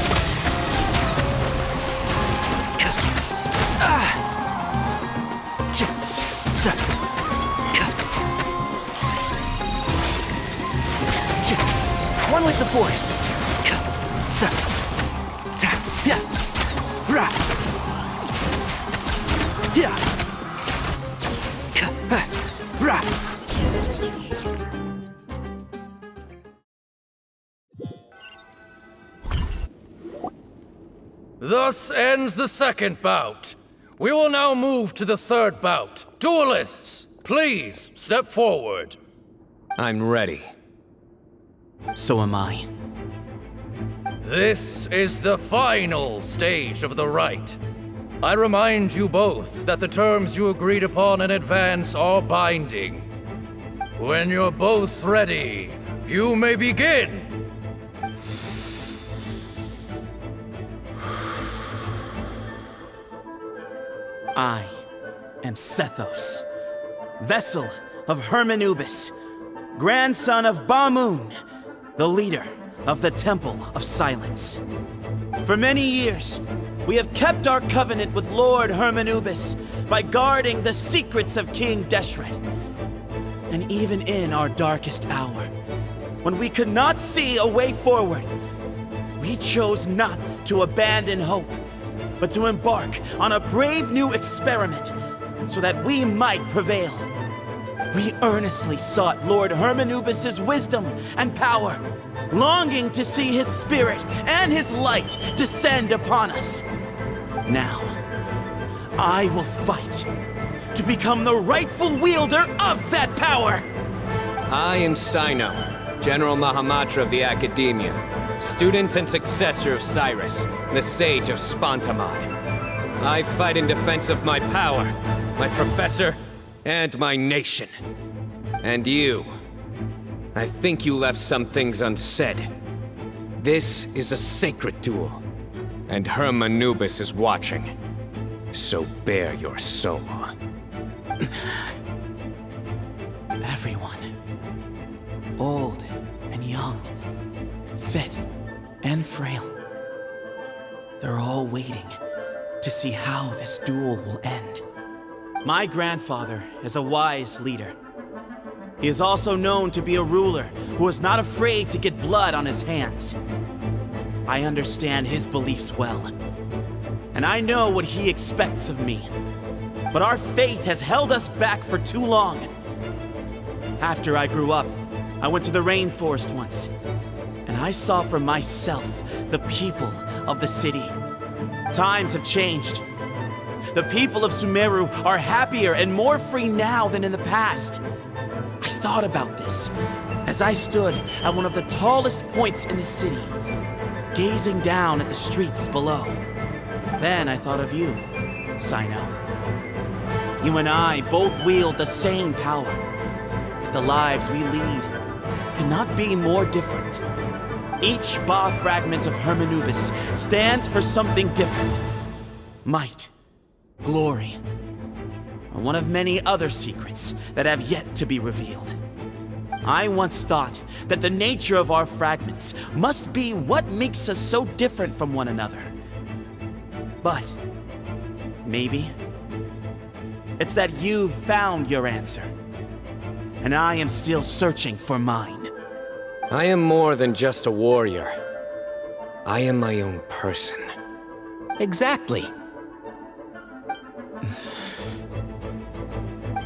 One with the forest. Thus ends the second bout. We will now move to the third bout. Duelists, please step forward. I'm ready. So am I. This is the final stage of the rite. I remind you both that the terms you agreed upon in advance are binding. When you're both ready, you may begin. I am Sethos, vessel of Hermanubis, grandson of Bamoon, the leader of the Temple of Silence. For many years, we have kept our covenant with Lord Hermanubis by guarding the secrets of King Deshret. And even in our darkest hour, when we could not see a way forward, we chose not to abandon hope, but to embark on a brave new experiment so that we might prevail. We earnestly sought Lord Hermanubis' wisdom and power, longing to see his spirit and his light descend upon us. Now, I will fight to become the rightful wielder of that power! I am Cyno, General Mahamatra of the Academia, student and successor of Cyrus, the Sage of Spantamad. I fight in defense of my power, my professor, and my nation. And you, I think you left some things unsaid. This is a sacred duel, and Hermanubis is watching. So bare your soul. Everyone, old and young, fit and frail, they're all waiting to see how this duel will end. My grandfather is a wise leader. He is also known to be a ruler who is not afraid to get blood on his hands. I understand his beliefs well, and I know what he expects of me. But our faith has held us back for too long. After I grew up, I went to the rainforest once, and I saw for myself the people of the city. Times have changed. The people of Sumeru are happier and more free now than in the past. I thought about this as I stood at one of the tallest points in the city, gazing down at the streets below. Then I thought of you, Cyno. You and I both wield the same power, yet the lives we lead could not be more different. Each Ba fragment of Hermanubis stands for something different. Might, glory, or one of many other secrets that have yet to be revealed. I once thought that the nature of our fragments must be what makes us so different from one another. But maybe it's that you've found your answer, and I am still searching for mine. I am more than just a warrior. I am my own person. Exactly.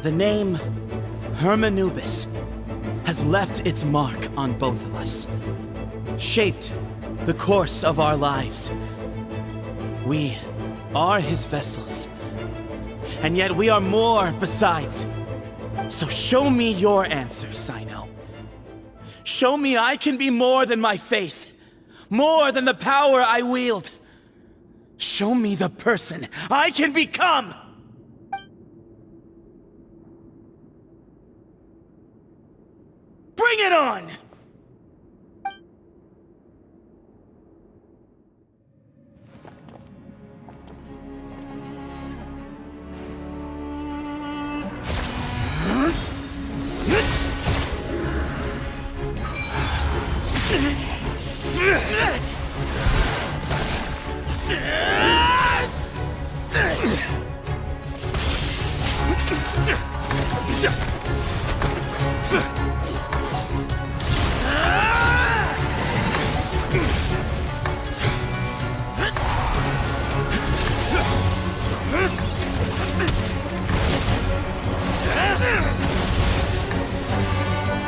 The name Hermanubis has left its mark on both of us, shaped the course of our lives. We are his vessels, and yet we are more besides. So show me your answer, Cyno. Show me I can be more than my faith, more than the power I wield. Show me the person I can become! Bring it on!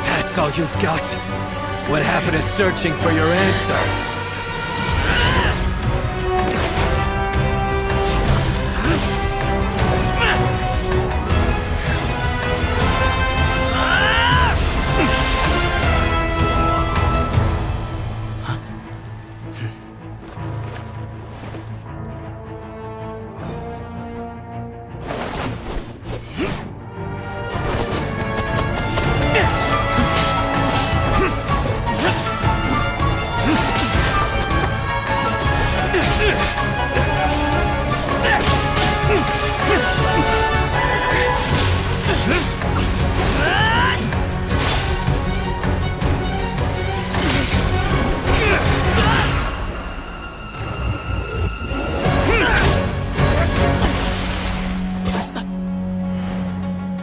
That's all you've got? What happened to searching for your answer?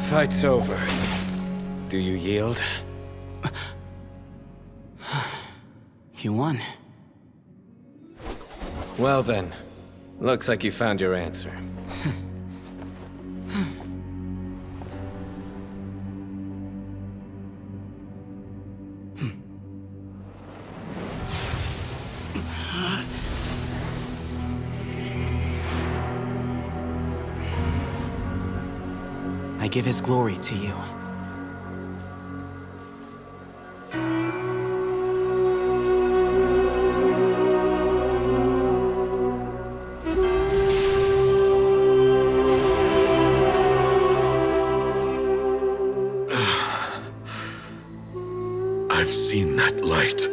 Fight's over. Do you yield? You won. Well then, looks like you found your answer. I give his glory to you. I've seen that light.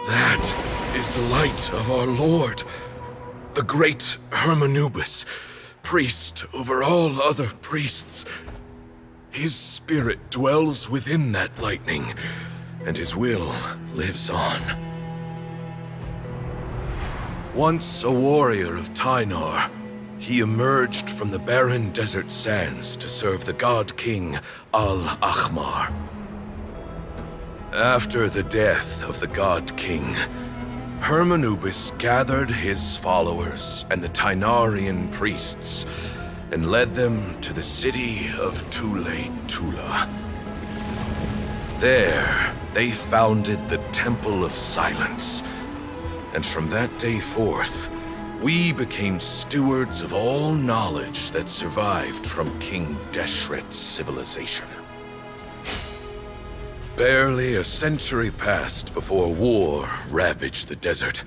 That is the light of our Lord, the great Hermanubis, priest over all other priests. His spirit dwells within that lightning, and his will lives on. Once a warrior of Tynar, he emerged from the barren desert sands to serve the god king Al-Ahmar. After the death of the god king, Hermanubis gathered his followers and the Tynarian priests and led them to the city of Tula. There, they founded the Temple of Silence, and from that day forth, we became stewards of all knowledge that survived from King Deshret's civilization. Barely a century passed before war ravaged the desert.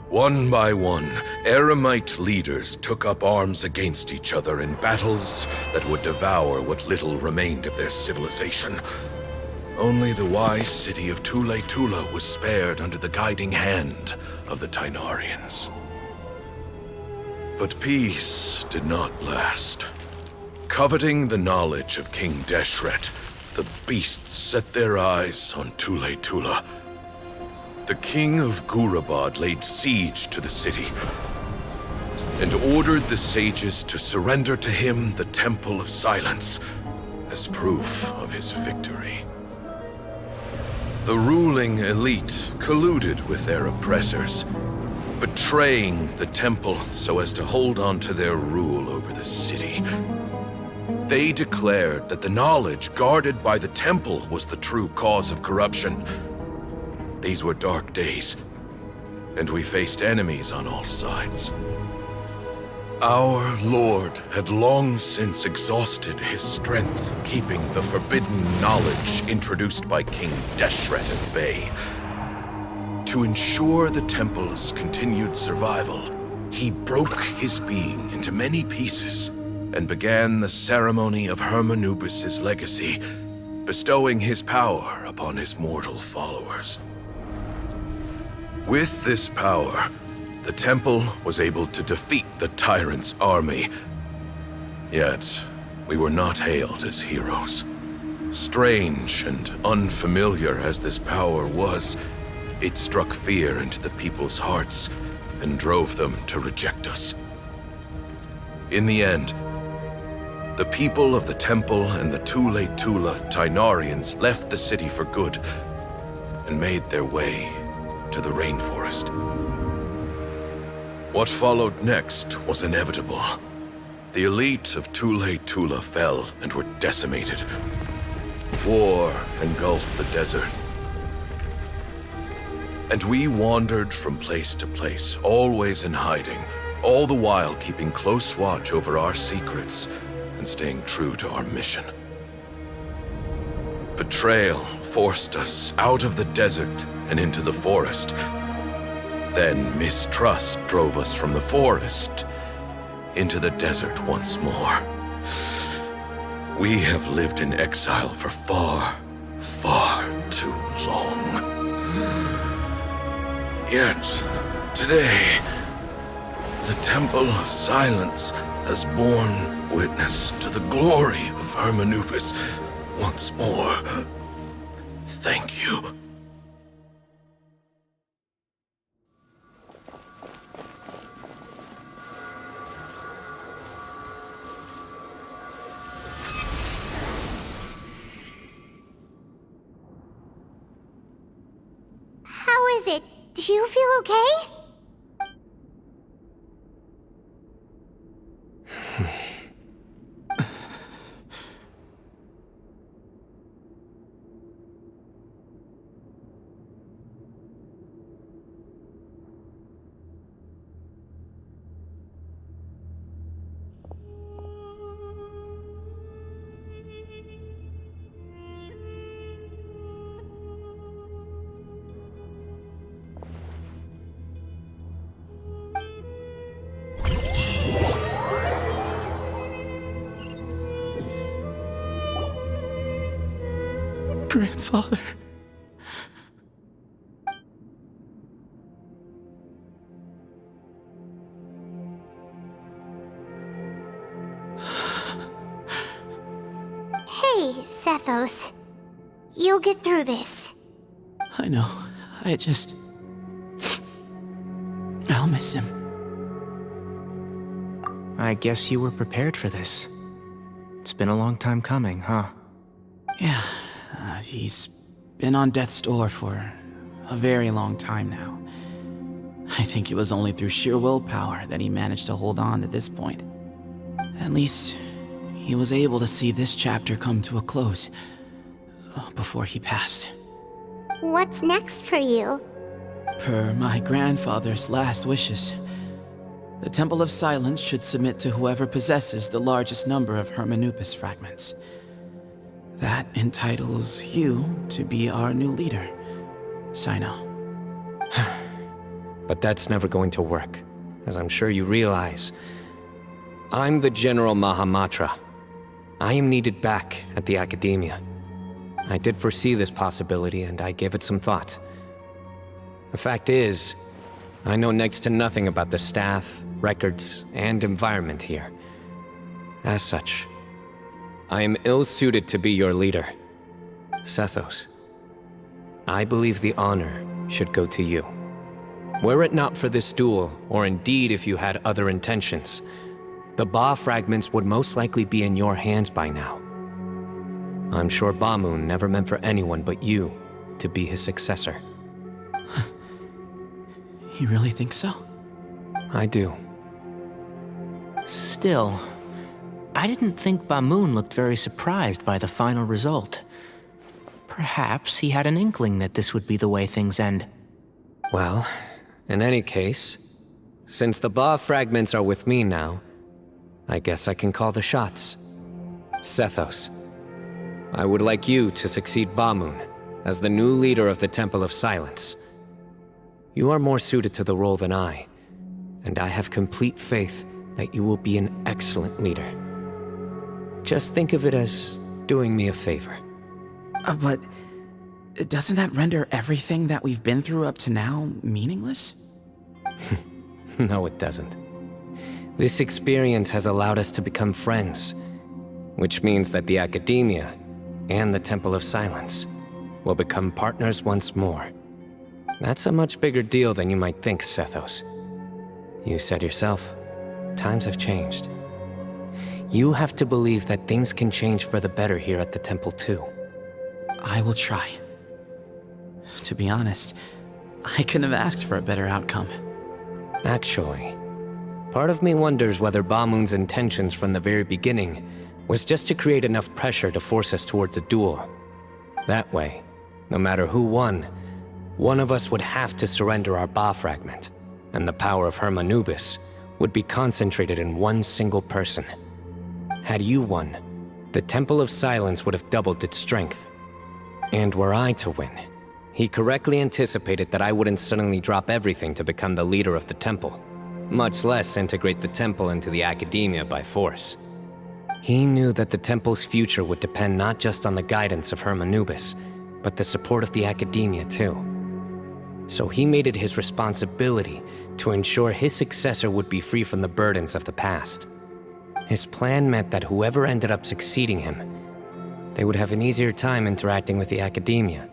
One by one, Eremite leaders took up arms against each other in battles that would devour what little remained of their civilization. Only the wise city of Tule was spared under the guiding hand of the Tainarians. But peace did not last. Coveting the knowledge of King Deshret, the beasts set their eyes on Tule. The king of Gurabad laid siege to the city and ordered the sages to surrender to him the Temple of Silence as proof of his victory. The ruling elite colluded with their oppressors, betraying the temple so as to hold on to their rule over the city. They declared that the knowledge guarded by the temple was the true cause of corruption. These were dark days, and we faced enemies on all sides. Our Lord had long since exhausted his strength, keeping the forbidden knowledge introduced by King Deshret at bay. To ensure the temple's continued survival, he broke his being into many pieces and began the ceremony of Hermanubis' legacy, bestowing his power upon his mortal followers. With this power, the temple was able to defeat the tyrant's army. Yet, we were not hailed as heroes. Strange and unfamiliar as this power was, it struck fear into the people's hearts and drove them to reject us. In the end, the people of the temple and the Tule Tainarians left the city for good and made their way to the rainforest. What followed next was inevitable. The elite of Tule fell and were decimated. War engulfed the desert. And we wandered from place to place, always in hiding, all the while keeping close watch over our secrets and staying true to our mission. Betrayal forced us out of the desert and into the forest. Then mistrust drove us from the forest into the desert once more. We have lived in exile for far, far too long. Yet, today, the Temple of Silence has borne witness to the glory of Hermanubis once more. Thank you. How is it? Do you feel okay? Grandfather. Hey, Sethos. You'll get through this. I know. I'll miss him. I guess you were prepared for this. It's been a long time coming, huh? Yeah, he's been on death's door for a very long time now. I think it was only through sheer willpower that he managed to hold on to this point. At least, he was able to see this chapter come to a close before he passed. What's next for you? Per my grandfather's last wishes, The Temple of Silence should submit to whoever possesses the largest number of Hermanupis fragments. That entitles you to be our new leader, Cyno. But that's never going to work, as I'm sure you realize. I'm the General Mahamatra. I am needed back at the Academia. I did foresee this possibility, and I gave it some thought. The fact is, I know next to nothing about the staff, records, and environment here. As such, I am ill-suited to be your leader. Sethos, I believe the honor should go to you. Were it not for this duel, or indeed if you had other intentions, the Ba fragments would most likely be in your hands by now. I'm sure Bamoon never meant for anyone but you to be his successor. You really think so? I do. Still, I didn't think Bamoon looked very surprised by the final result. Perhaps he had an inkling that this would be the way things end. Well, in any case, since the Ba fragments are with me now, I guess I can call the shots. Sethos, I would like you to succeed Bamoon as the new leader of the Temple of Silence. You are more suited to the role than I, and I have complete faith that you will be an excellent leader. Just think of it as doing me a favor. But doesn't that render everything that we've been through up to now meaningless? No, it doesn't. This experience has allowed us to become friends, which means that the Academia and the Temple of Silence will become partners once more. That's a much bigger deal than you might think, Sethos. You said yourself, times have changed. You have to believe that things can change for the better here at the Temple too. I will try. To be honest, I couldn't have asked for a better outcome. Actually, part of me wonders whether Bamoon's intentions from the very beginning was just to create enough pressure to force us towards a duel. That way, no matter who won, one of us would have to surrender our Ba fragment, and the power of Hermanubis would be concentrated in one single person. Had you won, the Temple of Silence would have doubled its strength. And were I to win, he correctly anticipated that I wouldn't suddenly drop everything to become the leader of the temple, much less integrate the temple into the Academia by force. He knew that the temple's future would depend not just on the guidance of Hermanubis, but the support of the Academia too. So he made it his responsibility to ensure his successor would be free from the burdens of the past. His plan meant that whoever ended up succeeding him, they would have an easier time interacting with the Academia.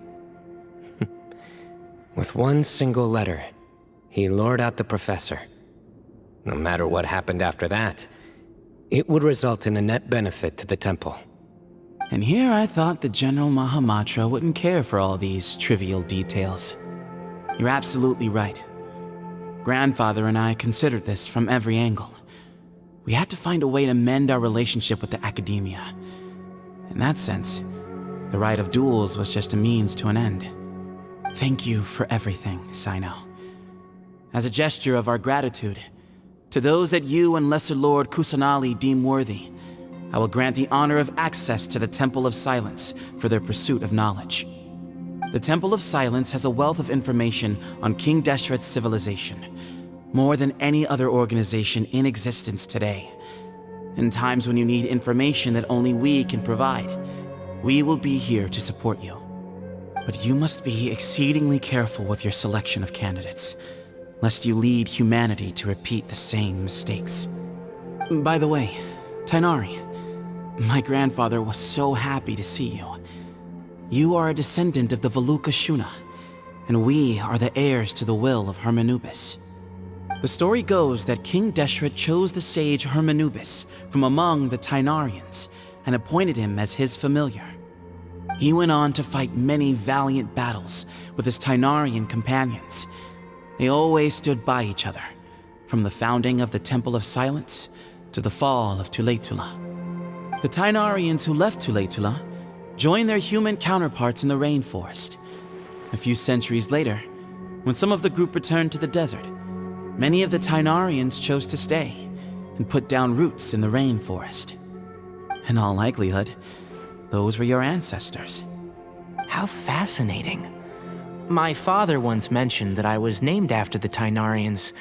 With one single letter, he lured out the professor. No matter what happened after that, it would result in a net benefit to the temple. And here I thought the General Mahamatra wouldn't care for all these trivial details. You're absolutely right. Grandfather and I considered this from every angle. We had to find a way to mend our relationship with the Academia. In that sense, the right of duels was just a means to an end. Thank you for everything, Cyno. As a gesture of our gratitude, to those that you and Lesser Lord Kusanali deem worthy, I will grant the honor of access to the Temple of Silence for their pursuit of knowledge. The Temple of Silence has a wealth of information on King Deshret's civilization, more than any other organization in existence today. In times when you need information that only we can provide, we will be here to support you. But you must be exceedingly careful with your selection of candidates, lest you lead humanity to repeat the same mistakes. By the way, Tainari, my grandfather was so happy to see you. You are a descendant of the Valuka Shuna, and we are the heirs to the will of Hermanubis. The story goes that King Deshret chose the sage Hermanubis from among the Tainarians and appointed him as his familiar. He went on to fight many valiant battles with his Tainarian companions. They always stood by each other, from the founding of the Temple of Silence to the fall of Tuletula. The Tainarians who left Tuletula joined their human counterparts in the rainforest. A few centuries later, when some of the group returned to the desert, Many of the Tynarians chose to stay and put down roots in the rainforest. In all likelihood, those were your ancestors. How fascinating. My father once mentioned that I was named after the Tynarians,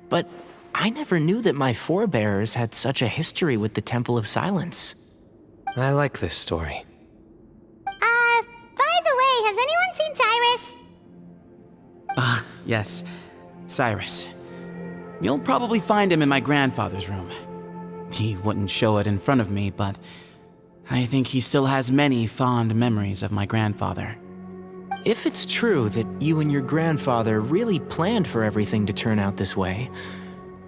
but I never knew that my forebears had such a history with the Temple of Silence. I like this story. By the way, has anyone seen Cyrus? Yes, Cyrus. You'll probably find him in my grandfather's room. He wouldn't show it in front of me, but I think he still has many fond memories of my grandfather. If it's true that you and your grandfather really planned for everything to turn out this way,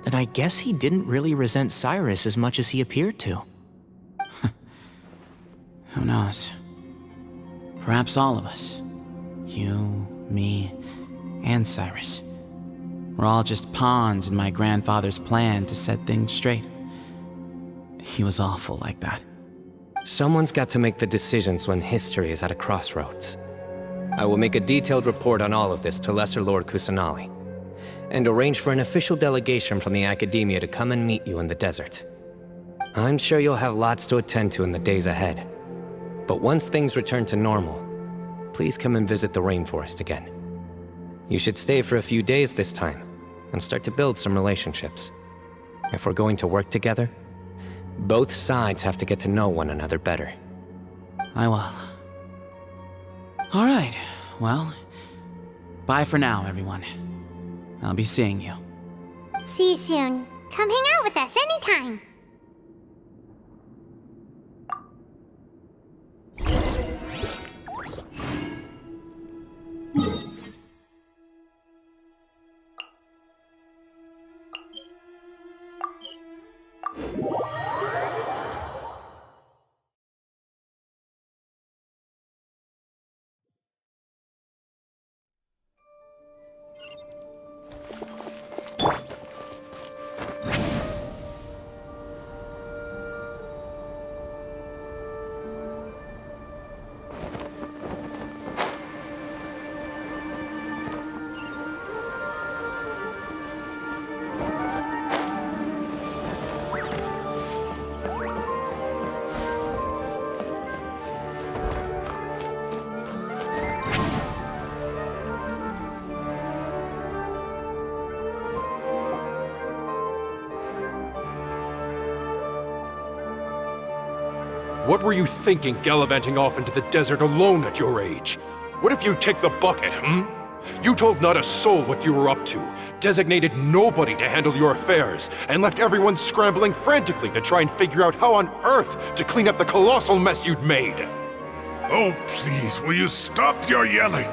then I guess he didn't really resent Cyrus as much as he appeared to. Who knows? Perhaps all of us, you, me, and Cyrus, we're all just pawns in my grandfather's plan to set things straight. He was awful like that. Someone's got to make the decisions when history is at a crossroads. I will make a detailed report on all of this to Lesser Lord Kusanali, and arrange for an official delegation from the Academia to come and meet you in the desert. I'm sure you'll have lots to attend to in the days ahead. But once things return to normal, please come and visit the rainforest again. You should stay for a few days this time, and start to build some relationships. If we're going to work together, both sides have to get to know one another better. I will. All right, well, bye for now, everyone. I'll be seeing you. See you soon. Come hang out with us anytime. What were you thinking gallivanting off into the desert alone at your age? What if you take the bucket, You told not a soul what you were up to, designated nobody to handle your affairs, and left everyone scrambling frantically to try and figure out how on earth to clean up the colossal mess you'd made. Oh, please, will you stop your yelling?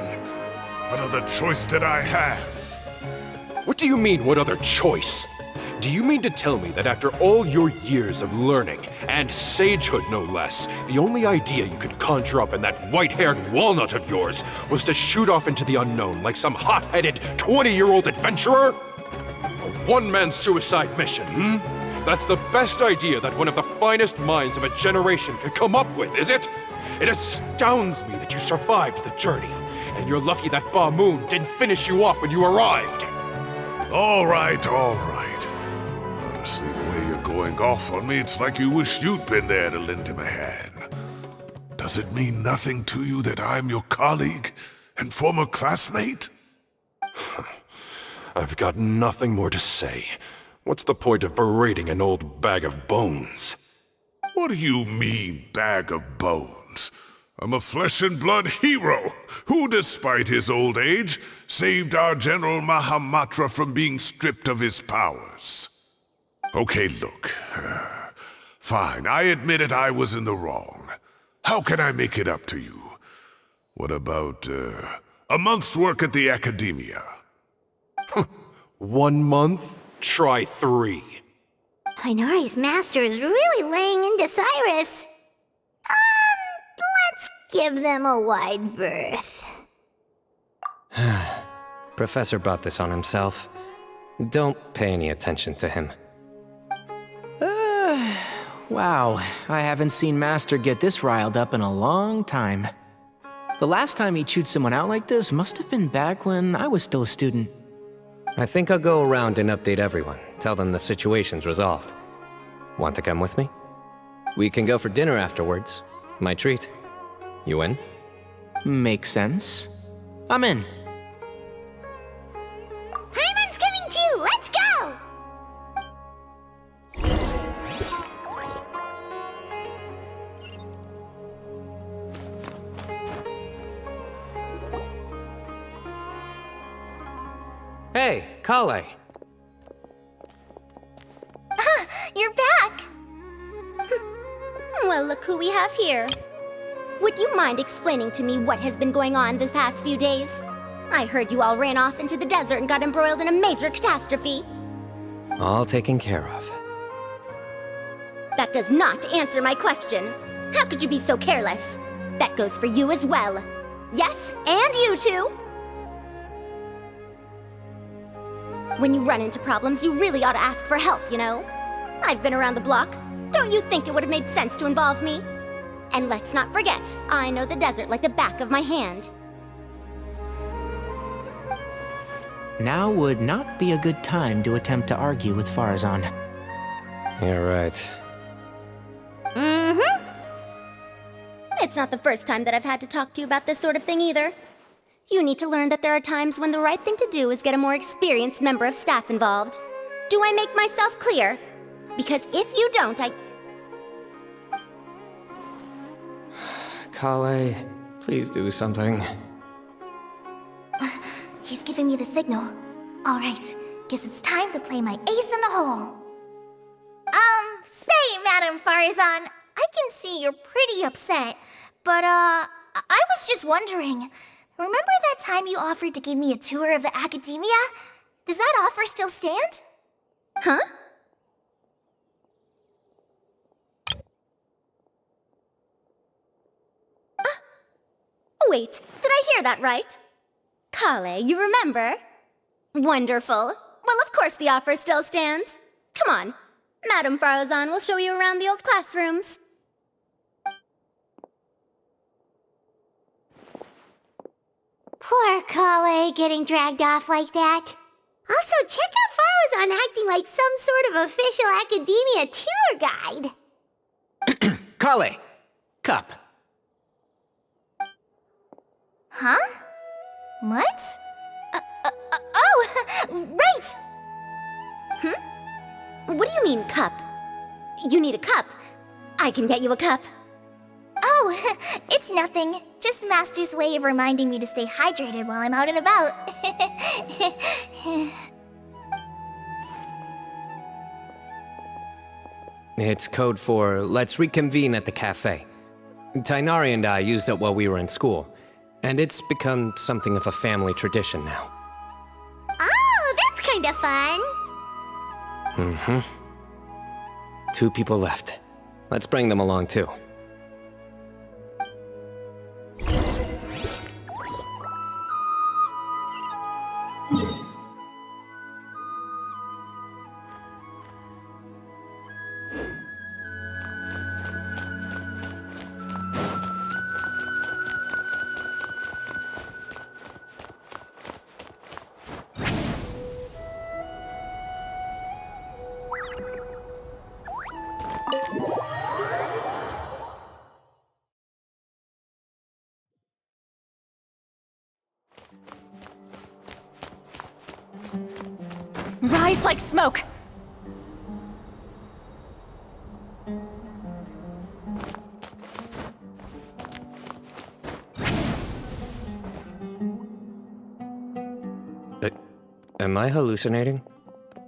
What other choice did I have? What do you mean, what other choice? Do you mean to tell me that after all your years of learning, and sagehood no less, the only idea you could conjure up in that white-haired walnut of yours was to shoot off into the unknown like some hot-headed 20-year-old adventurer? A one-man suicide mission, That's the best idea that one of the finest minds of a generation could come up with, is it? It astounds me that you survived the journey, and you're lucky that Ba Moon didn't finish you off when you arrived. All right, all right. Honestly, the way you're going off on me, it's like you wish you'd been there to lend him a hand. Does it mean nothing to you that I'm your colleague and former classmate? I've got nothing more to say. What's the point of berating an old bag of bones? What do you mean, bag of bones? I'm a flesh-and-blood hero who, despite his old age, saved our General Mahamatra from being stripped of his powers. Okay, look. Fine, I admit it, I was in the wrong. How can I make it up to you? What about, a month's work at the Academia? 1 month? Try 3. Inari's master is really laying into Cyrus. Let's give them a wide berth. Professor brought this on himself. Don't pay any attention to him. Wow, I haven't seen Master get this riled up in a long time. The last time he chewed someone out like this must have been back when I was still a student. I think I'll go around and update everyone, tell them the situation's resolved. Want to come with me? We can go for dinner afterwards. My treat. You in? Makes sense. I'm in. Hyman's coming too! Let's go! Hey, Kale. You're back! Well, look who we have here. Would you mind explaining to me what has been going on this past few days? I heard you all ran off into the desert and got embroiled in a major catastrophe. All taken care of. That does not answer my question. How could you be so careless? That goes for you as well. Yes, and you too. When you run into problems, you really ought to ask for help, you know? I've been around the block. Don't you think it would have made sense to involve me? And let's not forget, I know the desert like the back of my hand. Now would not be a good time to attempt to argue with Farazan. You're right. Mm-hmm. It's not the first time that I've had to talk to you about this sort of thing either. You need to learn that there are times when the right thing to do is get a more experienced member of staff involved. Do I make myself clear? Because if you don't, Kale, please do something. He's giving me the signal. Alright, guess it's time to play my ace in the hole. Say, Madam Farazan, I can see you're pretty upset, but, I was just wondering, remember that time you offered to give me a tour of the academia? Does that offer still stand? Huh? wait, did I hear that right? Kale, you remember? Wonderful. Well, of course the offer still stands. Come on. Madam Farazan will show you around the old classrooms. Poor Kale getting dragged off like that. Also, check out Farazan acting like some sort of official academia tour guide. Kale! Cup. Huh? What? Oh, right! What do you mean, cup? You need a cup. I can get you a cup. Oh, it's nothing. Just Master's way of reminding me to stay hydrated while I'm out and about. It's code for let's reconvene at the cafe. Tighnari and I used it while we were in school, and it's become something of a family tradition now. Oh, that's kind of fun. Mm-hmm. 2 people left. Let's bring them along too. Rise like smoke! Am I hallucinating?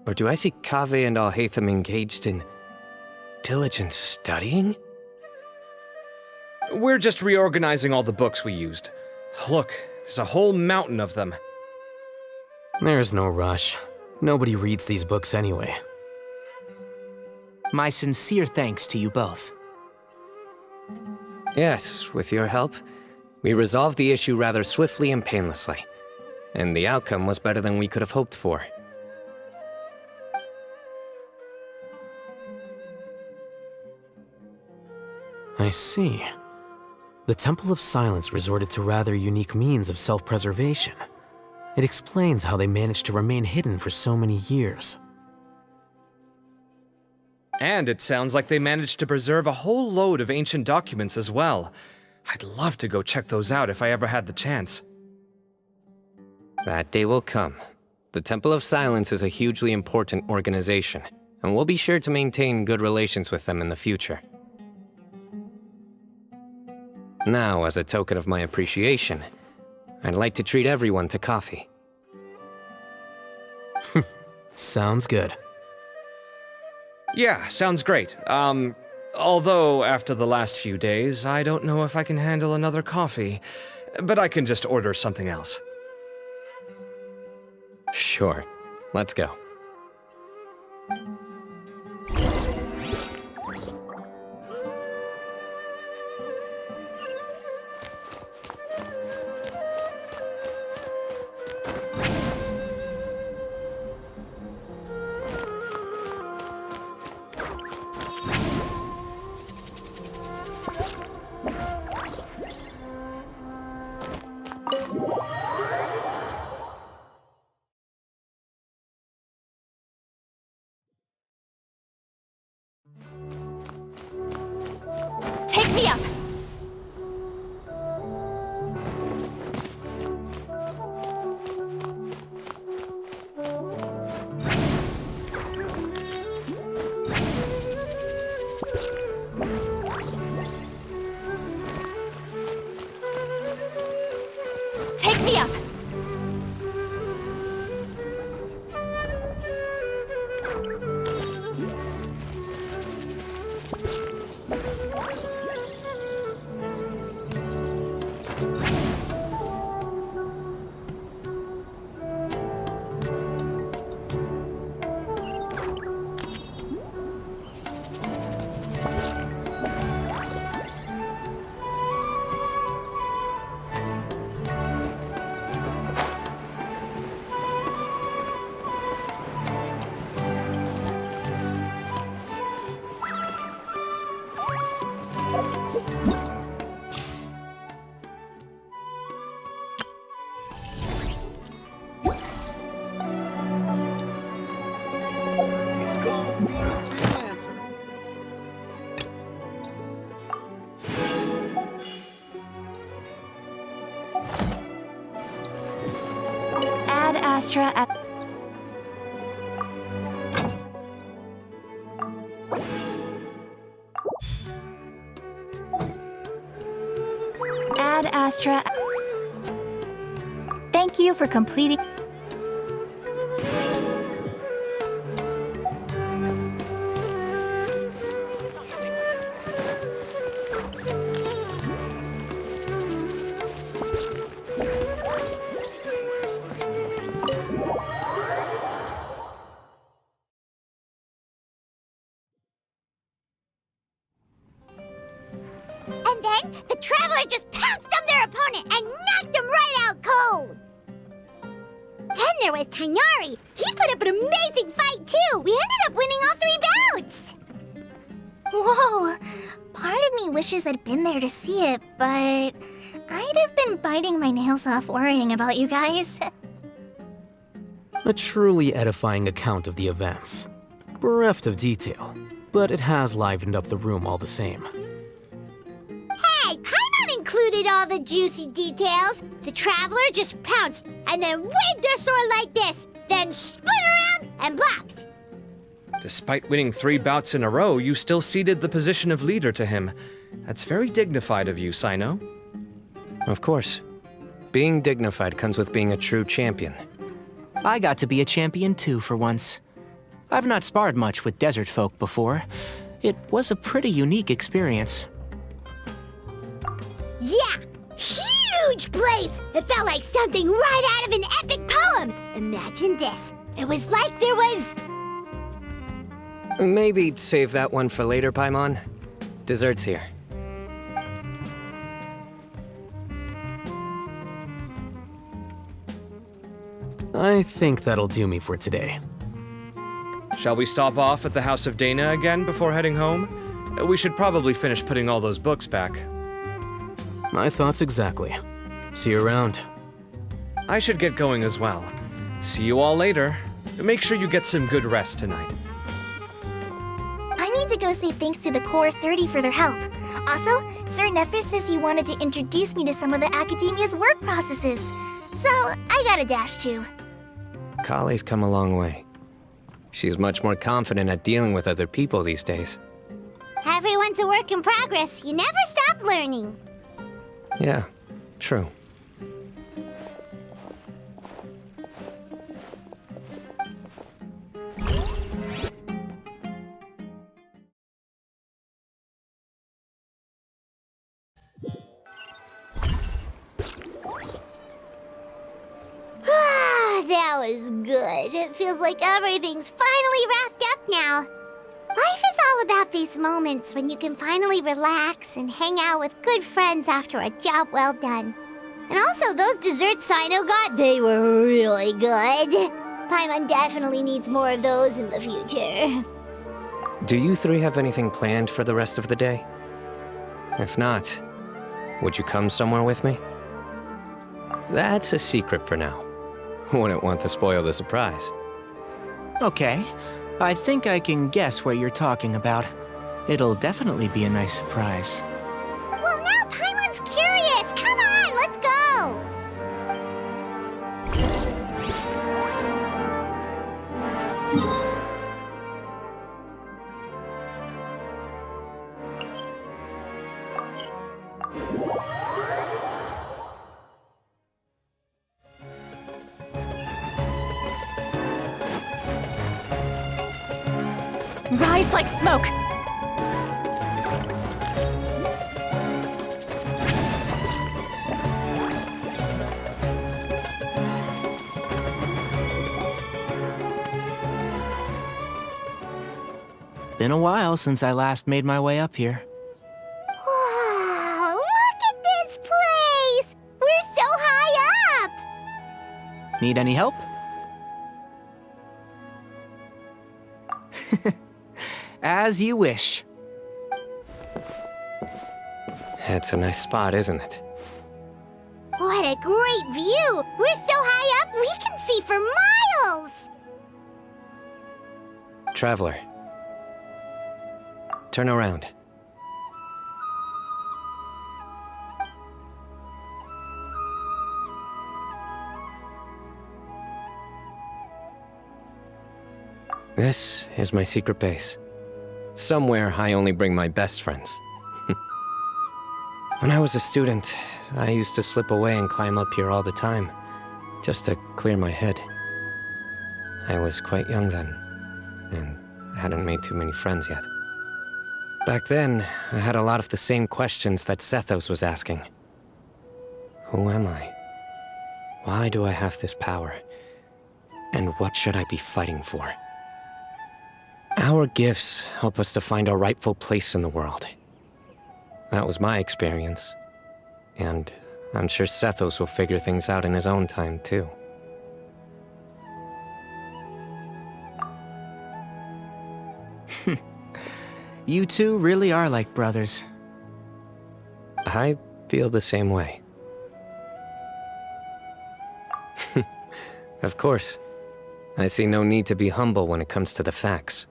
Or do I see Kaveh and Alhaitham engaged in diligent studying? We're just reorganizing all the books we used. Look, there's a whole mountain of them. There's no rush. Nobody reads these books anyway. My sincere thanks to you both. Yes, with your help, we resolved the issue rather swiftly and painlessly. And the outcome was better than we could have hoped for. I see. The Temple of Silence resorted to rather unique means of self-preservation. It explains how they managed to remain hidden for so many years. And it sounds like they managed to preserve a whole load of ancient documents as well. I'd love to go check those out if I ever had the chance. That day will come. The Temple of Silence is a hugely important organization, and we'll be sure to maintain good relations with them in the future. Now, as a token of my appreciation, I'd like to treat everyone to coffee. Sounds good. Yeah, sounds great. Although after the last few days, I don't know if I can handle another coffee, but I can just order something else. Sure. Let's go. Take me up! Take me up! It's called being a freelancer. Ad Astra at... Ad Astra... Thank you for completing... And then the Traveler just pounced on their opponent and knocked him right out cold. Then there was Tighnari. He put up an amazing fight too. We ended up winning all 3 bouts. Whoa! Part of me wishes I'd been there to see it, but I'd have been biting my nails off worrying about you guys. A truly edifying account of the events. Bereft of detail, but it has livened up the room all the same. Hey, Paimon included all the juicy details. The Traveler just pounced and then waved their sword like this, then spun around and blocked. Despite winning 3 bouts in a row, you still ceded the position of leader to him. That's very dignified of you, Cyno. Of course. Being dignified comes with being a true champion. I got to be a champion too for once. I've not sparred much with desert folk before. It was a pretty unique experience. Yeah, huge place! It felt like something right out of an epic poem. Imagine this. It was like there was... Maybe save that one for later, Paimon. Dessert's here. I think that'll do me for today. Shall we stop off at the House of Dana again before heading home? We should probably finish putting all those books back. My thoughts exactly. See you around. I should get going as well. See you all later. Make sure you get some good rest tonight. I need to go say thanks to the Core 30 for their help. Also, Sir Nephis says he wanted to introduce me to some of the Academia's work processes. So, I gotta dash too. Kali's come a long way. She's much more confident at dealing with other people these days. Everyone's a work in progress. You never stop learning. Yeah, true. That was good. It feels like everything's finally wrapped up now. Life is all about these moments when you can finally relax and hang out with good friends after a job well done. And also, those desserts Cyno got, they were really good. Paimon definitely needs more of those in the future. Do you three have anything planned for the rest of the day? If not, would you come somewhere with me? That's a secret for now. Wouldn't want to spoil the surprise. Okay. I think I can guess what you're talking about. It'll definitely be a nice surprise. Well, now Paimon's curious. Come on, let's go. Rise like smoke! Been a while since I last made my way up here. Wow, look at this place! We're so high up! Need any help? As you wish. It's a nice spot, isn't it? What a great view! We're so high up, we can see for miles! Traveler. Turn around. This is my secret base. Somewhere I only bring my best friends. When I was a student, I used to slip away and climb up here all the time, just to clear my head. I was quite young then, and hadn't made too many friends yet. Back then, I had a lot of the same questions that Zethos was asking. Who am I? Why do I have this power? And what should I be fighting for? Our gifts help us to find our rightful place in the world. That was my experience. And I'm sure Zethos will figure things out in his own time, too. You two really are like brothers. I feel the same way. Of course. I see no need to be humble when it comes to the facts.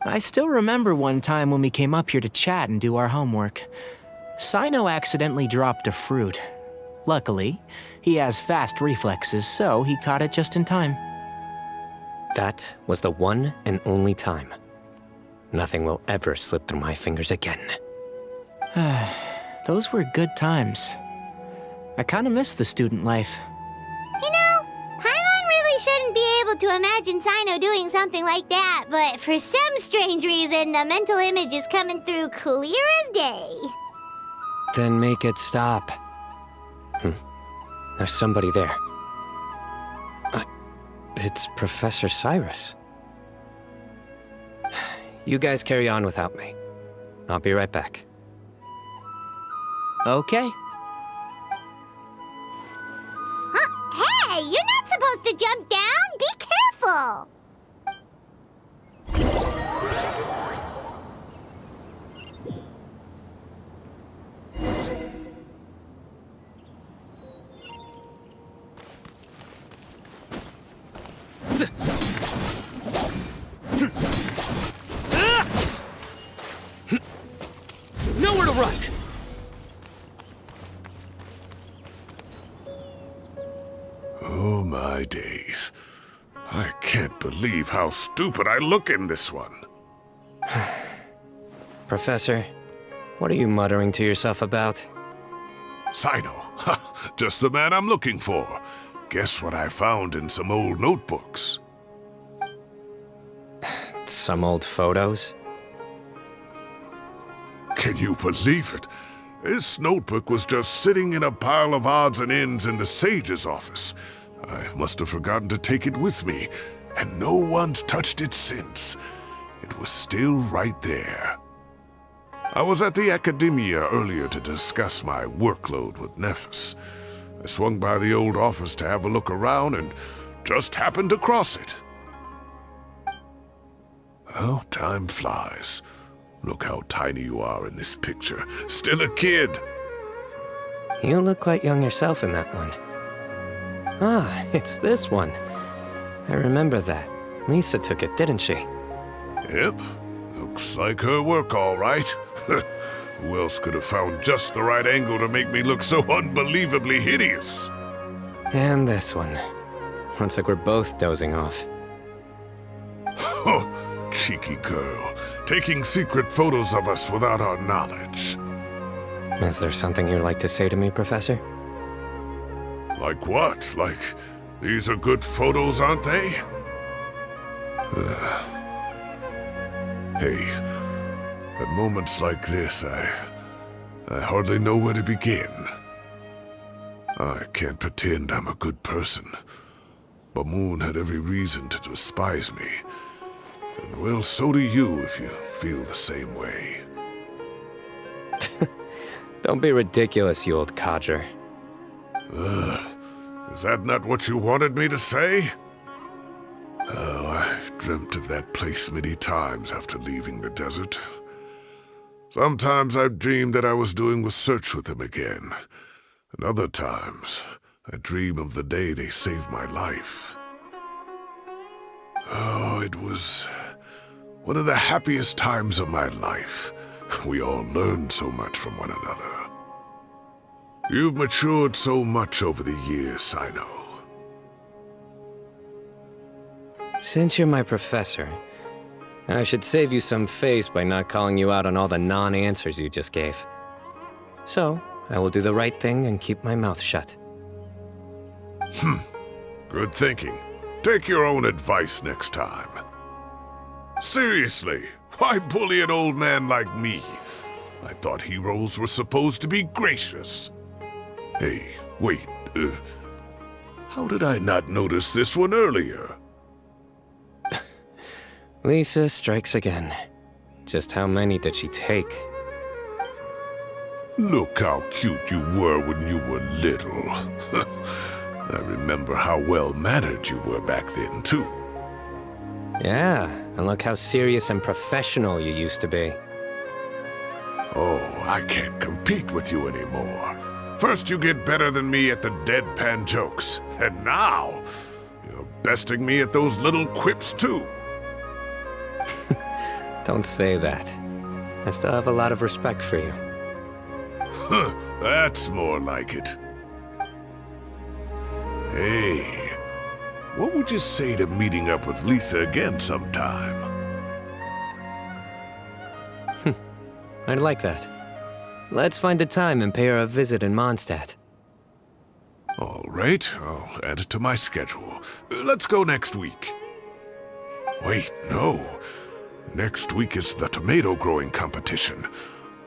I still remember one time when we came up here to chat and do our homework. Cyno accidentally dropped a fruit. Luckily, he has fast reflexes, so he caught it just in time. That was the one and only time. Nothing will ever slip through my fingers again. Those were good times. I kinda miss the student life. You know, Paimon really shouldn't be able to imagine Cyno doing something like that, but for some strange reason, the mental image is coming through clear as day. Then make it stop. There's somebody there. It's Professor Cyrus. You guys carry on without me. I'll be right back. Okay. Huh? Hey, you're not supposed to jump down! Be careful! Nowhere to run! Oh my days. I can't believe how stupid I look in this one. Professor, what are you muttering to yourself about? Cyno. Just the man I'm looking for. Guess what I found in some old notebooks? Some old photos? Can you believe it? This notebook was just sitting in a pile of odds and ends in the sage's office. I must have forgotten to take it with me, and no one's touched it since. It was still right there. I was at the Academia earlier to discuss my workload with Nephis. I swung by the old office to have a look around and just happened to cross it. Well, time flies. Look how tiny you are in this picture. Still a kid. You look quite young yourself in that one. Ah, it's this one. I remember that. Lisa took it, didn't she? Yep. Looks like her work, all right. Who else could have found just the right angle to make me look so unbelievably hideous? And this one. Looks like we're both dozing off. Oh, cheeky girl. Taking secret photos of us without our knowledge. Is there something you'd like to say to me, Professor? Like what? Like, these are good photos, aren't they? Hey, at moments like this, I hardly know where to begin. I can't pretend I'm a good person. Bamoon had every reason to despise me. And well, so do you if you feel the same way. Don't be ridiculous, you old codger. Is that not what you wanted me to say? Oh, I've dreamt of that place many times after leaving the desert. Sometimes I've dreamed that I was doing research with them again. And other times, I dream of the day they saved my life. Oh, it was one of the happiest times of my life. We all learned so much from one another. You've matured so much over the years, Cyno. Since you're my professor, I should save you some face by not calling you out on all the non-answers you just gave. So, I will do the right thing and keep my mouth shut. Good thinking. Take your own advice next time. Seriously, why bully an old man like me? I thought heroes were supposed to be gracious. Hey, wait, how did I not notice this one earlier? Lisa strikes again. Just how many did she take? Look how cute you were when you were little. I remember how well-mannered you were back then, too. Yeah, and look how serious and professional you used to be. Oh, I can't compete with you anymore. First you get better than me at the deadpan jokes, and now you're besting me at those little quips, too. Don't say that. I still have a lot of respect for you. That's more like it. Hey, what would you say to meeting up with Lisa again sometime? I'd like that. Let's find a time and pay her a visit in Mondstadt. All right, I'll add it to my schedule. Let's go next week. Wait, no. Next week is the tomato growing competition.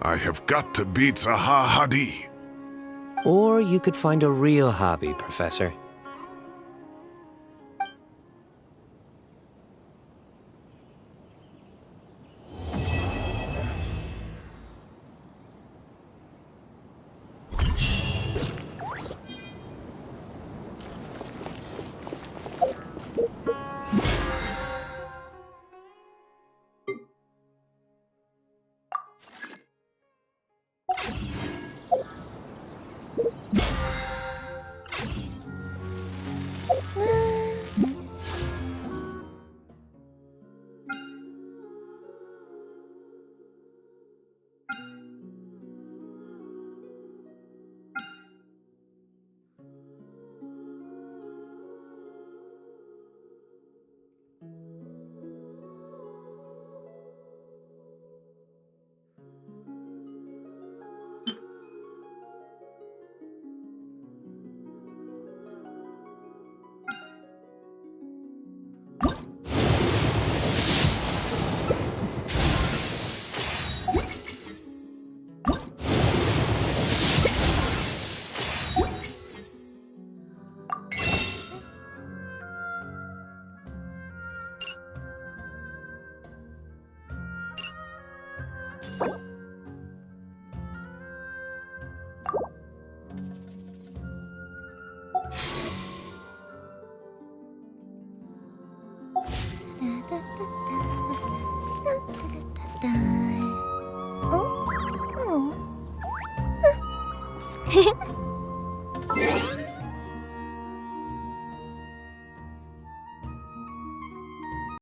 I have got to beat Zaha Hadi. Or you could find a real hobby, Professor. Oh.